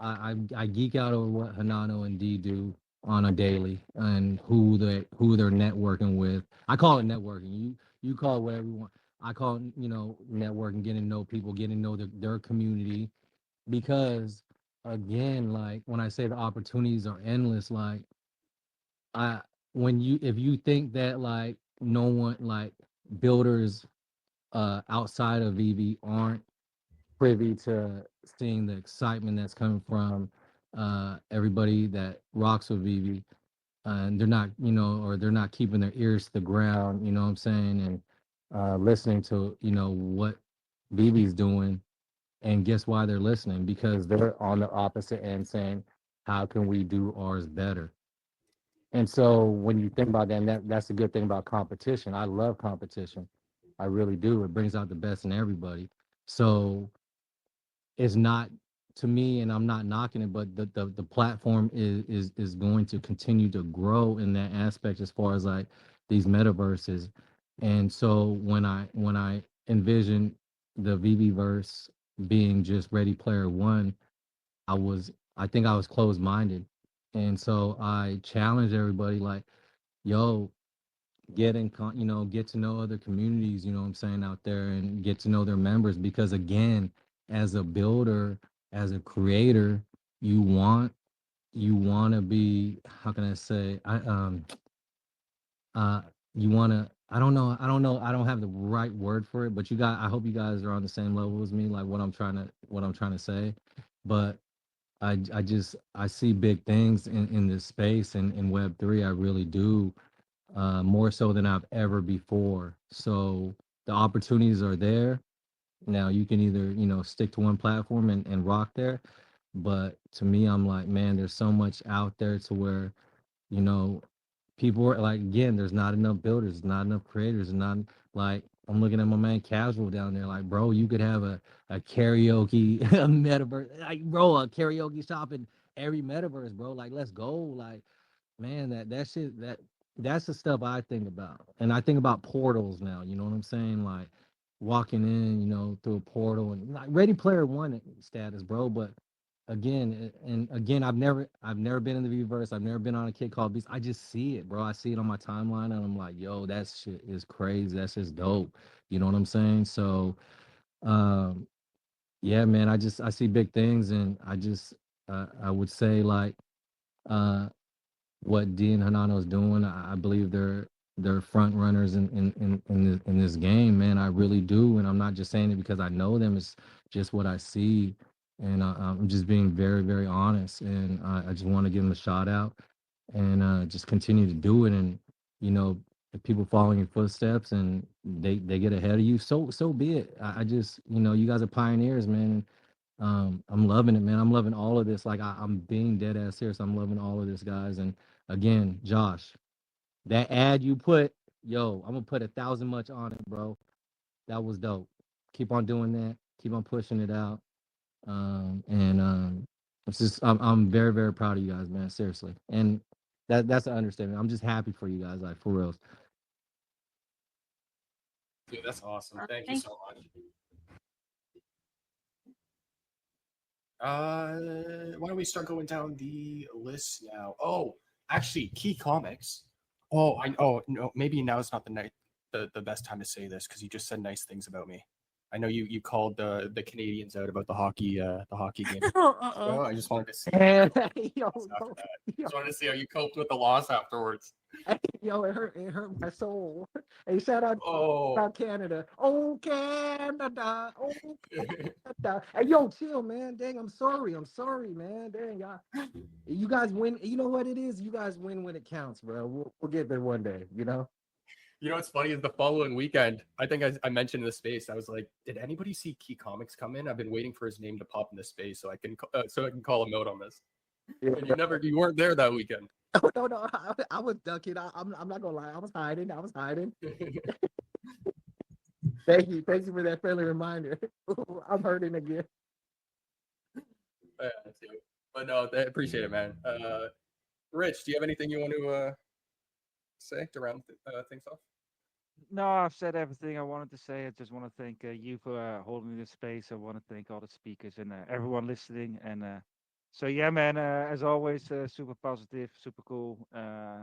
Speaker 7: I geek out over what Hanano and D do on a daily and who they're networking with. I call it networking. You call it whatever you want. I call it networking, getting to know people, getting to know their community, because again, like when I say the opportunities are endless, like if you think that like no one like builders outside of VeVe aren't privy to seeing the excitement that's coming from everybody that rocks with VeVe, and they're not, or they're not keeping their ears to the ground, you know what I'm saying, and listening to, what VeVe's doing. And guess why they're listening? Because they're on the opposite end saying, how can we do ours better? And so when you think about that, and that's the good thing about competition. I love competition. I really do. It brings out the best in everybody. So it's not, to me, and I'm not knocking it, but the platform is going to continue to grow in that aspect as far as like these metaverses. And so when I envision the VeVeverse being just Ready Player One, I think I was closed minded. And so I challenge everybody like, yo, get to know other communities, you know what I'm saying, out there, and get to know their members, because again, as a builder, as a creator, you want to be, how can I say, you want to, I don't know, I don't have the right word for it, but I hope you guys are on the same level as me, like what I'm trying to say. But I see big things in this space and in Web3. I really do, more so than I've ever before. So the opportunities are there. Now you can either, stick to one platform and rock there. But to me, I'm like, man, there's so much out there to where, you know, people are like, again, there's not enough builders, not enough creators, not like, I'm looking at my man Casual down there, like, bro, you could have a karaoke a metaverse, like, bro, a karaoke shop in every metaverse, bro. Like, let's go. Like, man, that shit, that's the stuff I think about. And I think about portals now, you know what I'm saying? Like walking in, through a portal and like Ready Player One status, bro. But again, I've never been in the VeVeverse. I've never been on a kid called Beast. I just see it, bro. I see it on my timeline and I'm like, yo, that shit is crazy. That's just dope. You know what I'm saying? So yeah, man, I see big things, and I would say like what Dee and Hanano is doing. I believe they're front runners in this game, man. I really do, and I'm not just saying it because I know them. It's just what I see, and I'm just being very, very honest. And I just want to give them a shout out, and just continue to do it. And if people follow in your footsteps and they get ahead of you, so be it. I just you guys are pioneers, man. I'm loving it, man. I'm loving all of this. Like I'm being dead ass serious. I'm loving all of this, guys. And again, Josh, that ad you put, yo, I'm gonna put 1,000 much on it, bro. That was dope. Keep on doing that. Keep on pushing it out. I'm very, very proud of you guys, man. Seriously. And that's an understatement. I'm just happy for you guys, like for real.
Speaker 2: Dude, that's awesome. Thank you so much. Why don't we start going down the list now? Oh, actually, KeyComix. No, maybe now is not the best time to say this because you just said nice things about me. I know you called the Canadians out about the hockey game. So I just wanted to see. Just wanted to see how you coped with the loss afterwards.
Speaker 7: Yo, it hurt my soul. Hey, shout out Canada. Oh, Canada. Oh, Canada. Hey, yo, chill, man. Dang, I'm sorry, man. Dang, you guys win. You know what it is? You guys win when it counts, bro. We'll get there one day,
Speaker 2: You know what's funny is the following weekend, I think I mentioned in the space, I was like, did anybody see KeyComix come in? I've been waiting for his name to pop in the space so I can call him out on this. Yeah. And you weren't there that weekend.
Speaker 7: Oh, no, I was ducking. I'm not gonna lie, I was hiding. Thank you for that friendly reminder. I'm hurting again.
Speaker 2: Yeah, but no, I appreciate it, man. Rich, do you have anything you want to say to round things off?
Speaker 4: No, I've said everything I wanted to say. I just want to thank you for holding this space. I want to thank all the speakers and everyone listening. And so, yeah, man, as always, super positive, super cool.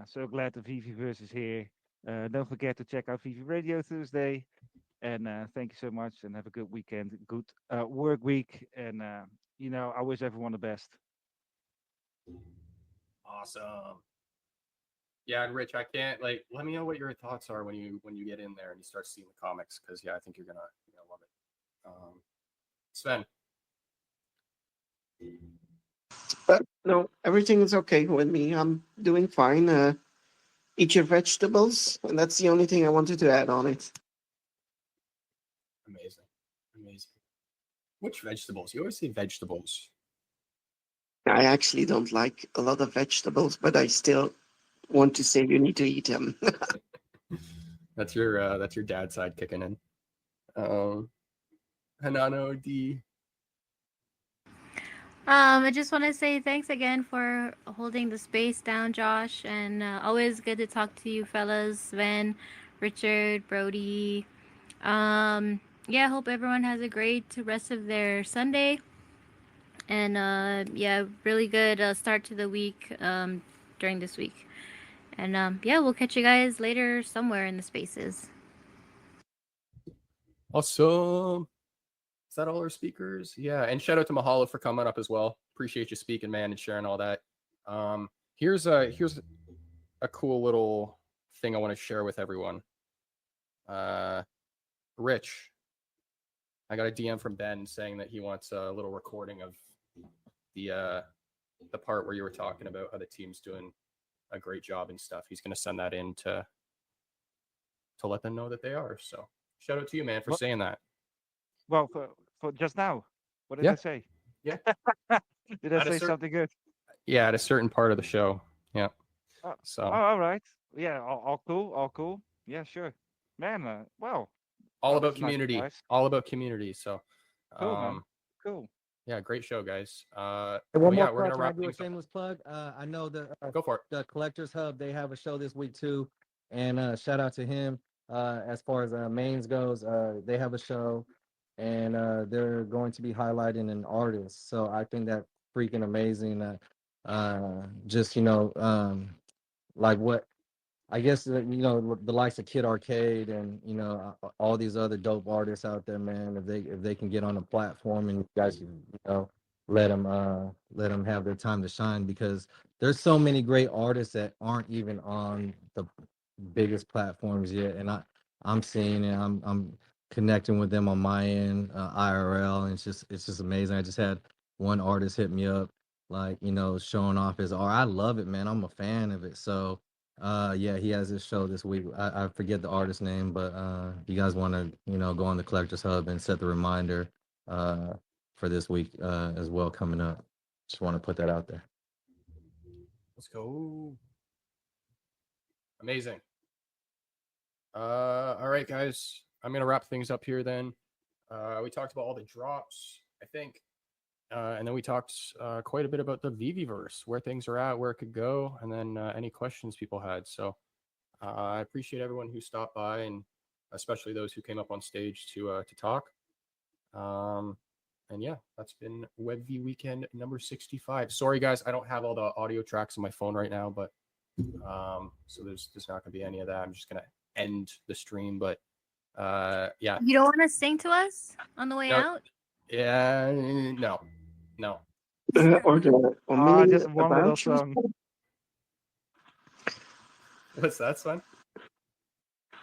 Speaker 4: So glad the VeVeverse is here. Don't forget to check out VeVe Radio Tuesday. And thank you so much and have a good weekend, good work week. And, I wish everyone the best.
Speaker 2: Awesome. Yeah, and Rich, I can't let me know what your thoughts are when you get in there and you start seeing the comics, because I think you're gonna love it. Sven.
Speaker 3: No, everything is okay with me. I'm doing fine. Eat your vegetables, and that's the only thing I wanted to add on it.
Speaker 2: Amazing. Which vegetables? You always say vegetables.
Speaker 3: I actually don't like a lot of vegetables, but I still want to say you need to eat them.
Speaker 2: That's your dad side kicking in. Hanano, D.
Speaker 8: I just want to say thanks again for holding the space down, Josh, and always good to talk to you fellas, Sven, Richard, Brody. Yeah, hope everyone has a great rest of their Sunday, and yeah, really good start to the week during this week. And yeah, we'll catch you guys later somewhere in the spaces.
Speaker 2: Awesome. Is that all our speakers? Yeah, and shout out to Mahalo for coming up as well. appreciate you speaking, man, and sharing all that. Here's a cool little thing I want to share with everyone. Rich, I got a DM from Ben saying that he wants a little recording of the part where you were talking about how the team's doing a great job and stuff. He's going to send that in to let them know that they are. So shout out to you, man, for saying that.
Speaker 4: Well, for just now, what did I say?
Speaker 2: Yeah.
Speaker 4: Did I say something good?
Speaker 2: Yeah, at a certain part of the show. Yeah. So.
Speaker 4: All right. Yeah. All cool. Yeah, sure. Man. Well.
Speaker 2: All about community. Nice. All about community. So.
Speaker 4: Cool, man. Cool.
Speaker 2: Yeah, great show, guys.
Speaker 7: One more we're gonna wrap things up. Shameless plug. I know the
Speaker 2: go for it.
Speaker 7: The Collectors Hub, they have a show this week too, and shout out to him. As far as mains goes, they have a show, and they're going to be highlighting an artist. So I think that's freaking amazing. Just like what I guess the likes of Kid Arcade and all these other dope artists out there, man. If they can get on a platform and you guys can let them have their time to shine, because there's so many great artists that aren't even on the biggest platforms yet, and I'm seeing it. I'm connecting with them on my end, IRL, and it's just amazing. I just had one artist hit me up, like showing off his art. I love it, man. I'm a fan of it. So. Yeah, he has his show this week. I forget the artist name, but if you guys want to, go on the Collectors Hub and set the reminder for this week as well coming up. Just want to put that out there.
Speaker 2: Let's go. Amazing. All right, guys. I'm gonna wrap things up here then. We talked about all the drops, I think. And then we talked quite a bit about the VeVeverse, where things are at, where it could go, and then any questions people had. So I appreciate everyone who stopped by, and especially those who came up on stage to talk. And yeah, that's been Web V Weekend number 65. Sorry, guys, I don't have all the audio tracks on my phone right now, but so there's not going to be any of that. I'm just going to end the stream, but yeah.
Speaker 8: You don't want to sing to us on the way out?
Speaker 2: Yeah, no.
Speaker 3: Or
Speaker 4: just one little song.
Speaker 2: What's that, Sven?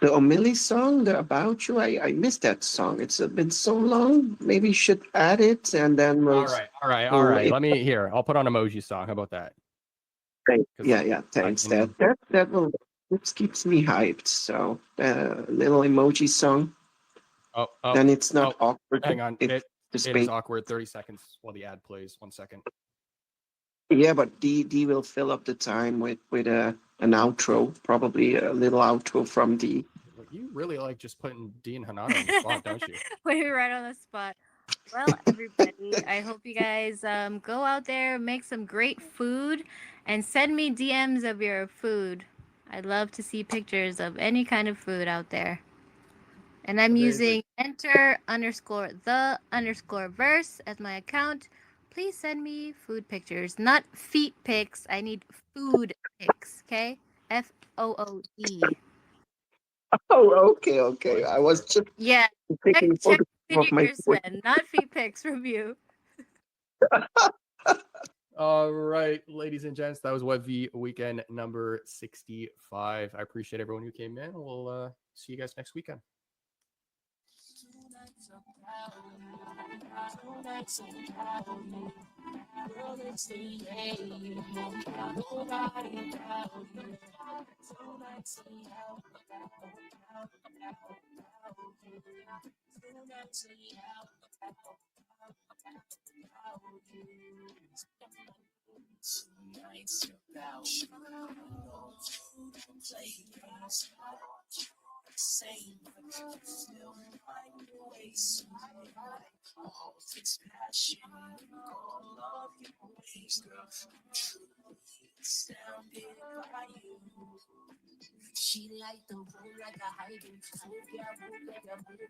Speaker 3: The O'Malley song, the About You, I missed that song. It's been so long. Maybe you should add it, and then we'll...
Speaker 2: All right. Let me hear. I'll put on Emoji Song. How about that?
Speaker 3: Yeah. Thanks. That will... It keeps me hyped. So, little emoji song.
Speaker 2: Oh.
Speaker 3: Then it's not awkward.
Speaker 2: Hang on. It is awkward. 30 seconds while the ad plays. 1 second.
Speaker 3: Yeah, but D will fill up the time with an outro, probably a little outro from D.
Speaker 2: You really like just putting D and Hanano on the spot, don't you?
Speaker 8: We're right on the spot. Well, everybody, I hope you guys go out there, make some great food, and send me DMs of your food. I'd love to see pictures of any kind of food out there. And I'm using enter_the_verse as my account. Please send me food pictures, not feet pics. I need food pics, okay? FOOD.
Speaker 3: Oh, okay. I was just taking
Speaker 8: check
Speaker 3: photos of my food.
Speaker 8: Sven, not feet pics from you.
Speaker 2: All right, ladies and gents, that was Web V Weekend number 65. I appreciate everyone who came in. We'll see you guys next weekend.
Speaker 1: Same, but still find your way. All this passion, all of your ways, girl. I'm truly astounded by you.
Speaker 10: She like the room like a hydrant. Move ya, move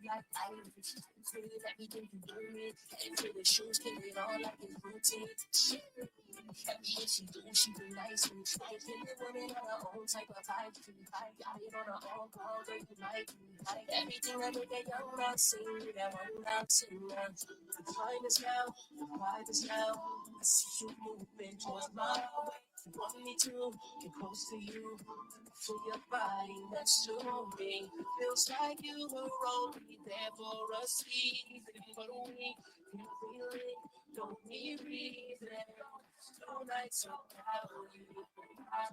Speaker 10: like Irish. Feel everything you do it. Head to the shoes, kill it all like it's routine. Shit. Everything she do, she be nice and try. Kill the woman on her own type of vibe. Got it on her own, girl, girl, you like me. Everything I make a young man sing, that one out sing now. The time is now, the vibe is now. I see you moving towards my way. You want me to get close to you. Feel your body next to me. Feels like you were only there for a season, but we can feel it. Don't need reason. Two nights without you.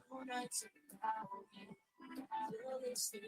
Speaker 10: Two nights without you. Feel this thing.